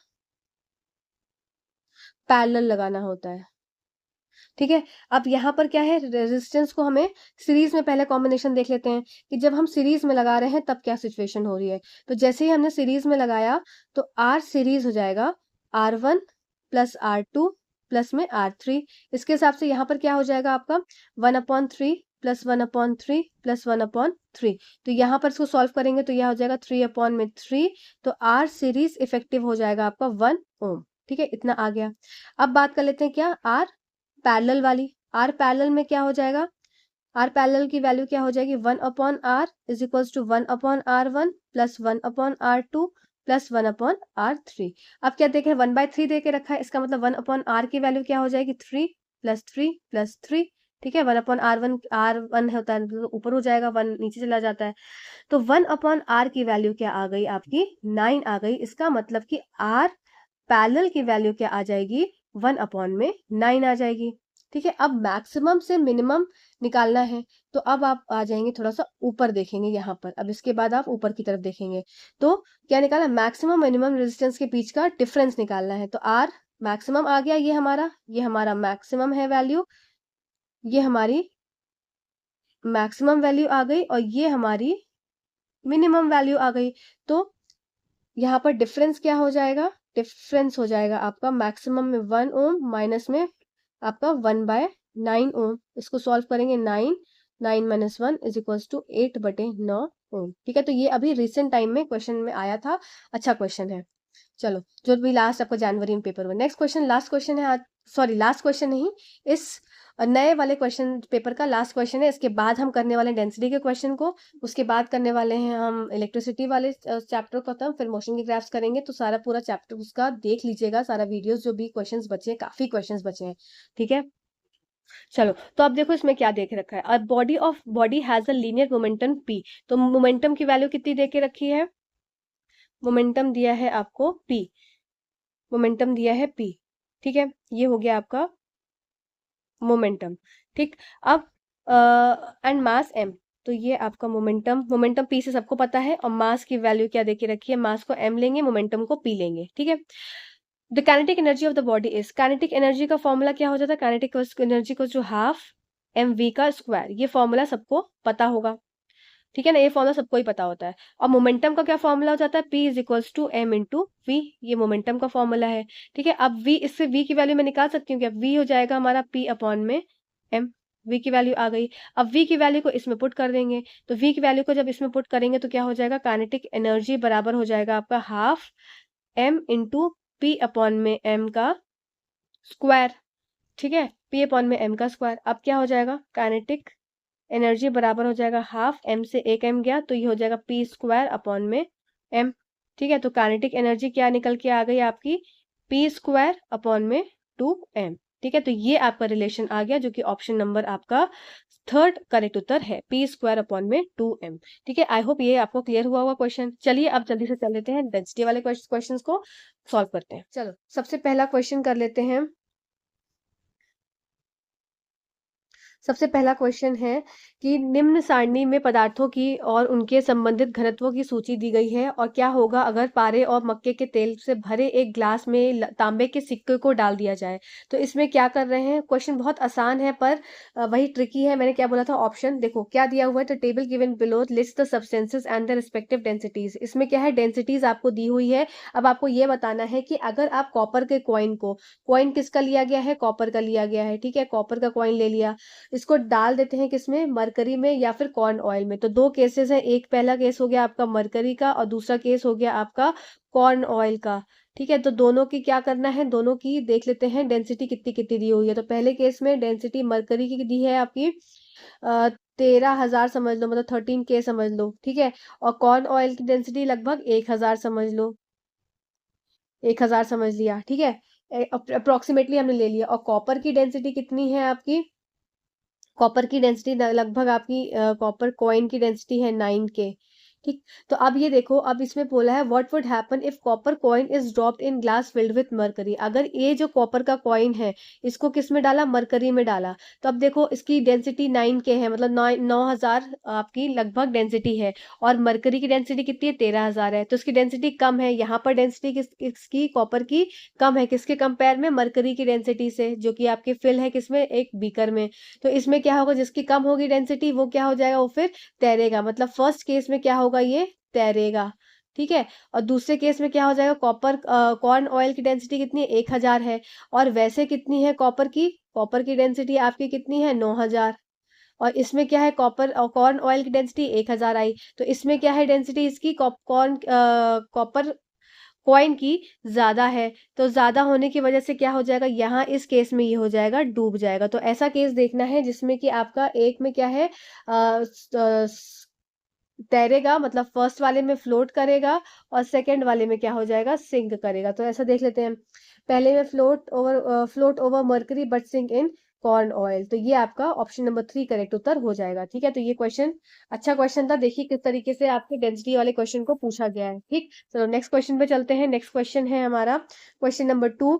पैरेलल लगाना होता है, ठीक है। अब यहाँ पर क्या है, रेजिस्टेंस को हमें सीरीज में, पहले कॉम्बिनेशन देख लेते हैं कि जब हम सीरीज में लगा रहे हैं तब क्या सिचुएशन हो रही है। तो जैसे ही हमने सीरीज में लगाया तो आर सीरीज हो जाएगा R1 + R2 प्लस में R3। इसके हिसाब से यहाँ पर क्या हो जाएगा आपका 1/3 + 1/3 + 1/3। तो यहाँ पर इसको सॉल्व करेंगे तो यह हो जाएगा 3/3। तो आर सीरीज इफेक्टिव हो जाएगा आपका 1 ओम, ठीक है, इतना आ गया। अब बात कर लेते हैं क्या आर पैरेलल वाली। आर पैरेलल में क्या हो जाएगा, आर पैरेलल की वैल्यू क्या हो जाएगी 1/r = 1/r1 + 1/r2 + 1/r3। अब क्या देखें 1/3 दे के रखा है, इसका मतलब 1/r की वैल्यू क्या हो जाएगी 3 + 3 + 3, ठीक है। 1/r1, r1 होता है तो ऊपर हो जाएगा, 1 नीचे चला जाता है। तो 1/r की वैल्यू क्या आ गई आपकी 9 आ गई। इसका मतलब कि आर पैरेलल की वैल्यू क्या आ जाएगी 1/9 आ जाएगी, ठीक है। अब मैक्सिमम से मिनिमम निकालना है, तो अब आप आ जाएंगे थोड़ा सा ऊपर देखेंगे यहाँ पर। अब इसके बाद आप ऊपर की तरफ देखेंगे तो क्या निकाला, मैक्सिमम मिनिमम रेजिस्टेंस के बीच का डिफरेंस निकालना है। तो आर मैक्सिमम आ गया, ये हमारा मैक्सिमम है वैल्यू, ये हमारी मैक्सिमम वैल्यू आ गई और ये हमारी मिनिमम वैल्यू आ गई। तो यहाँ पर डिफरेंस क्या हो जाएगा, डिफरेंस हो जाएगा आपका मैक्सिमम में 1 ओम, माइनस में आपका 1/9 ओम। इसको सॉल्व करेंगे 9 - 1 = 8/9 ओम, ठीक है। तो ये अभी रिसेंट टाइम में क्वेश्चन में आया था, अच्छा क्वेश्चन है। चलो, जो भी लास्ट आपका जनवरी में पेपर हुआ। नेक्स्ट क्वेश्चन, लास्ट क्वेश्चन है आज, सॉरी लास्ट क्वेश्चन नहीं, इस नए वाले क्वेश्चन पेपर का लास्ट क्वेश्चन है। इसके बाद हम करने वाले हैं डेंसिटी के क्वेश्चन को, उसके बाद करने वाले हैं हम इलेक्ट्रिसिटी वाले चैप्टर खत्म, फिर मोशन की ग्राफ्स करेंगे। तो सारा पूरा चैप्टर उसका देख लीजिएगा, सारा वीडियोस, जो भी क्वेश्चंस बचे हैं, काफी क्वेश्चंस बचे हैं, ठीक है। चलो, तो अब देखो इसमें क्या देख रखा है, a body has a linear momentum p। तो मोमेंटम की वैल्यू कितनी दे के रखी है, मोमेंटम दिया है आपको p, मोमेंटम दिया है p, ठीक है। ये हो गया आपका मोमेंटम, ठीक। अब एंड मास m, तो ये आपका मोमेंटम p से सबको पता है, और मास की वैल्यू क्या देके रखी है, मास को m लेंगे, मोमेंटम को p लेंगे, ठीक है। The kinetic energy of the body is, kinetic energy का फॉर्मूला क्या हो जाता है, काइनेटिक एनर्जी को जो हाफ mv², ये फॉर्मूला सबको पता होगा, ठीक है ना, ये फॉर्मूला सबको ही पता होता है। और मोमेंटम का क्या फॉर्मूला हो जाता है, p = m × v, ये मोमेंटम का फॉर्मूला है, ठीक है। अब v, इससे v की वैल्यू मैं निकाल सकती हूँ क्या, v हो जाएगा हमारा p/m, v की वैल्यू आ गई। अब v की वैल्यू को इसमें पुट कर देंगे, तो v की वैल्यू को जब इसमें पुट करेंगे तो क्या हो जाएगा, काइनेटिक एनर्जी बराबर हो जाएगा आपका हाफ m × p/m का स्क्वायर, ठीक है, p/m का स्क्वायर। अब क्या हो जाएगा, काइनेटिक एनर्जी बराबर हो जाएगा हाफ, m से एक m गया तो ये हो जाएगा p² m, ठीक है। तो काइनेटिक एनर्जी क्या निकल के आ गई आपकी p² 2m, ठीक है, तो ये आपका रिलेशन आ गया, जो कि ऑप्शन नंबर आपका थर्ड करेक्ट उत्तर है, पी स्क्वायर अपॉन में 2m। ठीक है, आई होप ये आपको क्लियर हुआ होगा क्वेश्चन। चलिए अब जल्दी से चल लेते हैं डेंसिटी वाले क्वेश्चन को सॉल्व करते हैं। चलो सबसे पहला क्वेश्चन कर लेते हैं। सबसे पहला क्वेश्चन है कि निम्न सारणी में पदार्थों की और उनके संबंधित घनत्वों की सूची दी गई है, और क्या होगा अगर पारे और मक्के के तेल से भरे एक ग्लास में तांबे के सिक्के को डाल दिया जाए। तो इसमें क्या कर रहे हैं, क्वेश्चन बहुत आसान है पर वही ट्रिकी है। मैंने क्या बोला था, ऑप्शन देखो क्या दिया हुआ है, तो table given below list the substances and the respective densities. इसमें क्या है, डेंसिटीज आपको दी हुई है। अब आपको ये बताना है कि अगर आप कॉपर के कॉइन को, कॉइन किसका लिया गया है, कॉपर का लिया गया है, ठीक है, कॉपर का कॉइन ले लिया, इसको डाल देते हैं किसमें, मरकरी में या फिर कॉर्न ऑयल में। तो दो केसेस हैं, एक पहला केस हो गया आपका मरकरी का और दूसरा केस हो गया आपका कॉर्न ऑयल का। ठीक है, तो दोनों की क्या करना है, दोनों की देख लेते हैं डेंसिटी कितनी कितनी दी हुई है। तो पहले केस में डेंसिटी मरकरी की दी है आपकी 13,000 समझ लो, मतलब 13K समझ लो, ठीक है। और कॉर्न ऑयल की डेंसिटी लगभग 1,000 समझ लो, 1,000 समझ लिया, ठीक है, अप्रोक्सीमेटली हमने ले लिया। और कॉपर की डेंसिटी कितनी है आपकी, कॉपर की डेंसिटी लगभग आपकी कॉपर कॉइन की डेंसिटी है 9K। ठीक, तो अब ये देखो, अब इसमें बोला है what would happen if copper coin is dropped in glass filled with mercury. अगर ये जो कॉपर का कॉइन है इसको किस में डाला, मरकरी में डाला, तो अब देखो इसकी डेंसिटी 9K है, मतलब 9,000 आपकी लगभग डेंसिटी है, और मरकरी की डेंसिटी कितनी है, 13,000 है। तो इसकी डेंसिटी कम है, यहाँ पर डेंसिटी किसकी, कॉपर की कम है, किसके कंपेयर में, मरकरी की डेंसिटी से, जो कि आपकी फिल है किसमें, एक बीकर में। तो इसमें क्या होगा, जिसकी कम होगी डेंसिटी वो क्या हो जाएगा, वो फिर तैरेगा, मतलब फर्स्ट केस में क्या होगा, ये तैरेगा, ठीक है। और दूसरे केस में क्या हो जाएगा, कॉपर कॉर्न ऑयल की डेंसिटी कितनी है, 1,000 है, और वैसे कितनी है कॉपर की, कॉपर की डेंसिटी आपकी कितनी है, 9,000। और इसमें क्या है, कॉपर और कॉर्न ऑयल की डेंसिटी 1,000 आई, तो इसमें क्या है डेंसिटी इसकी, कॉपर कॉइन की ज्यादा है। तो ज्यादा होने की वजह से क्या हो जाएगा, यहाँ इस केस में ये हो जाएगा, डूब जाएगा। तो ऐसा केस देखना है जिसमें कि आपका एक में क्या है, तैरेगा, मतलब फर्स्ट वाले में फ्लोट करेगा और सेकंड वाले में क्या हो जाएगा, सिंक करेगा। तो ऐसा देख लेते हैं, पहले में float over mercury but sink in corn oil. तो ये आपका ऑप्शन नंबर 3 करेक्ट उत्तर हो जाएगा। ठीक है, तो ये क्वेश्चन अच्छा क्वेश्चन था, देखिए किस तरीके से आपके डेंसिटी वाले क्वेश्चन को पूछा गया है। ठीक, चलो नेक्स्ट क्वेश्चन पे चलते हैं। नेक्स्ट क्वेश्चन है हमारा question number 2।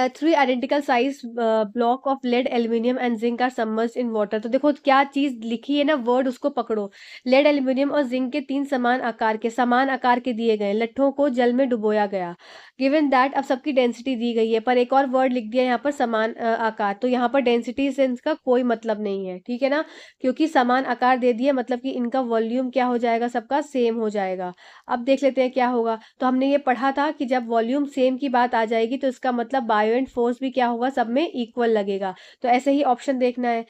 3 identical size block of lead aluminium and zinc are submerged in water. तो देखो क्या चीज लिखी है ना, वर्ड उसको पकड़ो। लेड एल्यूमिनियम और जिंक के 3 समान आकार के दिए गए लट्ठों को जल में डुबोया गया। गिवन दैट, अब सबकी डेंसिटी दी गई है, पर एक और वर्ड लिख दिया यहाँ पर, समान आकार। तो यहाँ पर डेंसिटी से इसका कोई मतलब नहीं है, ठीक है ना, क्योंकि समान आकार दे दिए मतलब कि इनका वॉल्यूम क्या हो जाएगा, सबका सेम हो जाएगा। अब देख लेते हैं क्या होगा। तो हमने ये पढ़ा था कि जब वॉल्यूम सेम की बात आ जाएगी तो इसका मतलब बायोएंट फोर्स भी क्या होगा, सब में इक्वल लगेगा। तो ऐसे ही ऑप्शन देखना है,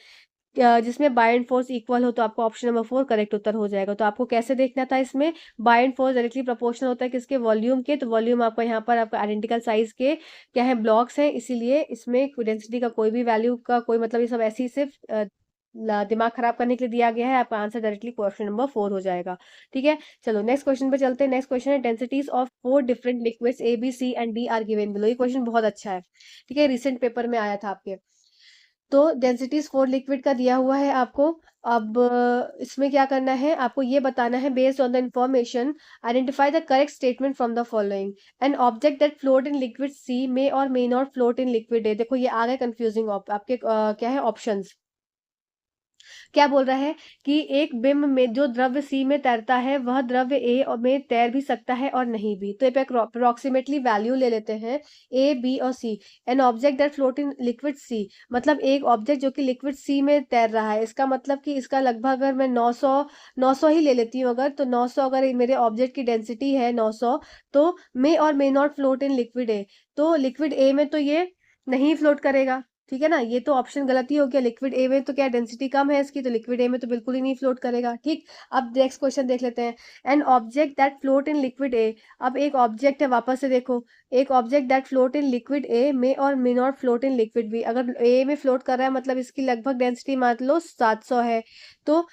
जिसमें बायोएंट फोर्स इक्वल हो, तो आपको ऑप्शन नंबर 4 करेक्ट उत्तर हो जाएगा। तो आपको कैसे देखना था, इसमें बायोएंट फोर्स डायरेक्टली प्रोपोर्शनल होता है किसके, वॉल्यूम के। तो वॉल्यूम आपका यहाँ पर आपका आइडेंटिकल साइज के क्या है, ब्लॉक्स है, इसीलिए इसमें डेंसिटी का कोई भी वैल्यू का कोई मतलब, ये सब ऐसे ही सिर्फ दिमाग खराब करने के लिए दिया गया है। आपका आंसर डायरेक्टली क्वेश्चन नंबर 4 हो जाएगा। ठीक है, चलो नेक्स्ट क्वेश्चन पे चलते हैं। नेक्स्ट क्वेश्चन है densities of 4 different liquids A B C and D are given below. ये क्वेश्चन बहुत अच्छा है, ठीक है, रिसेंट पेपर में आया था आपके। तो डेंसिटीज 4 लिक्विड का दिया हुआ है आपको। अब इसमें क्या करना है, आपको ये बताना है, based on the information identify the correct statement from the following. An object that float in liquid C may or may not float in liquid A. देखो ये आ गए कंफ्यूजिंग आपके क्या है ऑप्शंस। क्या बोल रहा है कि एक बिंब में जो द्रव्य सी में तैरता है वह द्रव्य ए और में तैर भी सकता है और नहीं भी। तो अप्रोक्सीमेटली वैल्यू ले लेते हैं, ए बी और C. An object that float in liquid C, मतलब एक ऑब्जेक्ट जो कि लिक्विड सी में तैर रहा है, इसका मतलब कि इसका लगभग, अगर मैं 900 ही ले लेती हूँ अगर, तो 900 अगर मेरे ऑब्जेक्ट की डेंसिटी है 900, तो may or may not float in liquid ए। तो लिक्विड ए में तो ये नहीं फ्लोट करेगा, ठीक है ना, ये तो ऑप्शन गलत ही हो गया। लिक्विड ए में तो क्या डेंसिटी कम है इसकी, तो लिक्विड ए में तो बिल्कुल ही नहीं फ्लोट करेगा। ठीक, अब नेक्स्ट क्वेश्चन देख लेते हैं। An object that float in liquid A, अब एक ऑब्जेक्ट है, वापस से देखो, एक object that float in liquid A में और may not float in liquid B. अगर ए में फ्लोट कर रहा है मतलब इसकी लगभग डेंसिटी मान लो 700 है, तो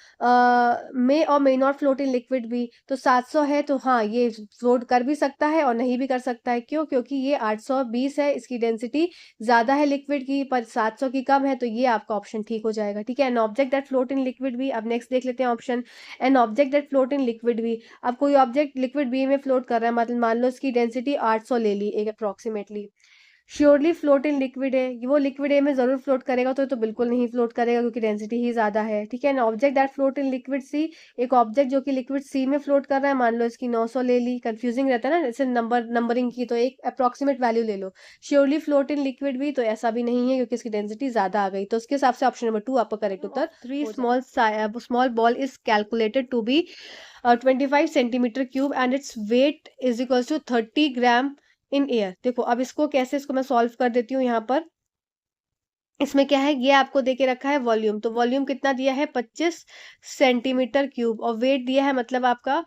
may or may not float in liquid B, तो 700 है तो हाँ ये फ्लोट कर भी सकता है और नहीं भी कर सकता है। क्यों? क्योंकि ये 820 है इसकी डेंसिटी, ज्यादा है लिक्विड की पर 700 की कम है, तो ये आपका ऑप्शन ठीक हो जाएगा। ठीक है, an object that float in liquid B. अब नेक्स्ट देख लेते हैं option, an object that float in liquid B. अब कोई ऑब्जेक्ट लिक्विड बी में फ्लोट कर रहा है, मतलब मान लो इसकी डेंसिटी 800 ले ली एक approximately, surely float in liquid है, वो लिक्विड ए में जरूर फ्लोट करेगा, तो बिल्कुल नहीं फ्लोट करेगा क्योंकि डेंसिटी ही ज्यादा है। ठीक है, object that float in liquid C, एक ऑब्जेक्ट जो कि लिक्विड सी में फ्लोट कर रहा है, मान लो इसकी 900 ले ली, कंफ्यूजिंग रहता है ना जैसे नंबरिंग की, तो एक अप्रोक्सीमेट वैल्यू ले लो। श्योरली फ्लोट इन लिक्विड भी, तो ऐसा भी नहीं है क्योंकि इसकी डेंसिटी ज्यादा आ गई, तो उसके हिसाब से ऑप्शन नंबर 2 आपका करेक्ट उत्तर। Three small ball is calculated to be 25 centimetre cube and its weight is equal to 30 gram in air. देखो अब इसको कैसे, इसको मैं सॉल्व कर देती हूँ। यहाँ पर इसमें क्या है, ये आपको देके रखा है वॉल्यूम, तो वॉल्यूम कितना दिया है 25 सेंटीमीटर क्यूब, और वेट दिया है मतलब आपका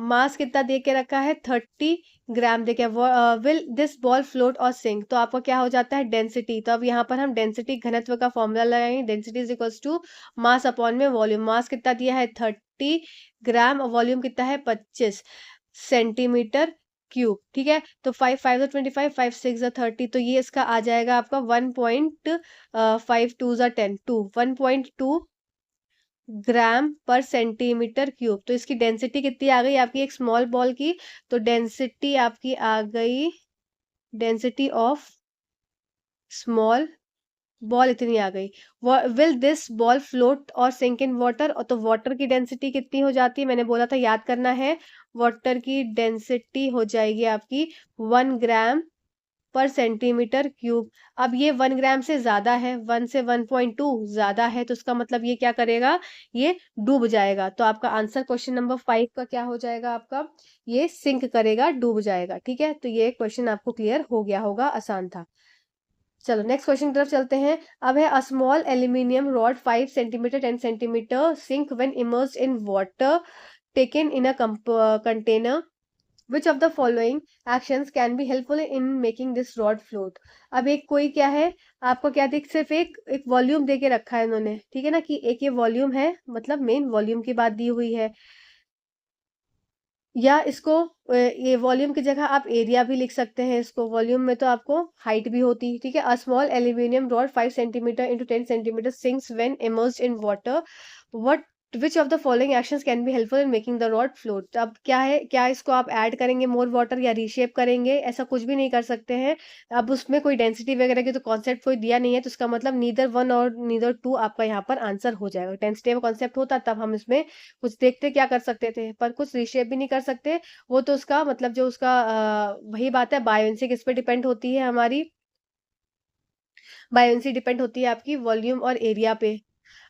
मास कितना दे के रखा है 30 ग्राम देके। विल दिस बॉल फ्लोट और सिंक, तो आपका क्या हो जाता है डेंसिटी, तो अब यहाँ पर हम डेंसिटी घनत्व का फॉर्मूला लगाएंगे, density is equals to mass upon में वॉल्यूम। मास कितना दिया है 30 ग्राम और वॉल्यूम कितना है 25 सेंटीमीटर क्यूब। ठीक है, तो 5 5 जो 25, 5 6 जो 30, तो ये इसका आ जाएगा आपका 1.5 2 जो 10 2 1.2 ग्राम पर सेंटीमीटर क्यूब। तो इसकी डेंसिटी कितनी आ गई आपकी एक स्मॉल बॉल की, तो डेंसिटी आपकी आ गई, डेंसिटी ऑफ स्मॉल बॉल इतनी आ गई। विल दिस बॉल फ्लोट और सिंक इन वाटर, और तो वाटर की डेंसिटी कितनी हो जाती है, मैंने बोला था याद करना है, वाटर की डेंसिटी हो जाएगी आपकी 1 ग्राम पर सेंटीमीटर क्यूब। अब ये 1 ग्राम से ज्यादा है, 1 से 1.2 ज्यादा है, तो उसका मतलब ये क्या करेगा, ये डूब जाएगा। तो आपका आंसर क्वेश्चन नंबर 5 का क्या हो जाएगा आपका, ये सिंक करेगा, डूब जाएगा। ठीक है, तो ये क्वेश्चन आपको क्लियर हो गया होगा, आसान था। चलो नेक्स्ट क्वेश्चन की तरफ चलते हैं। अब है a small aluminium rod 5 centimetre 10 centimetre sink when immersed in water taken in a container, which of the following actions can be helpful in making this rod float। अब एक कोई क्या है, आपको क्या देख, सिर्फ एक वॉल्यूम दे के रखा है इन्होंने, ठीक है ना, कि एक ये वॉल्यूम है, मतलब मेन वॉल्यूम की बात दी हुई है, या इसको ये वॉल्यूम की जगह आप एरिया भी लिख सकते हैं, इसको वॉल्यूम में तो आपको हाइट भी होती है। ठीक है, a small aluminium rod 5 centimetre into 10 centimetre sinks when immersed in water, what which of the following actions can be helpful in making the rod float. अब क्या है, क्या इसको आप ऐड करेंगे मोर वाटर या रीशेप करेंगे, ऐसा कुछ भी नहीं कर सकते हैं। अब उसमें कोई डेंसिटी वगैरह की तो कॉन्सेप्ट कोई दिया नहीं है, तो इसका मतलब नीदर 1 और नीदर 2 आपका यहाँ पर आंसर हो जाएगा। डेंसिटी का कॉन्सेप्ट होता तब हम इसमें कुछ देखते क्या कर सकते थे, पर कुछ रीशेप भी नहीं कर सकते। वो तो उसका मतलब जो उसका वही बात है, बायोन्सी किस पे डिपेंड होती है हमारी, बायोन्सी डिपेंड होती है आपकी वॉल्यूम और एरिया पे।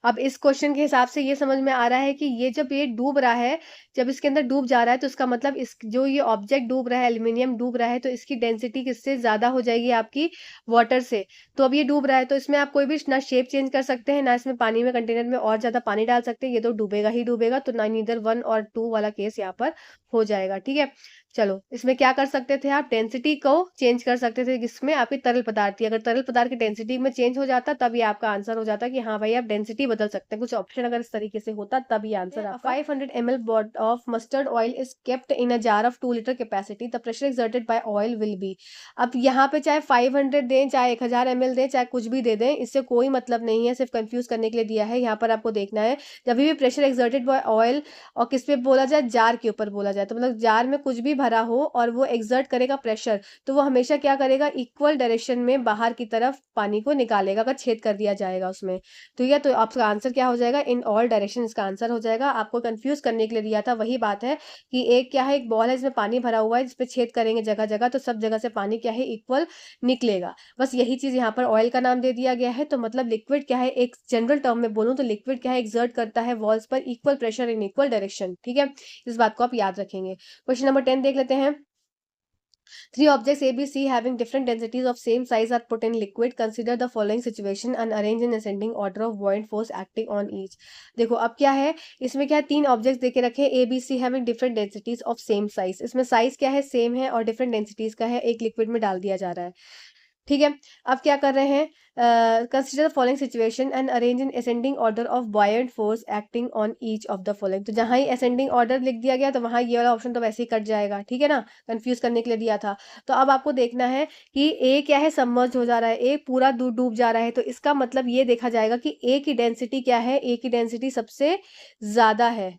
अब इस क्वेश्चन के हिसाब से ये समझ में आ रहा है कि ये जब ये डूब रहा है, जब इसके अंदर डूब जा रहा है, तो इसका मतलब इस जो ये ऑब्जेक्ट डूब रहा है, एल्यूमिनियम डूब रहा है, तो इसकी डेंसिटी किससे ज्यादा हो जाएगी आपकी वाटर से। तो अब ये डूब रहा है, तो इसमें आप कोई भी ना शेप चेंज कर सकते हैं, ना इसमें पानी में कंटेनर में और ज्यादा पानी डाल सकते हैं, ये तो डूबेगा ही डूबेगा, तो ना नीदर 1 और 2 वाला केस यहाँ पर हो जाएगा। ठीक है, चलो इसमें क्या कर सकते थे, आप डेंसिटी को चेंज कर सकते थे, जिसमें आपकी तरल पदार्थ थी, अगर तरल पदार्थ की डेंसिटी में चेंज हो जाता तब ये आपका आंसर हो जाता कि हाँ भाई आप डेंसिटी बदल सकते हैं, कुछ ऑप्शन अगर इस तरीके से होता तब ये आंसर आपका। 500 ml bottle of mustard oil is kept in a jar of 2 liter capacity, the pressure exerted by oil will be। अब यहाँ पे चाहे 500 दें, चाहे 1000 ml दें, चाहे कुछ भी दे दें, इससे कोई मतलब नहीं है, सिर्फ कंफ्यूज करने के लिए दिया है। यहाँ पर आपको देखना है जब भी प्रेशर एक्सर्टेड बाय ऑयल और किस पे बोला जाए, जार के ऊपर बोला जाए, तो मतलब जार में कुछ भी भरा हो और वो एक्सर्ट करेगा प्रेशर, तो वो हमेशा क्या करेगा, इक्वल डायरेक्शन में बाहर की तरफ पानी को निकालेगा, अगर छेद कर दिया जाएगा उसमें। तो ये तो आपका आंसर क्या हो जाएगा, इन ऑल डायरेक्शन इसका आंसर हो जाएगा। आपको कंफ्यूज करने के लिए दिया था, वही बात है कि एक क्या है, एक बॉल है जिसमें पानी भरा हुआ है, जिसपे छेद करेंगे जगह जगह, तो सब जगह से पानी क्या है इक्वल निकलेगा। बस यही चीज यहाँ पर ऑयल का नाम दे दिया गया है। तो मतलब लिक्विड क्या है, एक जनरल टर्म में बोलूं तो लिक्विड क्या है, एक्सर्ट करता है वॉल्स पर equal pressure in equal direction. ठीक है, इस बात को आप याद रखेंगे। क्वेश्चन नंबर 10 देख लेते हैं। Three objects A, B, C having different densities of same size are put in liquid. Consider the following situation and arrange in ascending order of buoyant force acting on each. देखो अब क्या है, इसमें क्या है, तीन ऑब्जेक्ट्स देके रखे A, B, C having different densities of same size. इसमें साइज क्या है, सेम है, और डिफरेंट डेंसिटीज का है, एक लिक्विड में डाल दिया जा रहा है. ठीक है. अब क्या कर रहे हैं, consider the following situation and arrange in ascending order of buoyant force acting on each of the following. तो जहां ही असेंडिंग ऑर्डर लिख दिया गया तो वहां ये वाला ऑप्शन तो वैसे ही कट जाएगा. ठीक है ना, कंफ्यूज करने के लिए दिया था. तो अब आपको देखना है कि ए क्या है, सबमर्ज हो जा रहा है, ए पूरा डूब जा रहा है. तो इसका मतलब ये देखा जाएगा कि ए की डेंसिटी क्या है, ए की डेंसिटी सबसे ज्यादा है,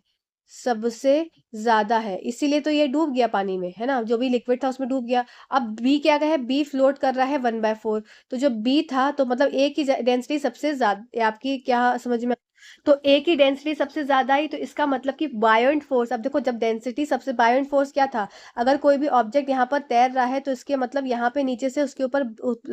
सबसे ज्यादा है, इसीलिए तो ये डूब गया पानी में, है ना, जो भी लिक्विड था उसमें डूब गया. अब बी क्या है, बी फ्लोट कर रहा है 1/4. तो जो बी था, तो मतलब ए की डेंसिटी सबसे ज्यादा, आपकी क्या समझ में, तो ए की डेंसिटी सबसे ज्यादा आई, तो इसका मतलब कि बायोंट फोर्स. अब देखो, जब डेंसिटी सबसे, बायोंट फोर्स क्या था, अगर कोई भी ऑब्जेक्ट यहाँ पर तैर रहा है तो इसके मतलब यहाँ पे नीचे से उसके ऊपर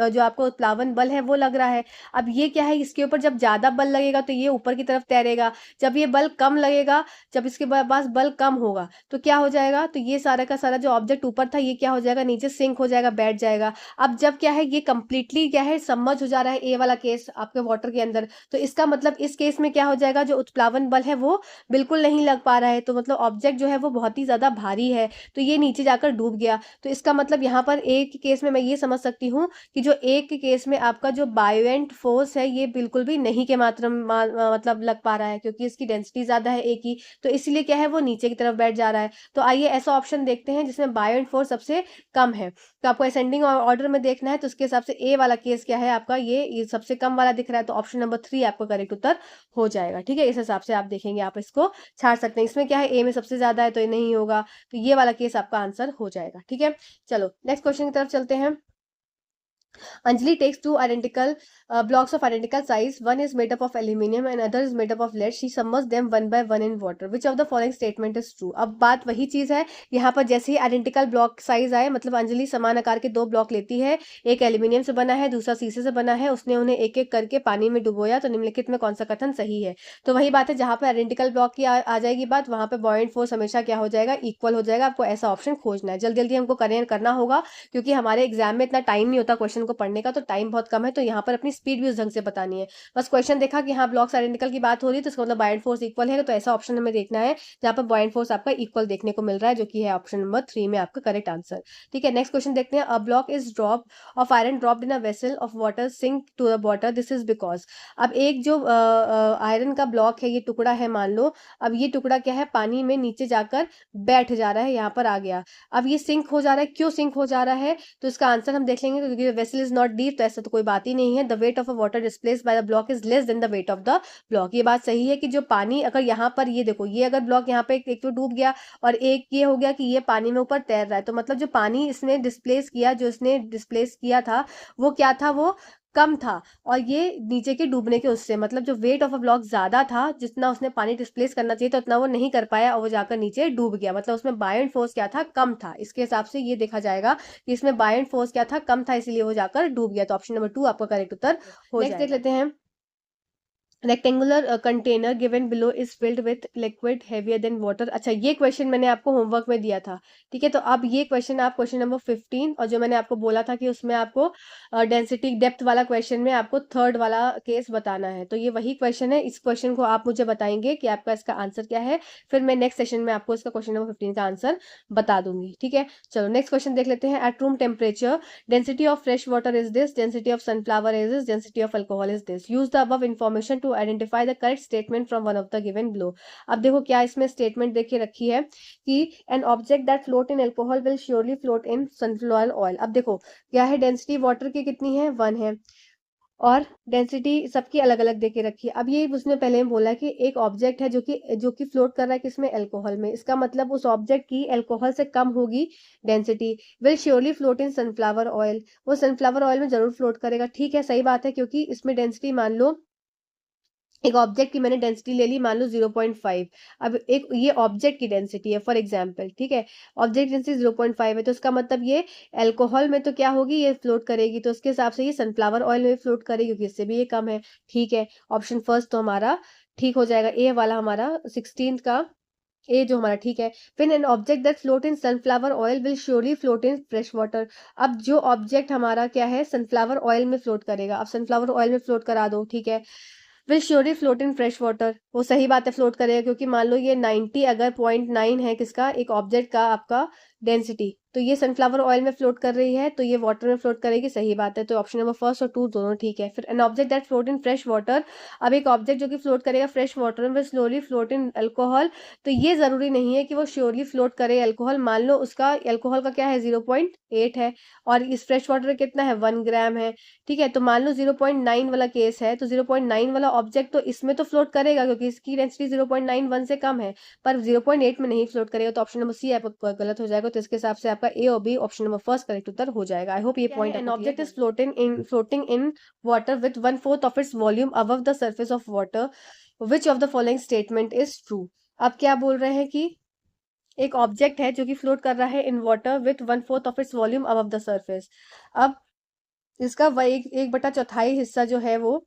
जो आपको उत्प्लावन बल है वो लग रहा है. अब ये क्या है, इसके ऊपर जब ज्यादा बल लगेगा तो ये ऊपर की तरफ तैरेगा. जब ये बल कम लगेगा, जब इसके पास बल कम होगा तो क्या हो जाएगा, तो ये सारा का सारा जो ऑब्जेक्ट ऊपर था ये क्या हो जाएगा, नीचे सिंक हो जाएगा, बैठ जाएगा. अब जब क्या है, ये कंप्लीटली क्या है, सबमर्ज हो जा रहा है, ए वाला केस आपके वाटर के अंदर, तो इसका मतलब इस केस में क्या हो जाएगा, जो उत्प्लावन बल है वो बिल्कुल नहीं लग पा रहा है. तो मतलब ऑब्जेक्ट जो है वो बहुत ही ज्यादा भारी है, तो ये नीचे जाकर डूब गया. तो इसका मतलब यहाँ पर ए के केस में मैं ये समझ सकती हूँ कि जो ए के केस में आपका जो बायोएंट फोर्स है ये बिल्कुल भी नहीं के मात्रा मतलब लग पा रहा है, क्योंकि इसकी डेंसिटी ज्यादा है ए की, तो इसलिए क्या है, वो नीचे की तरफ बैठ जा रहा है. तो आइए ऐसा ऑप्शन देखते हैं जिसमें बायोएंट फोर्स सबसे कम है. तो आपको असेंडिंग ऑर्डर में देखना है, तो उसके हिसाब से ए वाला केस क्या है आपका, ये सबसे कम वाला दिख रहा है, तो ऑप्शन नंबर 3 आपका करेक्ट उत्तर हो जाएगा. ठीक है, इस हिसाब से आप देखेंगे, आप इसको छाड़ सकते हैं. इसमें क्या है, ए में सबसे ज्यादा है तो ये नहीं होगा, तो ये वाला केस आपका आंसर हो जाएगा. ठीक है, चलो नेक्स्ट क्वेश्चन की तरफ चलते हैं. Anjali takes two identical blocks of identical size. One is made up of aluminium and other is made up of lead. She submerges them one by one in water. Which of the following statement is true? अब बात वही चीज है, यहाँ पर जैसे ही identical block size आए, मतलब अंजलि समान आकार के दो ब्लॉक लेती है, एक एल्यूमिनियम से बना है, दूसरा शीशे से बना है, उसने उन्हें एक एक करके पानी में डुबोया, तो निम्नलिखित में कौन सा कथन सही है. तो वही बात है, जहां पर आइडेंटिकल ब्लॉक की आ जाएगी बात, वहां पर बॉयंट फोर्स हमेशा क्या हो जाएगा, इक्वल हो जाएगा. आपको ऐसा ऑप्शन खोजना है, जल्दी जल्दी हमको करना होगा, क्योंकि हमारे एग्जाम में इतना टाइम नहीं होता क्वेश्चन को पढ़ने का, तो टाइम बहुत कम है, तो यहाँ पर अपनी स्पीड भी उस ढंग से बतानी है. बस क्वेश्चन देखा कि हाँ ब्लॉक्स आइडेंटिकल की बात हो रही है, तो इसका मतलब बायोंट फोर्स इक्वल है, तो ऐसा ऑप्शन हमें देखना है जहाँ पर बायोंट फोर्स आपका इक्वल देखने को मिल रहा है, जो कि है ऑप्शन नंबर 3 में आपका करेक्ट आंसर. ठीक है, नेक्स्ट क्वेश्चन देखते हैं. A block is drop of iron dropped in a vessel of water sink to the water, this is because. अब एक जो आयरन का ब्लॉक है, ये टुकड़ा है मान लो, अब ये टुकड़ा क्या है, पानी में नीचे जाकर बैठ जा रहा है, यहाँ पर आ गया. अब ये सिंक हो जा रहा है, क्यों सिंक हो जा रहा है, तो इसका आंसर हम देख लेंगे, क्योंकि वेसल इज नॉट डीप, तो ऐसा तो कोई बात ही नहीं है. The weight of a water displaced by the block is less then the weight of the block. ये बात सही है कि जो पानी अगर यहाँ पर, ये देखो, ये अगर ब्लॉक यहाँ पे एक तो डूब गया, और एक ये हो गया कि ये पानी में ऊपर तैर रहा है, तो मतलब जो पानी इसने डिस्प्लेस किया, जो इसने डिस्प्लेस किया था वो क्या था, वो कम था, और ये नीचे के डूबने के उससे, मतलब जो वेट ऑफ अ ब्लॉक ज्यादा था, जितना उसने पानी डिस्प्लेस करना चाहिए तो उतना वो नहीं कर पाया, और वो जाकर नीचे डूब गया, मतलब उसमें बायोंट फोर्स क्या था, कम था. इसके हिसाब से ये देखा जाएगा कि इसमें बायोंट फोर्स क्या था, कम था, इसीलिए वो जाकर डूब गया. तो ऑप्शन नंबर 2 आपका करेक्ट उत्तर हो जाएगा. नेक्स्ट देख लेते हैं. Rectangular container given below is filled with liquid heavier than water. अच्छा, ये क्वेश्चन मैंने आपको होमवर्क में दिया था. ठीक है, तो अब ये क्वेश्चन आप क्वेश्चन नंबर 15, और जो मैंने आपको बोला था कि उसमें आपको डेंसिटी डेप्थ वाला क्वेश्चन में आपको थर्ड वाला केस बताना है, तो ये वही क्वेश्चन है. इस क्वेश्चन को आप मुझे बताएंगे कि आपका इसका आंसर क्या है, फिर मैं नेक्स्ट सेशन में आपको इसका क्वेश्चन नंबर 15 का आंसर बता दूंगी. ठीक है, चलो नेक्स्ट क्वेश्चन देख लेते हैं. At room temperature density of fresh water is this, density of sunflower is this, density of alcohol is this. Use the above information to identify the correct statement from one of the given below. अब देखो क्या इसमें statement देखिए रखी है कि an object that float in alcohol will surely float in sunflower oil. अब देखो क्या है, डेंसिटी वाटर की कितनी है, 1 है, और डेंसिटी सबकी अलग अलग देके रखी है. अब ये उसने पहले में बोला कि एक ऑब्जेक्ट है जो कि फ्लोट कर रहा है किसमें, अल्कोहल में, इसका मतलब उस ऑब्जेक्ट की अल्कोहल से कम होगी density. Will surely float in sunflower oil, वो सनफ्लावर ऑयल में जरूर फ्लोट करेगा. ठीक है, सही बात है, क्योंकि इसमें डेंसिटी मान लो, एक ऑब्जेक्ट की मैंने डेंसिटी ले ली मान लो 0.5. अब एक ये ऑब्जेक्ट की डेंसिटी है फॉर एग्जांपल, ठीक है, ऑब्जेक्ट डेंसिटी 0.5 है, तो इसका मतलब ये अल्कोहल में तो क्या होगी, ये फ्लोट करेगी, तो उसके हिसाब से ये सनफ्लावर ऑयल में फ्लोट करेगी, क्योंकि इससे भी ये कम है. ठीक है, ऑप्शन फर्स्ट तो हमारा ठीक हो जाएगा, ए वाला हमारा 16 का ए जो हमारा ठीक है। फिर N object that float in sunflower oil will surely float in fresh water. अब जो ऑब्जेक्ट हमारा क्या है, सनफ्लावर ऑयल में फ्लोट करेगा। अब सनफ्लावर ऑयल में फ्लोट करा दो, ठीक है। Will surely float in fresh water, वो सही बात है, फ्लोट करेगा, क्योंकि मान लो ये 90 अगर 0.9 है किसका, एक ऑब्जेक्ट का आपका डेंसिटी, तो ये सनफ्लावर ऑयल में फ्लोट कर रही है, तो ये वाटर में फ्लोट करेगी, सही बात है। तो ऑप्शन नंबर फर्स्ट और टू दोनों ठीक है। फिर N object that float in fresh water, अब एक ऑब्जेक्ट जो कि फ्लोट करेगा फ्रेश वाटर में, स्लोली फ्लोट इन अल्कोहल, तो ये जरूरी नहीं है कि वो श्योरली फ्लोट करे अल्कोहल। मान लो उसका अल्कोहल का क्या है 0.8 है, और इस फ्रेश वाटर में कितना है 1 ग्राम है, ठीक है। तो मान लो 0.9 वाला केस है, तो 0.9 वाला ऑब्जेक्ट तो इसमें तो फ्लोट करेगा क्योंकि इसकी डेंसिटी 0.91 से कम है, पर 0.8 में नहीं फ्लोट करेगा। तो ऑप्शन नंबर सी आपका गलत हो जाएगा। तो इसके हिसाब से आपका ए और B option number first correct उत्तर हो जाएगा। आई होप ये point, an object is floating in water with 1/4 of its volume above the surface of water, which of the following statement is true. अब क्या बोल रहे हैं कि एक ऑब्जेक्ट है जो कि फ्लोट कर रहा है इन water with 1/4 of its volume above the surface. अब इसका एक बटा चौथाई हिस्सा जो है वो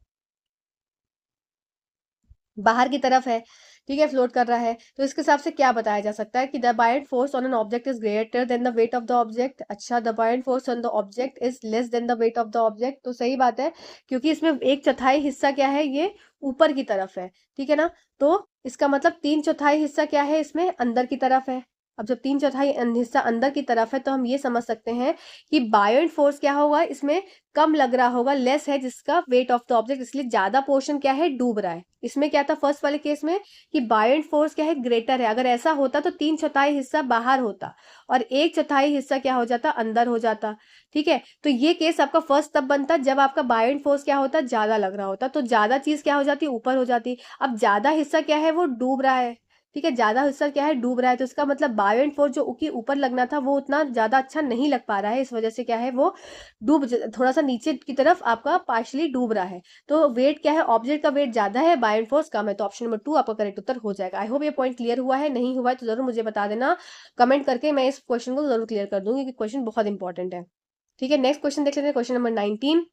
बाहर की तरफ है, ठीक है, फ्लोट कर रहा है। तो इसके हिसाब से क्या बताया जा सकता है कि द बायड force on an object is greater then the weight of the object. अच्छा, द बायड force on the object is less then the weight of the object, तो सही बात है, क्योंकि इसमें एक चौथाई हिस्सा क्या है, ये ऊपर की तरफ है, ठीक है ना। तो इसका मतलब 3/4 हिस्सा क्या है, इसमें अंदर की तरफ है। अब जब 3/4 हिस्सा अंदर की तरफ है, तो हम ये समझ सकते हैं कि बायोइड फोर्स क्या होगा, इसमें कम लग रहा होगा, लेस है जिसका वेट ऑफ द ऑब्जेक्ट, इसलिए ज्यादा पोर्शन क्या है, डूब रहा है। इसमें क्या था फर्स्ट वाले केस में कि बायोइड फोर्स क्या है, ग्रेटर है। अगर ऐसा होता तो 3/4 हिस्सा बाहर होता और 1/4 हिस्सा क्या हो जाता, अंदर हो जाता, ठीक है। तो ये केस आपका फर्स्ट तब बनता जब आपका बायोइड फोर्स क्या होता, ज्यादा लग रहा होता, तो ज्यादा चीज क्या हो जाती, ऊपर हो जाती। अब ज्यादा हिस्सा क्या है, वो डूब रहा है, ठीक है, ज्यादा हिस्सा क्या है, डूब रहा है। तो इसका मतलब बायोइड फोर्स जो ऊपर लगना था वो उतना ज्यादा अच्छा नहीं लग पा रहा है, इस वजह से क्या है वो थोड़ा सा नीचे की तरफ आपका पार्शली डूब रहा है। तो वेट क्या है, ऑब्जेक्ट का वेट ज्यादा है, बायोइड फोर्स कम है। तो ऑप्शन नंबर 2 आपका करेक्ट उत्तर हो जाएगा। आई होप ये पॉइंट क्लियर हुआ है, नहीं हुआ है तो जरूर मुझे बता देना कमेंट करके, मैं इस क्वेश्चन को जरूर क्लियर कर दूंगी क्योंकि क्वेश्चन बहुत इंपॉर्टेंट है। ठीक है, नेक्स्ट क्वेश्चन देख लेते हैं, क्वेश्चन नंबर 19।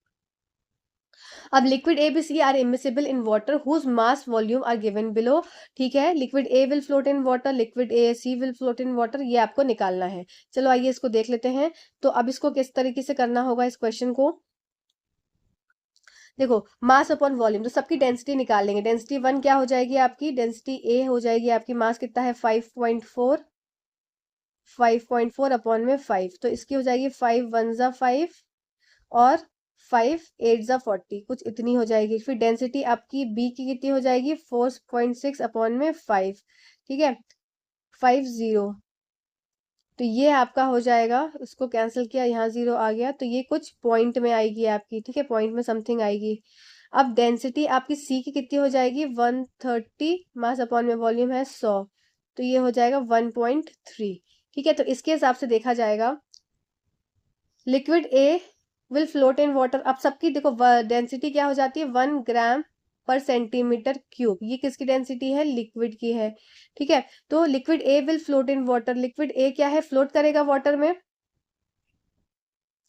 अब liquid A B C are immiscible in water whose mass volume are given below. ठीक है, liquid A will float in water, liquid A C will float in water, ये आपको निकालना है। चलो आइए इसको देख लेते हैं। तो अब इसको किस तरीके से करना होगा इस क्वेश्चन को, देखो मास अपॉन वॉल्यूम, तो सबकी डेंसिटी निकाल लेंगे। डेंसिटी 1 क्या हो जाएगी आपकी, डेंसिटी ए हो जाएगी आपकी, मास कितना है 5.4, 5.4 अपॉन में 5, तो इसकी हो जाएगी 5 1 जा 5 और 5 8 जा 40, कुछ इतनी हो जाएगी। फिर डेंसिटी आपकी बी की कितनी हो जाएगी 4.6 अपॉन में 5, ठीक है, 50, तो ये आपका हो जाएगा, इसको कैंसिल किया, यहाँ 0 आ गया, तो ये कुछ पॉइंट में आएगी आपकी, ठीक है, पॉइंट में समथिंग आएगी। अब डेंसिटी आपकी सी की कितनी हो जाएगी 130, मास अपॉन में वॉल्यूम है 100, तो ये हो जाएगा 1.3, ठीक है। तो इसके हिसाब से देखा जाएगा liquid A will float in water. अब सबकी देखो डेंसिटी क्या हो जाती है 1 ग्राम पर सेंटीमीटर क्यूब, ये किसकी डेंसिटी है, लिक्विड की है, ठीक है। तो liquid A will float in water, liquid ए क्या है, फ्लोट करेगा वाटर में,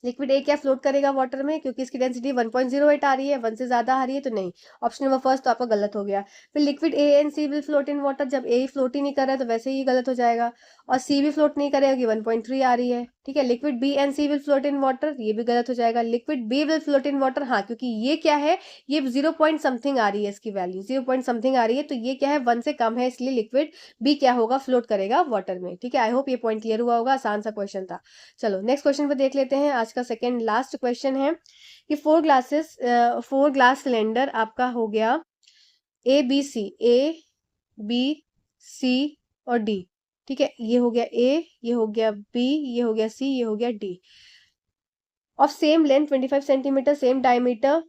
लिक्विड ए क्या फ्लोट करेगा वाटर में, क्योंकि इसकी डेंसिटी 1.08 आ रही है, 1 से ज्यादा आ रही है तो नहीं, ऑप्शन नंबर फर्स्ट तो आपका गलत हो गया। फिर liquid A and C will float in water, जब ए फ्लोट ही नहीं कर रहा है तो वैसे ही गलत हो जाएगा, और सी भी फ्लोट नहीं करेगा कि 1.3 आ रही है, ठीक है। Liquid B and C will float in water, ये भी गलत हो जाएगा। Liquid B will float in water, हाँ, क्योंकि ये क्या है, ये 0 पॉइंट समथिंग आ रही है, इसकी वैल्यू 0 पॉइंट समथिंग आ रही है, तो ये क्या है 1 से कम है, इसलिए लिक्विड बी क्या होगा, फ्लोट करेगा वाटर में, ठीक है। आई होप ये पॉइंट क्लियर हुआ होगा, आसान सा क्वेश्चन था। चलो नेक्स्ट क्वेश्चन पे देख लेते हैं, आज का सेकंड लास्ट क्वेश्चन है कि 4 ग्लास सिलेंडर आपका हो गया ए बी सी और डी, ठीक है, ये हो गया ए, ये हो गया बी, ये हो गया सी, ये हो गया D, of same length 25 centimetre, same diameter,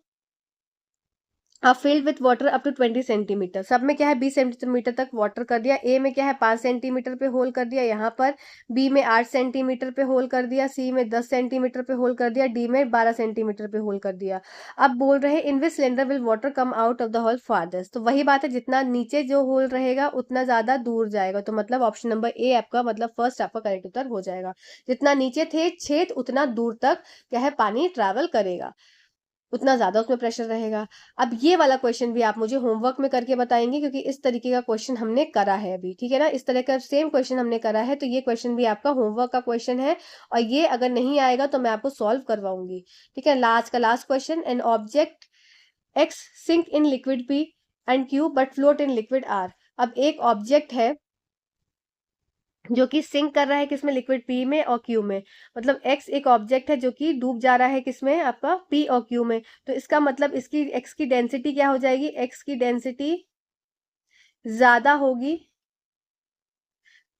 आप filled with water up to 20 centimetre, सब में क्या है 20 सेंटीमीटर तक वाटर कर दिया। ए में क्या है 5 सेंटीमीटर पे होल कर दिया यहाँ पर, बी में 8 सेंटीमीटर पे होल कर दिया, सी में 10 सेंटीमीटर पे होल कर दिया, डी में 12 सेंटीमीटर पे होल कर दिया। अब बोल रहे हैं in which cylinder will water come out of the hole farthest, तो वही बात है, जितना नीचे जो होल रहेगा उतना ज्यादा दूर जाएगा, तो मतलब ऑप्शन नंबर ए आपका मतलब फर्स्ट आपका करेक्ट उत्तर हो जाएगा। जितना नीचे थे छेद उतना दूर तक क्या है पानी ट्रैवल करेगा। उतना ज़्यादा उसमें प्रेशर रहेगा। अब ये वाला क्वेश्चन भी आप मुझे होमवर्क में करके बताएंगे, क्योंकि इस तरीके का क्वेश्चन हमने करा है अभी, ठीक है ना, इस तरह का सेम क्वेश्चन हमने करा है, तो ये क्वेश्चन भी आपका होमवर्क का क्वेश्चन है, और ये अगर नहीं आएगा तो मैं आपको सॉल्व करवाऊंगी, ठीक है। Last question, an object X sink in liquid P and Q but float in liquid R. अब एक ऑब्जेक्ट है जो कि सिंक कर रहा है किसमें, लिक्विड पी में और क्यू में, मतलब एक्स एक ऑब्जेक्ट है जो कि डूब जा रहा है किसमें, आपका पी और क्यू में। तो इसका मतलब इसकी एक्स की डेंसिटी क्या हो जाएगी, एक्स की डेंसिटी ज्यादा होगी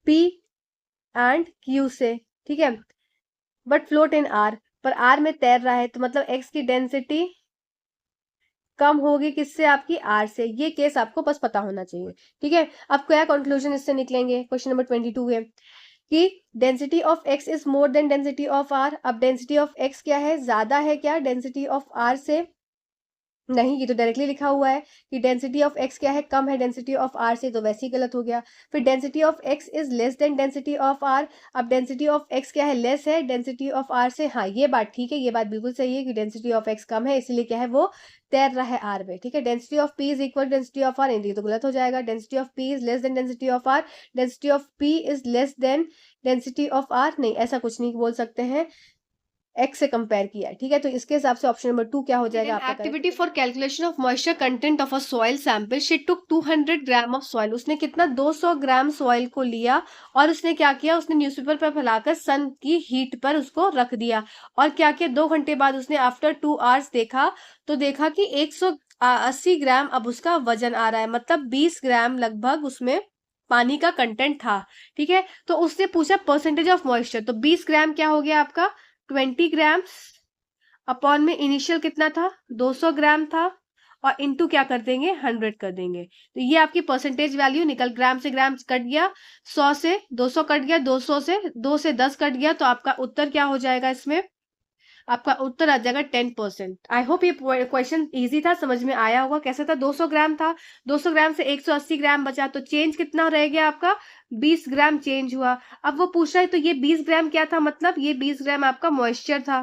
पी एंड क्यू से, ठीक है, बट फ्लोट इन आर, पर आर में तैर रहा है, तो मतलब एक्स की डेंसिटी कम होगी किससे, आपकी आर से। ये केस आपको बस पता होना चाहिए, ठीक है। अब क्या कंक्लूजन इससे निकलेंगे, क्वेश्चन नंबर 22 है कि density of X is more than density of R. अब डेंसिटी ऑफ एक्स क्या है, ज्यादा है क्या डेंसिटी ऑफ आर से, नहीं, ये तो डायरेक्टली लिखा हुआ है कि डेंसिटी ऑफ एक्स क्या है, कम है डेंसिटी ऑफ आर से, तो वैसे ही गलत हो गया। फिर density of X is less than density of R. अब डेंसिटी ऑफ एक्स क्या है, लेस है डेंसिटी ऑफ आर से, हाँ ये बात ठीक है, ये बात बिल्कुल सही है कि डेंसिटी ऑफ एक्स कम है, इसलिए क्या है वो तैर रहा है आर में, ठीक है। Density of P is equal density of R, ये तो गलत हो जाएगा। Density of P is less than density of R, density of P is less than density of R, नहीं ऐसा कुछ नहीं बोल सकते हैं, एक्स से कंपेयर किया है, ठीक है। तो इसके हिसाब से ऑप्शन नंबर 2 क्या हो जाएगा आपका, activity for calculation of moisture content of a soil sample, she took 200 gram of soil. उसने कितना, 200 ग्राम सॉइल को लिया और उसने क्या किया, उसने न्यूज़पेपर पर फैलाकर सन की हीट पर उसको रख दिया, और क्या किया, 2 घंटे बाद उसने आफ्टर 2 आवर्स देखा, तो देखा कि 180 ग्राम अब उसका वजन आ रहा है, मतलब 20 ग्राम लगभग उसमें पानी का कंटेंट था, ठीक है। तो उसने पूछा परसेंटेज ऑफ मॉइस्चर, तो 20 ग्राम क्या हो गया आपका, 20 ग्राम्स अपॉन में इनिशियल कितना था, 200 ग्राम था, और इनटू क्या कर देंगे, 100 कर देंगे, तो ये आपकी परसेंटेज वैल्यू निकल, ग्राम से ग्राम कट गया, 100 से 200 कट गया, 200 से 2 से 10 कट गया, तो आपका उत्तर क्या हो जाएगा इसमें, आपका उत्तर आ जाएगा 10%। आई होप ये क्वेश्चन इजी था, समझ में आया होगा। कैसा था, 200 ग्राम था, 200 ग्राम से 180 ग्राम बचा, तो चेंज कितना रह गया आपका, 20 ग्राम चेंज हुआ। अब वो पूछ रहा है तो ये 20 ग्राम क्या था, मतलब ये 20 ग्राम आपका मॉइस्चर था,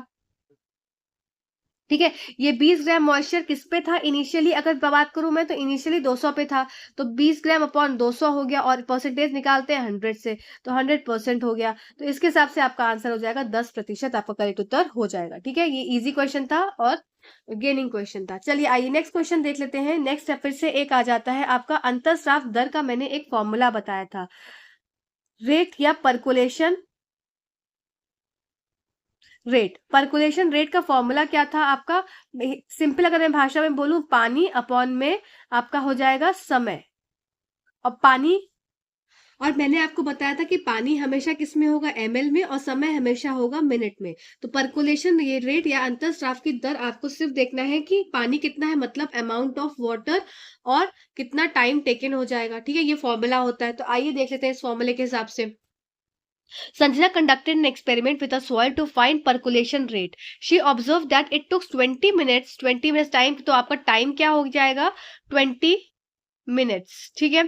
ठीक है। ये 20 ग्राम मॉइस्चर किस पे था इनिशियली, अगर बात करूं मैं तो इनिशियली 200 पे था, तो 20 ग्राम अपॉन 200 हो गया, और परसेंटेज निकालते हैं 100 से, तो 100% हो गया। तो इसके हिसाब से आपका आंसर हो जाएगा 10%, आपका करेक्ट उत्तर हो जाएगा, ठीक है। ये इजी क्वेश्चन था और गेनिंग क्वेश्चन था। चलिए आइए नेक्स्ट क्वेश्चन देख लेते हैं। नेक्स्ट फिर से एक आ जाता है आपका अंतःस्राव दर का, मैंने एक फॉर्मूला बताया था, रेट या परकुलेशन रेट। परकुलेशन रेट का फॉर्मूला क्या था आपका, सिंपल अगर मैं भाषा में बोलूं, पानी अपॉन में आपका हो जाएगा समय, और पानी, और मैंने आपको बताया था कि पानी हमेशा किस में होगा, ml में, और समय हमेशा होगा मिनट में। तो परकुलेशन ये रेट या अंतःस्राव की दर आपको सिर्फ देखना है कि पानी कितना है, मतलब अमाउंट ऑफ वाटर, और कितना टाइम टेकन हो जाएगा, ठीक है। ये फॉर्मूला होता है, तो आइए देख लेते हैं इस फॉर्मूले के हिसाब से। Sanjana conducted an experiment with a soil to find percolation rate. She observed that it took 20 minutes. 20 minutes time, तो आपका टाइम क्या हो जाएगा, 20 minutes, ठीक है,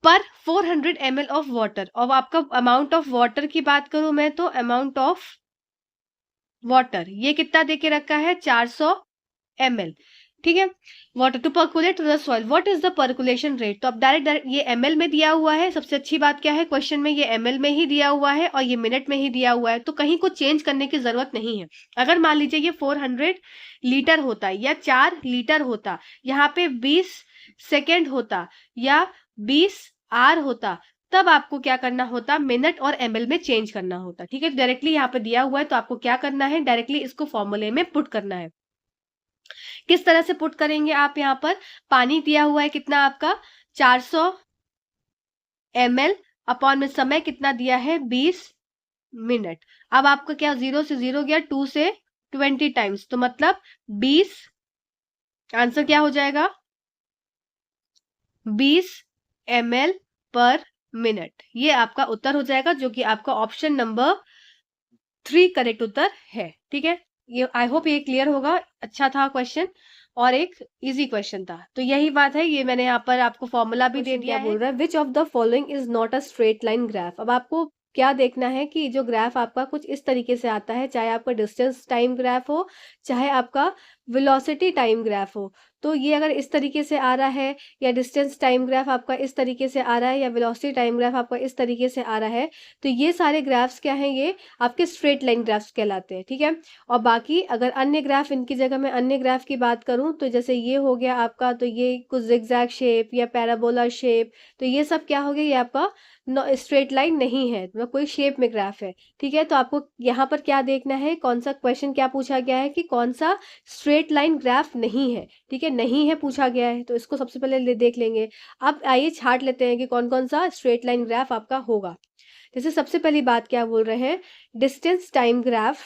पर 400 ml ऑफ वाटर। और आपका अमाउंट ऑफ वाटर की बात करूं मैं, तो अमाउंट ऑफ वाटर ये कितना देके रखा है, 400 ml, ठीक है। Water to percolate to the soil, what is the percolation rate, तो अब डायरेक्ट ये ml में दिया हुआ है। सबसे अच्छी बात क्या है, क्वेश्चन में ये ml में ही दिया हुआ है और ये मिनट में ही दिया हुआ है, तो कहीं को चेंज करने की जरूरत नहीं है। अगर मान लीजिए ये 400 लीटर होता या 4 लीटर होता, यहाँ पे 20 सेकेंड होता या 20 आर होता, तब आपको क्या करना होता, मिनट और ml में चेंज करना होता, ठीक है। डायरेक्टली यहाँ पे दिया हुआ है, तो आपको क्या करना है, डायरेक्टली इसको फॉर्मूले में पुट करना है। किस तरह से पुट करेंगे आप, यहाँ पर पानी दिया हुआ है कितना आपका 400 ml, अपॉन में समय कितना दिया है 20 मिनट। अब आपका क्या 0 से 0 गया, 2 से 20 टाइम्स, तो मतलब 20, आंसर क्या हो जाएगा 20 ml पर मिनट, ये आपका उत्तर हो जाएगा, जो कि आपका ऑप्शन नंबर 3 करेक्ट उत्तर है, ठीक है। ये आई होप ये क्लियर होगा, अच्छा था क्वेश्चन और एक इजी क्वेश्चन था। तो यही बात है, ये मैंने यहाँ पर आपको फॉर्मूला भी दे दिया है। बोल रहा है विच of the following is not a straight line graph. अब आपको क्या देखना है कि जो ग्राफ आपका कुछ इस तरीके से आता है, चाहे आपका डिस्टेंस टाइम ग्राफ हो, चाहे आपका वेलोसिटी टाइम ग्राफ हो। तो ये अगर इस तरीके से आ रहा है, या डिस्टेंस टाइम ग्राफ आपका इस तरीके से आ रहा है, या वेलोसिटी टाइम ग्राफ आपका इस तरीके से आ रहा है, तो ये सारे ग्राफ्स क्या हैं, ये आपके स्ट्रेट लाइन ग्राफ्स कहलाते हैं, ठीक है। और बाकी अगर अन्य ग्राफ, इनकी जगह मैं अन्य ग्राफ की बात करूं, तो जैसे ये हो गया आपका, तो ये कुछ जिगजैग शेप या पैराबोला शेप, तो ये सब क्या हो गया, ये आपका स्ट्रेट लाइन नहीं है, मतलब कोई शेप में ग्राफ है, ठीक है। तो आपको यहाँ पर क्या देखना है, कौन सा क्वेश्चन क्या पूछा गया है कि कौन सा स्ट्रेट लाइन ग्राफ नहीं है, ठीक है, नहीं है पूछा गया है, तो इसको सबसे पहले देख लेंगे। अब आइए छाट लेते हैं कि कौन कौन सा स्ट्रेट लाइन ग्राफ आपका होगा। जैसे सबसे पहली बात क्या बोल रहे हैं, distance time graph,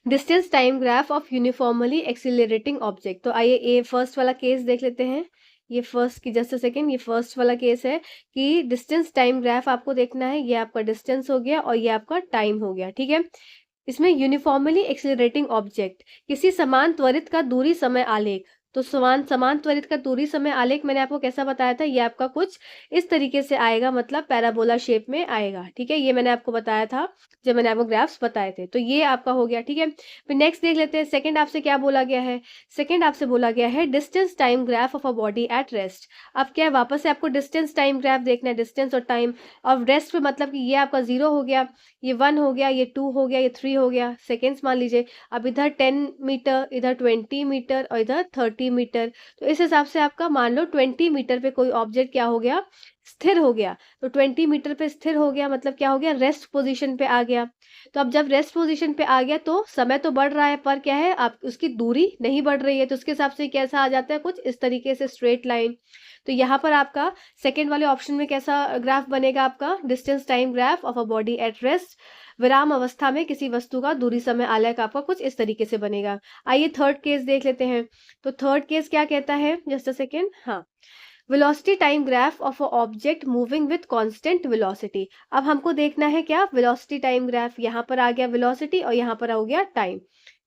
distance time graph of uniformly accelerating object. तो आइए ये फर्स्ट वाला केस देख लेते हैं। ये फर्स्ट की जस्ट अ सेकेंड, ये फर्स्ट वाला केस है कि डिस्टेंस टाइम ग्राफ आपको देखना है। ये आपका डिस्टेंस हो गया और ये आपका टाइम हो गया, ठीक है। इसमें यूनिफॉर्मली एक्सिलरेटिंग ऑब्जेक्ट, किसी समान त्वरित का दूरी समय आलेख। तो समान समान त्वरित का दूरी समय आलेख मैंने आपको कैसा बताया था, ये आपका कुछ इस तरीके से आएगा, मतलब पैराबोला शेप में आएगा, ठीक है। ये मैंने आपको बताया था जब मैंने आपको ग्राफ्स बताए थे। तो ये आपका हो गया, ठीक है। फिर नेक्स्ट देख लेते हैं, सेकंड आपसे क्या बोला गया है। सेकंड आपसे बोला गया है distance time graph of a body at rest. अब क्या है, वापस से आपको डिस्टेंस टाइम ग्राफ देखना है, डिस्टेंस और टाइम। और रेस्ट पे मतलब कि ये आपका 0 हो गया, ये 1 हो गया, ये 2 हो गया, ये 3 हो गया, सेकेंड्स मान लीजिए। अब इधर 10 मीटर, इधर 20 मीटर और इधर 30 मीटर। तो इस हिसाब से आपका मान लो 20 मीटर पे कोई ऑब्जेक्ट क्या हो गया, स्थिर हो गया। तो 20 मीटर पे स्थिर हो गया मतलब क्या हो गया, रेस्ट पोजीशन पे आ गया। तो अब जब रेस्ट पोजीशन पे आ गया तो समय तो बढ़ रहा है, पर क्या है, आप उसकी दूरी नहीं बढ़ रही है, तो उसके हिसाब से कैसा आ जाता है, कुछ इस तरीके से स्ट्रेट लाइन। तो यहाँ पर आपका सेकेंड वाले ऑप्शन में कैसा ग्राफ बनेगा, आपका distance time graph of a body at rest, विराम अवस्था में किसी वस्तु का दूरी समय आलेख आपका कुछ इस तरीके से बनेगा। आइए थर्ड केस देख लेते हैं। तो थर्ड केस क्या कहता है, जस्ट अ सेकेंड, हाँ, velocity time graph of a object moving with constant velocity. अब हमको देखना है क्या, वेलोसिटी टाइम ग्राफ, यहाँ पर आ गया वेलोसिटी और यहाँ पर हो गया टाइम,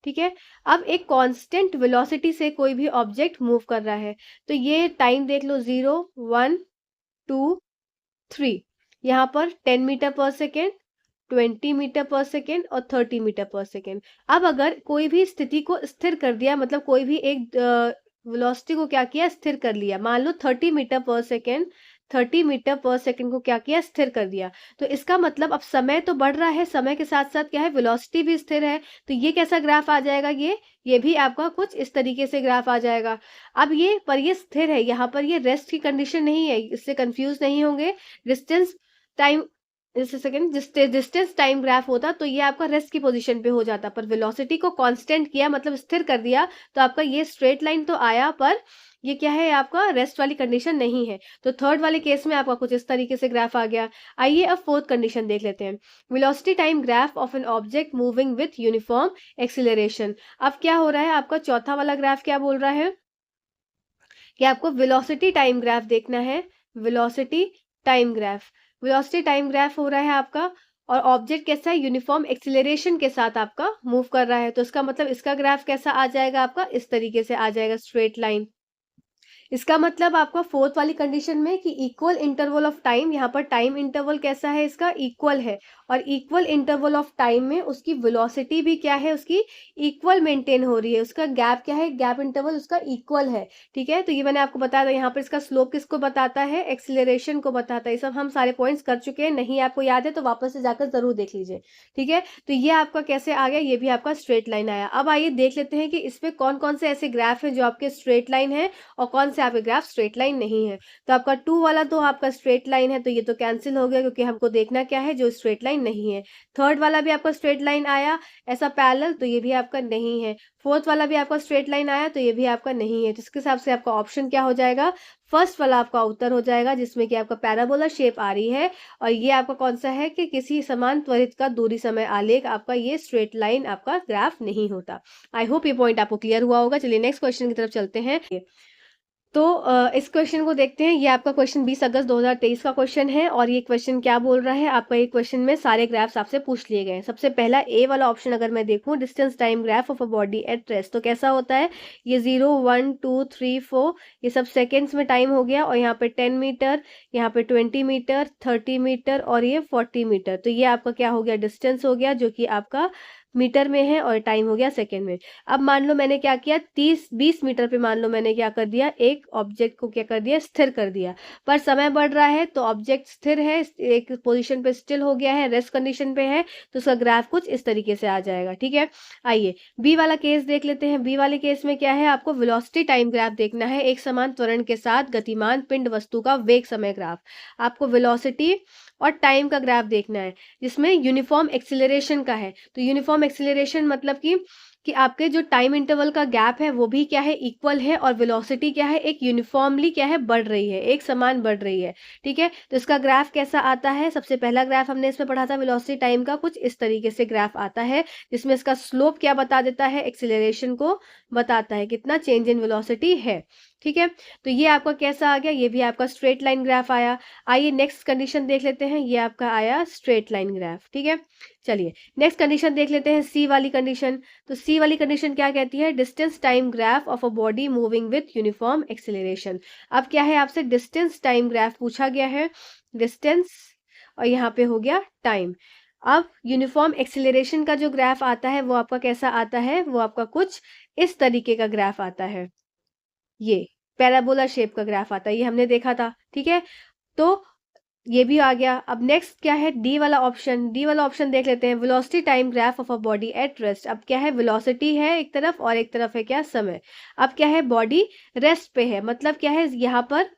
ठीक है। अब एक कांस्टेंट वेलोसिटी से कोई भी ऑब्जेक्ट मूव कर रहा है, तो ये टाइम देख लो, 0 1 2 3, यहाँ पर 10 metre per second, 20 metre per second और 30 मीटर पर सेकेंड। अब अगर कोई भी स्थिति को स्थिर कर दिया, मतलब कोई भी एक वेलोसिटी को क्या किया, स्थिर कर लिया, मान लो 30 metre per second, 30 metre per second को क्या किया, स्थिर कर दिया। तो इसका मतलब अब समय तो बढ़ रहा है, समय के साथ साथ क्या है, वेलोसिटी भी स्थिर है। तो ये कैसा ग्राफ आ जाएगा, ये भी आपका कुछ इस तरीके से ग्राफ आ जाएगा। अब ये पर ये स्थिर है, यहाँ पर ये रेस्ट की कंडीशन नहीं है, इससे कंफ्यूज नहीं होंगे। Distance time, second distance time graph होता तो ये आपका रेस्ट की पोजीशन पे हो जाता, पर वेलोसिटी को कांस्टेंट किया, मतलब स्थिर कर दिया, तो आपका ये स्ट्रेट लाइन तो आया, पर ये क्या है, आपका रेस्ट वाली कंडीशन नहीं है। तो थर्ड वाले केस में आपका कुछ इस तरीके से ग्राफ आ गया। आइए अब फोर्थ कंडीशन देख लेते हैं, velocity time graph of an object moving with uniform acceleration. अब क्या हो रहा है, आपका चौथा वाला ग्राफ क्या बोल रहा है कि आपको वेलोसिटी टाइम ग्राफ देखना है, velocity time graph, velocity time graph हो रहा है आपका, और ऑब्जेक्ट कैसा है, यूनिफॉर्म एक्सिलरेशन के साथ आपका मूव कर रहा है। तो इसका मतलब इसका ग्राफ कैसा आ जाएगा, आपका इस तरीके से आ जाएगा, स्ट्रेट लाइन। इसका मतलब आपका फोर्थ वाली कंडीशन में कि इक्वल इंटरवल ऑफ टाइम, यहाँ पर टाइम इंटरवल कैसा है, इसका इक्वल है, और इक्वल इंटरवल ऑफ टाइम में उसकी वेलोसिटी भी क्या है, उसकी इक्वल मेंटेन हो रही है, उसका गैप क्या है, गैप इंटरवल उसका इक्वल है, ठीक है। तो ये मैंने आपको बताया था, यहाँ पर इसका स्लोप किसको बताता है, एक्सिलरेशन को बताता है। ये सब हम सारे पॉइंट्स कर चुके हैं, नहीं आपको याद है तो वापस से जाकर जरूर देख लीजिए, ठीक है। तो ये आपका कैसे आ गया, ये भी आपका स्ट्रेट लाइन आया। अब आइए देख लेते हैं कि इसमें कौन कौन से ऐसे ग्राफ है जो आपके स्ट्रेट लाइन है और कौन से आपके ग्राफ स्ट्रेट लाइन नहीं है। तो आपका 2 वाला तो आपका स्ट्रेट लाइन है, तो ये तो कैंसिल हो गया, क्योंकि हमको देखना क्या है, जो स्ट्रेट लाइन नहीं है। थर्ड वाला भी आपका स्ट्रेट लाइन आया ऐसा पैरेलल, तो ये भी आपका नहीं है। फोर्थ वाला भी आपका स्ट्रेट लाइन आया, तो ये भी आपका नहीं है। तो इसके हिसाब से आपका ऑप्शन क्या हो जाएगा, फर्स्ट वाला आपका उत्तर हो जाएगा, जिसमें कि आपका पैराबोला शेप आ रही है, और ये आपका कौन सा है कि किसी समान त्वरित का दूरी समय आलेख, आपका ये स्ट्रेट लाइन आपका ग्राफ नहीं होता। आई होप ये पॉइंट आपको क्लियर हुआ होगा। चलिए नेक्स्ट क्वेश्चन की तरफ चलते हैं। तो इस क्वेश्चन को देखते हैं। ये आपका क्वेश्चन 20 अगस्त 2023 का क्वेश्चन है और ये क्वेश्चन क्या बोल रहा है आपका, ये क्वेश्चन में सारे ग्राफ्स आपसे पूछ लिए गए हैं। सबसे पहला ए वाला ऑप्शन अगर मैं देखूं, distance time graph of a body at rest, तो कैसा होता है, ये 0 1 2 3 4 ये सब सेकेंड्स में टाइम हो गया और यहाँ पे 10 मीटर, यहाँ पे 20 मीटर, 30 मीटर और ये 40 मीटर। तो ये आपका क्या हो गया, डिस्टेंस हो गया, जो कि आपका मीटर में है और टाइम हो गया सेकेंड में। अब मान लो मैंने क्या किया, 20 मीटर पे मान लो मैंने क्या कर दिया, एक ऑब्जेक्ट को क्या कर दिया, स्थिर कर दिया, पर समय बढ़ रहा है तो ऑब्जेक्ट स्थिर है, एक पोजीशन पे स्टिल हो गया है, रेस्ट कंडीशन पे है, तो उसका ग्राफ कुछ इस तरीके से आ जाएगा। ठीक है, आइए बी वाला केस देख लेते हैं। बी वाले केस में क्या है, आपको वेलोसिटी टाइम ग्राफ देखना है, एक समान त्वरण के साथ गतिमान पिंड वस्तु का वेग समय ग्राफ। आपको वेलोसिटी और टाइम का ग्राफ देखना है जिसमें यूनिफॉर्म एक्सिलरेशन का है। तो यूनिफॉर्म एक्सिलरेशन मतलब कि आपके जो टाइम इंटरवल का गैप है वो भी क्या है, इक्वल है, और वेलोसिटी क्या है, एक यूनिफॉर्मली क्या है, बढ़ रही है, एक समान बढ़ रही है। ठीक है, तो इसका ग्राफ कैसा आता है, सबसे पहला ग्राफ हमने इसमें पढ़ा था वेलोसिटी टाइम का, कुछ इस तरीके से ग्राफ आता है जिसमें इसका स्लोप क्या बता देता है, एक्सिलरेशन को बताता है, कितना चेंज इन वेलोसिटी है। ठीक है, तो ये आपका कैसा आ गया, ये भी आपका स्ट्रेट लाइन ग्राफ आया। आइए नेक्स्ट कंडीशन देख लेते हैं, ये आपका आया स्ट्रेट लाइन ग्राफ। ठीक है, चलिए नेक्स्ट कंडीशन देख लेते हैं, सी वाली कंडीशन। तो सी वाली कंडीशन क्या कहती है, distance time graph of a body moving with uniform acceleration. अब क्या है, आपसे डिस्टेंस टाइम ग्राफ पूछा गया है, डिस्टेंस और यहाँ पे हो गया टाइम। अब यूनिफॉर्म एक्सिलरेशन का जो ग्राफ आता है वो आपका कैसा आता है, वो आपका कुछ इस तरीके का ग्राफ आता है, ये पैराबोला शेप का ग्राफ आता है, ये हमने देखा था। ठीक है, तो ये भी आ गया। अब नेक्स्ट क्या है, डी वाला ऑप्शन। डी वाला ऑप्शन देख लेते हैं, velocity time graph of a body at rest. अब क्या है, वेलोसिटी है एक तरफ और एक तरफ है क्या, समय। अब क्या है, बॉडी रेस्ट पे है, मतलब क्या है यहाँ पर,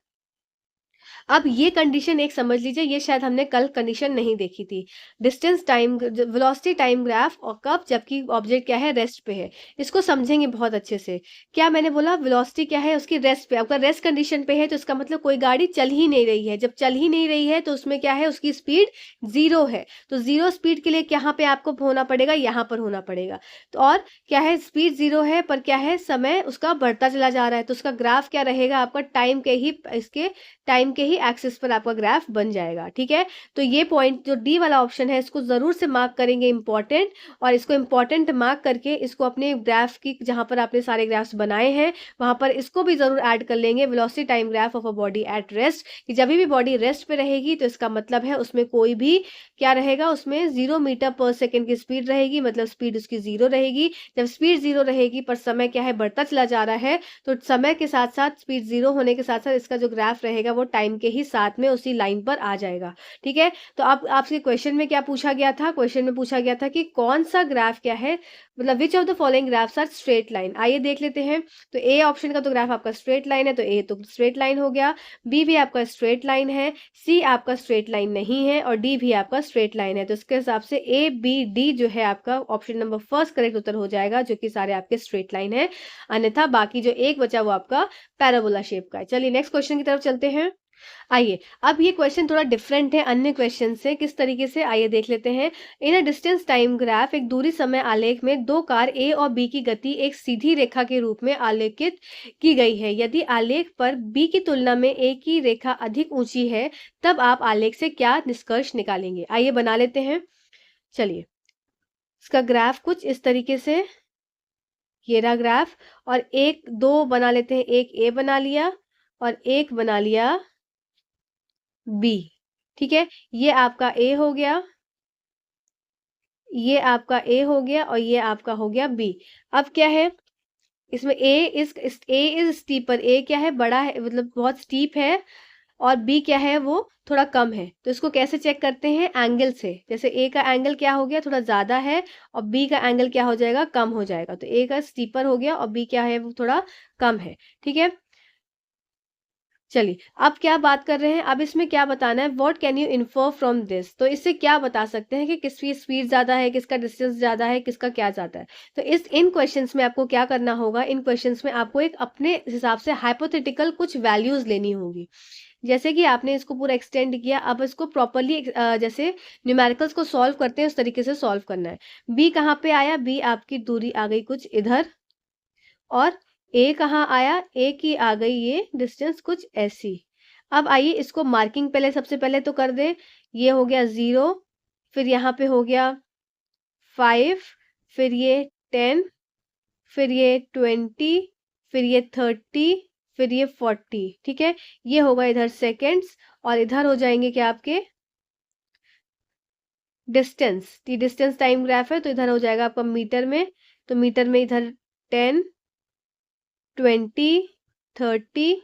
अब ये कंडीशन एक समझ लीजिए, ये शायद हमने कल कंडीशन नहीं देखी थी, distance time velocity time graph और कब, जबकि ऑब्जेक्ट क्या है, रेस्ट पे है। इसको समझेंगे बहुत अच्छे से। क्या मैंने बोला, वेलोसिटी क्या है, उसकी रेस्ट पे, आपका रेस्ट कंडीशन पे है, तो इसका मतलब कोई गाड़ी चल ही नहीं रही है। जब चल ही नहीं रही है तो उसमें क्या है, उसकी स्पीड 0 है। तो 0 स्पीड के लिए यहाँ पे आपको होना पड़ेगा, यहाँ पर होना पड़ेगा। तो और क्या है, स्पीड 0 है पर क्या है, समय उसका बढ़ता चला जा रहा है, तो उसका ग्राफ क्या रहेगा, आपका टाइम के ही, इसके टाइम के ही एक्सिस पर आपका ग्राफ बन जाएगा। ठीक है, तो ये पॉइंट जो डी वाला ऑप्शन है इसको जरूर से मार्क करेंगे इंपॉर्टेंट, और इसको इंपॉर्टेंट मार्क करके इसको अपने ग्राफ की, जहां पर आपने सारे ग्राफ्स बनाए हैं वहां पर इसको भी जरूर ऐड कर लेंगे, velocity time graph of a body at rest, कि जब भी बॉडी रेस्ट पे रहेगी तो इसका मतलब है उसमें कोई भी क्या रहेगा, उसमें 0 मीटर पर सेकेंड की स्पीड रहेगी, मतलब स्पीड उसकी 0 रहेगी। जब स्पीड 0 रहेगी पर समय क्या है, बढ़ता चला जा रहा है, तो समय के साथ साथ स्पीड 0 होने के साथ साथ इसका जो ग्राफ रहेगा वो टाइम के ही साथ में उसी लाइन पर आ जाएगा। ठीक है, तो अब आपसे क्वेश्चन में क्या पूछा गया था, क्वेश्चन में पूछा गया था कि कौन सा ग्राफ क्या है, मतलब which of the following graphs are straight line. आइए देख लेते हैं। तो ए ऑप्शन का तो ग्राफ आपका स्ट्रेट लाइन है, तो ए तो स्ट्रेट लाइन हो गया, बी भी आपका स्ट्रेट लाइन है, सी आपका स्ट्रेट लाइन नहीं है और डी भी आपका स्ट्रेट लाइन है। तो इसके हिसाब से ए बी डी जो है आपका ऑप्शन नंबर फर्स्ट करेक्ट उत्तर हो जाएगा, जो कि सारे आपके स्ट्रेट लाइन है। अन्यथा बाकी जो एक बचा वो आपका पैराबोला शेप का है। चलिए नेक्स्ट क्वेश्चन की तरफ चलते हैं। आइए, अब ये क्वेश्चन थोड़ा डिफरेंट है अन्य क्वेश्चन से, किस तरीके से, आइए देख लेते हैं। इन अ डिस्टेंस टाइम ग्राफ, एक दूरी समय आलेख में दो कार ए और बी की गति एक सीधी रेखा के रूप में आलेखित की गई है। यदि आलेख पर बी की तुलना में ए की रेखा अधिक ऊंची है तब आप आलेख से क्या निष्कर्ष निकालेंगे। आइए बना लेते हैं। चलिए, इसका ग्राफ कुछ इस तरीके से, ये रहा ग्राफ, और एक दो बना लेते हैं, एक ए बना लिया और एक बना लिया बी। ठीक है, ये आपका ए हो गया, ये आपका ए हो गया और ये आपका हो गया बी। अब क्या है, इसमें ए इज स्टीपर, ए क्या है, बड़ा है, मतलब बहुत स्टीप है, और बी क्या है, वो थोड़ा कम है। तो इसको कैसे चेक करते हैं, एंगल से। जैसे ए का एंगल क्या हो गया, थोड़ा ज्यादा है, और बी का एंगल क्या हो जाएगा, कम हो जाएगा। तो ए का स्टीपर हो गया और बी क्या है, वो थोड़ा कम है। ठीक है, चलिए अब क्या बात कर रहे हैं, अब इसमें क्या बताना है, what can you infer from this. तो इससे क्या बता सकते हैं कि किसकी स्पीड ज्यादा है, किसका डिस्टेंस ज्यादा है, किसका क्या ज्यादा है। तो इन क्वेश्चंस में आपको क्या करना होगा, इन क्वेश्चंस में आपको एक अपने हिसाब से हाइपोथेटिकल कुछ वैल्यूज लेनी होगी। जैसे कि आपने इसको पूरा एक्सटेंड किया, अब इसको प्रॉपरली जैसे न्यूमेरिकल्स को सॉल्व करते हैं उस तरीके से सॉल्व करना है। बी कहाँ पे आया, बी आपकी दूरी आ गई कुछ इधर, और ए कहाँ आया, ए की आ गई ये डिस्टेंस कुछ ऐसी। अब आइए इसको मार्किंग पहले सबसे पहले तो कर दें। ये हो गया 0, फिर यहाँ पे हो गया 5, फिर ये 10, फिर ये 20, फिर ये 30, फिर ये 40। ठीक है, ये होगा इधर सेकेंड्स, और इधर हो जाएंगे क्या आपके डिस्टेंस। ये डिस्टेंस टाइम ग्राफ है, तो इधर हो जाएगा आपका मीटर में। तो मीटर में इधर 10, 20, 30,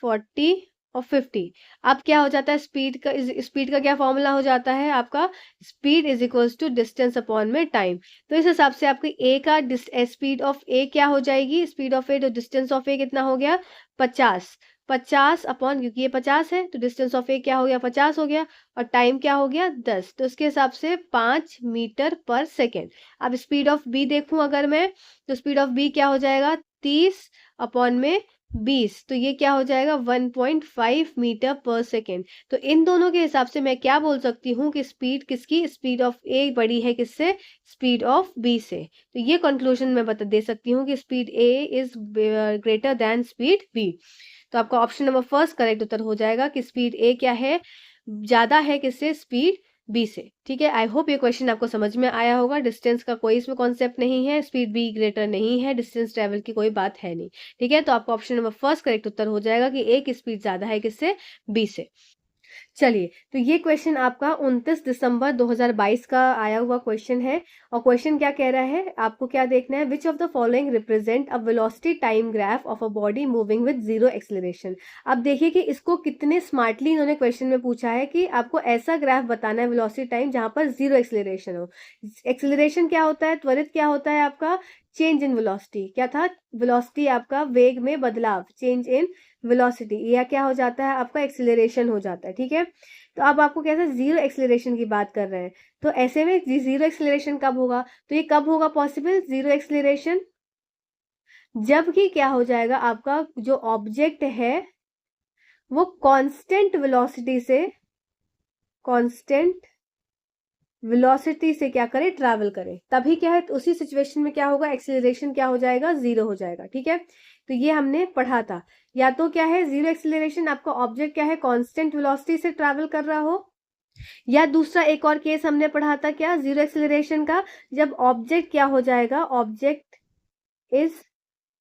40 और 50। अब क्या हो जाता है स्पीड का, स्पीड का क्या फॉर्मूला हो जाता है आपका, speed is equals to distance upon में टाइम। तो इस हिसाब से आपकी ए का स्पीड ऑफ ए क्या हो जाएगी, स्पीड ऑफ ए तो डिस्टेंस ऑफ ए कितना हो गया 50। 50 अपॉन, क्योंकि ये 50 है तो डिस्टेंस ऑफ ए क्या हो गया 50 हो गया, और टाइम क्या हो गया 10, तो इसके हिसाब से 5 मीटर पर सेकेंड। अब स्पीड ऑफ बी देखूं अगर मैं, तो स्पीड ऑफ बी क्या हो जाएगा 30 अपॉन में 20, तो ये क्या हो जाएगा 1.5 मीटर पर सेकेंड। तो इन दोनों के हिसाब से मैं क्या बोल सकती हूँ कि स्पीड किसकी, स्पीड ऑफ ए बड़ी है किससे, स्पीड ऑफ बी से। तो ये कंक्लूजन मैं बता दे सकती हूँ कि speed A is greater than speed B. तो आपका ऑप्शन नंबर फर्स्ट करेक्ट उत्तर हो जाएगा कि स्पीड ए क्या है, ज्यादा है किससे, स्पीड बी से। ठीक है, आई होप ये क्वेश्चन आपको समझ में आया होगा। डिस्टेंस का कोई इसमें कॉन्सेप्ट नहीं है, स्पीड बी ग्रेटर नहीं है, डिस्टेंस ट्रेवल की कोई बात है नहीं। ठीक है, तो आपका ऑप्शन नंबर फर्स्ट करेक्ट उत्तर हो जाएगा कि ए की स्पीड ज्यादा है किससे, बी से। चलिए, तो ये क्वेश्चन आपका 29 दिसंबर 2022 का आया हुआ क्वेश्चन है। और क्वेश्चन क्या कह रहा है, आपको क्या देखना है, विच of the following represent a velocity time graph of a body moving with zero acceleration. अब देखिए कि इसको कितने स्मार्टली इन्होंने क्वेश्चन में पूछा है कि आपको ऐसा ग्राफ बताना है वेलोसिटी टाइम जहां पर जीरो एक्सेलरेशन हो। एक्सेलरेशन क्या होता है, त्वरित क्या होता है आपका, चेंज इन वेलोसिटी। क्या था, वेलोसिटी आपका वेग में बदलाव, चेंज इन वेलोसिटी, या क्या हो जाता है आपका एक्सेलरेशन हो जाता है। ठीक है, तो अब आपको कैसे जीरो एक्सेलरेशन की बात कर रहे हैं, तो ऐसे में जीरो एक्सेलरेशन कब होगा, तो ये कब होगा पॉसिबल जीरो एक्सेलरेशन, जबकि क्या हो जाएगा आपका जो ऑब्जेक्ट है वो कांस्टेंट वेलोसिटी से क्या करे, ट्रैवल करे, तभी क्या है, तो उसी सिचुएशन में क्या होगा, एक्सेलरेशन क्या हो जाएगा, जीरो हो जाएगा। ठीक है, तो ये हमने पढ़ा था। या तो क्या है जीरो एक्सेलरेशन, आपका ऑब्जेक्ट क्या है कांस्टेंट वेलोसिटी से ट्रैवल कर रहा हो, या दूसरा एक और केस हमने पढ़ा था क्या जीरो एक्सेलरेशन का, जब ऑब्जेक्ट क्या हो जाएगा, ऑब्जेक्ट इज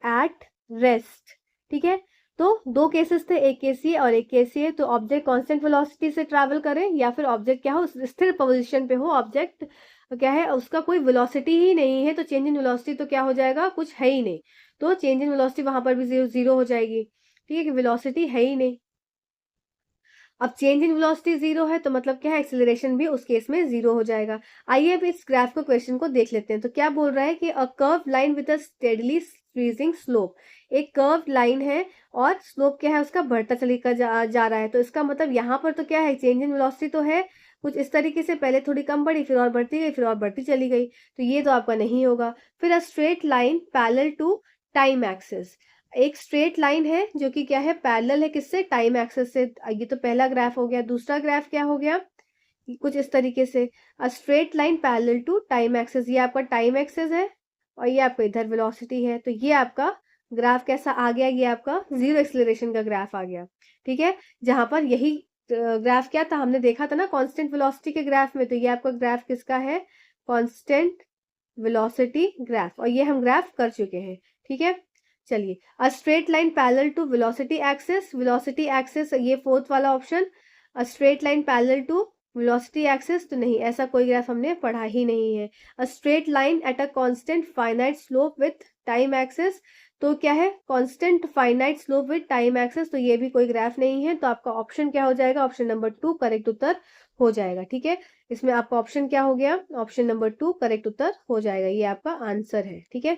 एट रेस्ट। ठीक है, तो दो केसेस थे, एक केस ये और एक केस ये। तो ऑब्जेक्ट कांस्टेंट वेलोसिटी से ट्रैवल करे, या फिर ऑब्जेक्ट क्या हो, स्थिर पोजीशन पे हो, ऑब्जेक्ट क्या है उसका कोई वेलोसिटी ही नहीं है, तो चेंज इन वेलोसिटी तो क्या हो जाएगा, कुछ है ही नहीं, तो चेंज इन वेलोसिटी वहां पर भी जीरो हो जाएगी। ठीक है, कि वेलोसिटी है ही नहीं। अब चेंज इन वेलोसिटी जीरो है तो मतलब क्या है, एक्सेलरेशन भी उस केस में जीरो हो जाएगा। आइए अब इस ग्राफ को, क्वेश्चन को देख लेते हैं। तो क्या बोल रहा है कि a curve line with a steadily increasing slope, एक कर्व लाइन है और स्लोप क्या है उसका बढ़ता चलेगा जा रहा है। तो इसका मतलब यहाँ पर तो क्या है, चेंज इन वेलोसिटी तो है कुछ इस तरीके से, पहले थोड़ी कम बढ़ी, फिर और बढ़ती गई, फिर और बढ़ती चली गई, तो ये तो आपका नहीं होगा। फिर a straight line parallel to time axis, एक स्ट्रेट लाइन है जो कि क्या है, पैरेलल है किससे, टाइम एक्सिस से। ये तो पहला ग्राफ हो गया। दूसरा ग्राफ क्या हो गया, कुछ इस तरीके से, a straight line parallel to time axis, ये आपका टाइम एक्सिस है और ये आपका इधर वेलोसिटी है। तो ये आपका ग्राफ कैसा आ गया, ये आपका जीरो एक्सेलरेशन का ग्राफ आ गया। ठीक है, जहां पर यही ग्राफ क्या था, हमने देखा था ना कांस्टेंट वेलोसिटी के ग्राफ में, तो ये आपका ग्राफ किसका है, कांस्टेंट वेलोसिटी ग्राफ, और ये हम ग्राफ कर चुके हैं। ठीक है, चलिए, a straight line parallel to velocity axis, ये फोर्थ वाला option, a straight line parallel to velocity axis, तो नहीं, ऐसा कोई ग्राफ हमने पढ़ा ही नहीं है। अ straight line at a constant finite slope with time axis, तो क्या है, constant finite slope with time axis, तो ये भी कोई ग्राफ नहीं है। तो आपका ऑप्शन क्या हो जाएगा, ऑप्शन नंबर 2 करेक्ट उत्तर हो जाएगा। ठीक है, इसमें आपका ऑप्शन क्या हो गया, ऑप्शन नंबर 2 करेक्ट उत्तर हो जाएगा, ये आपका आंसर है। ठीक है।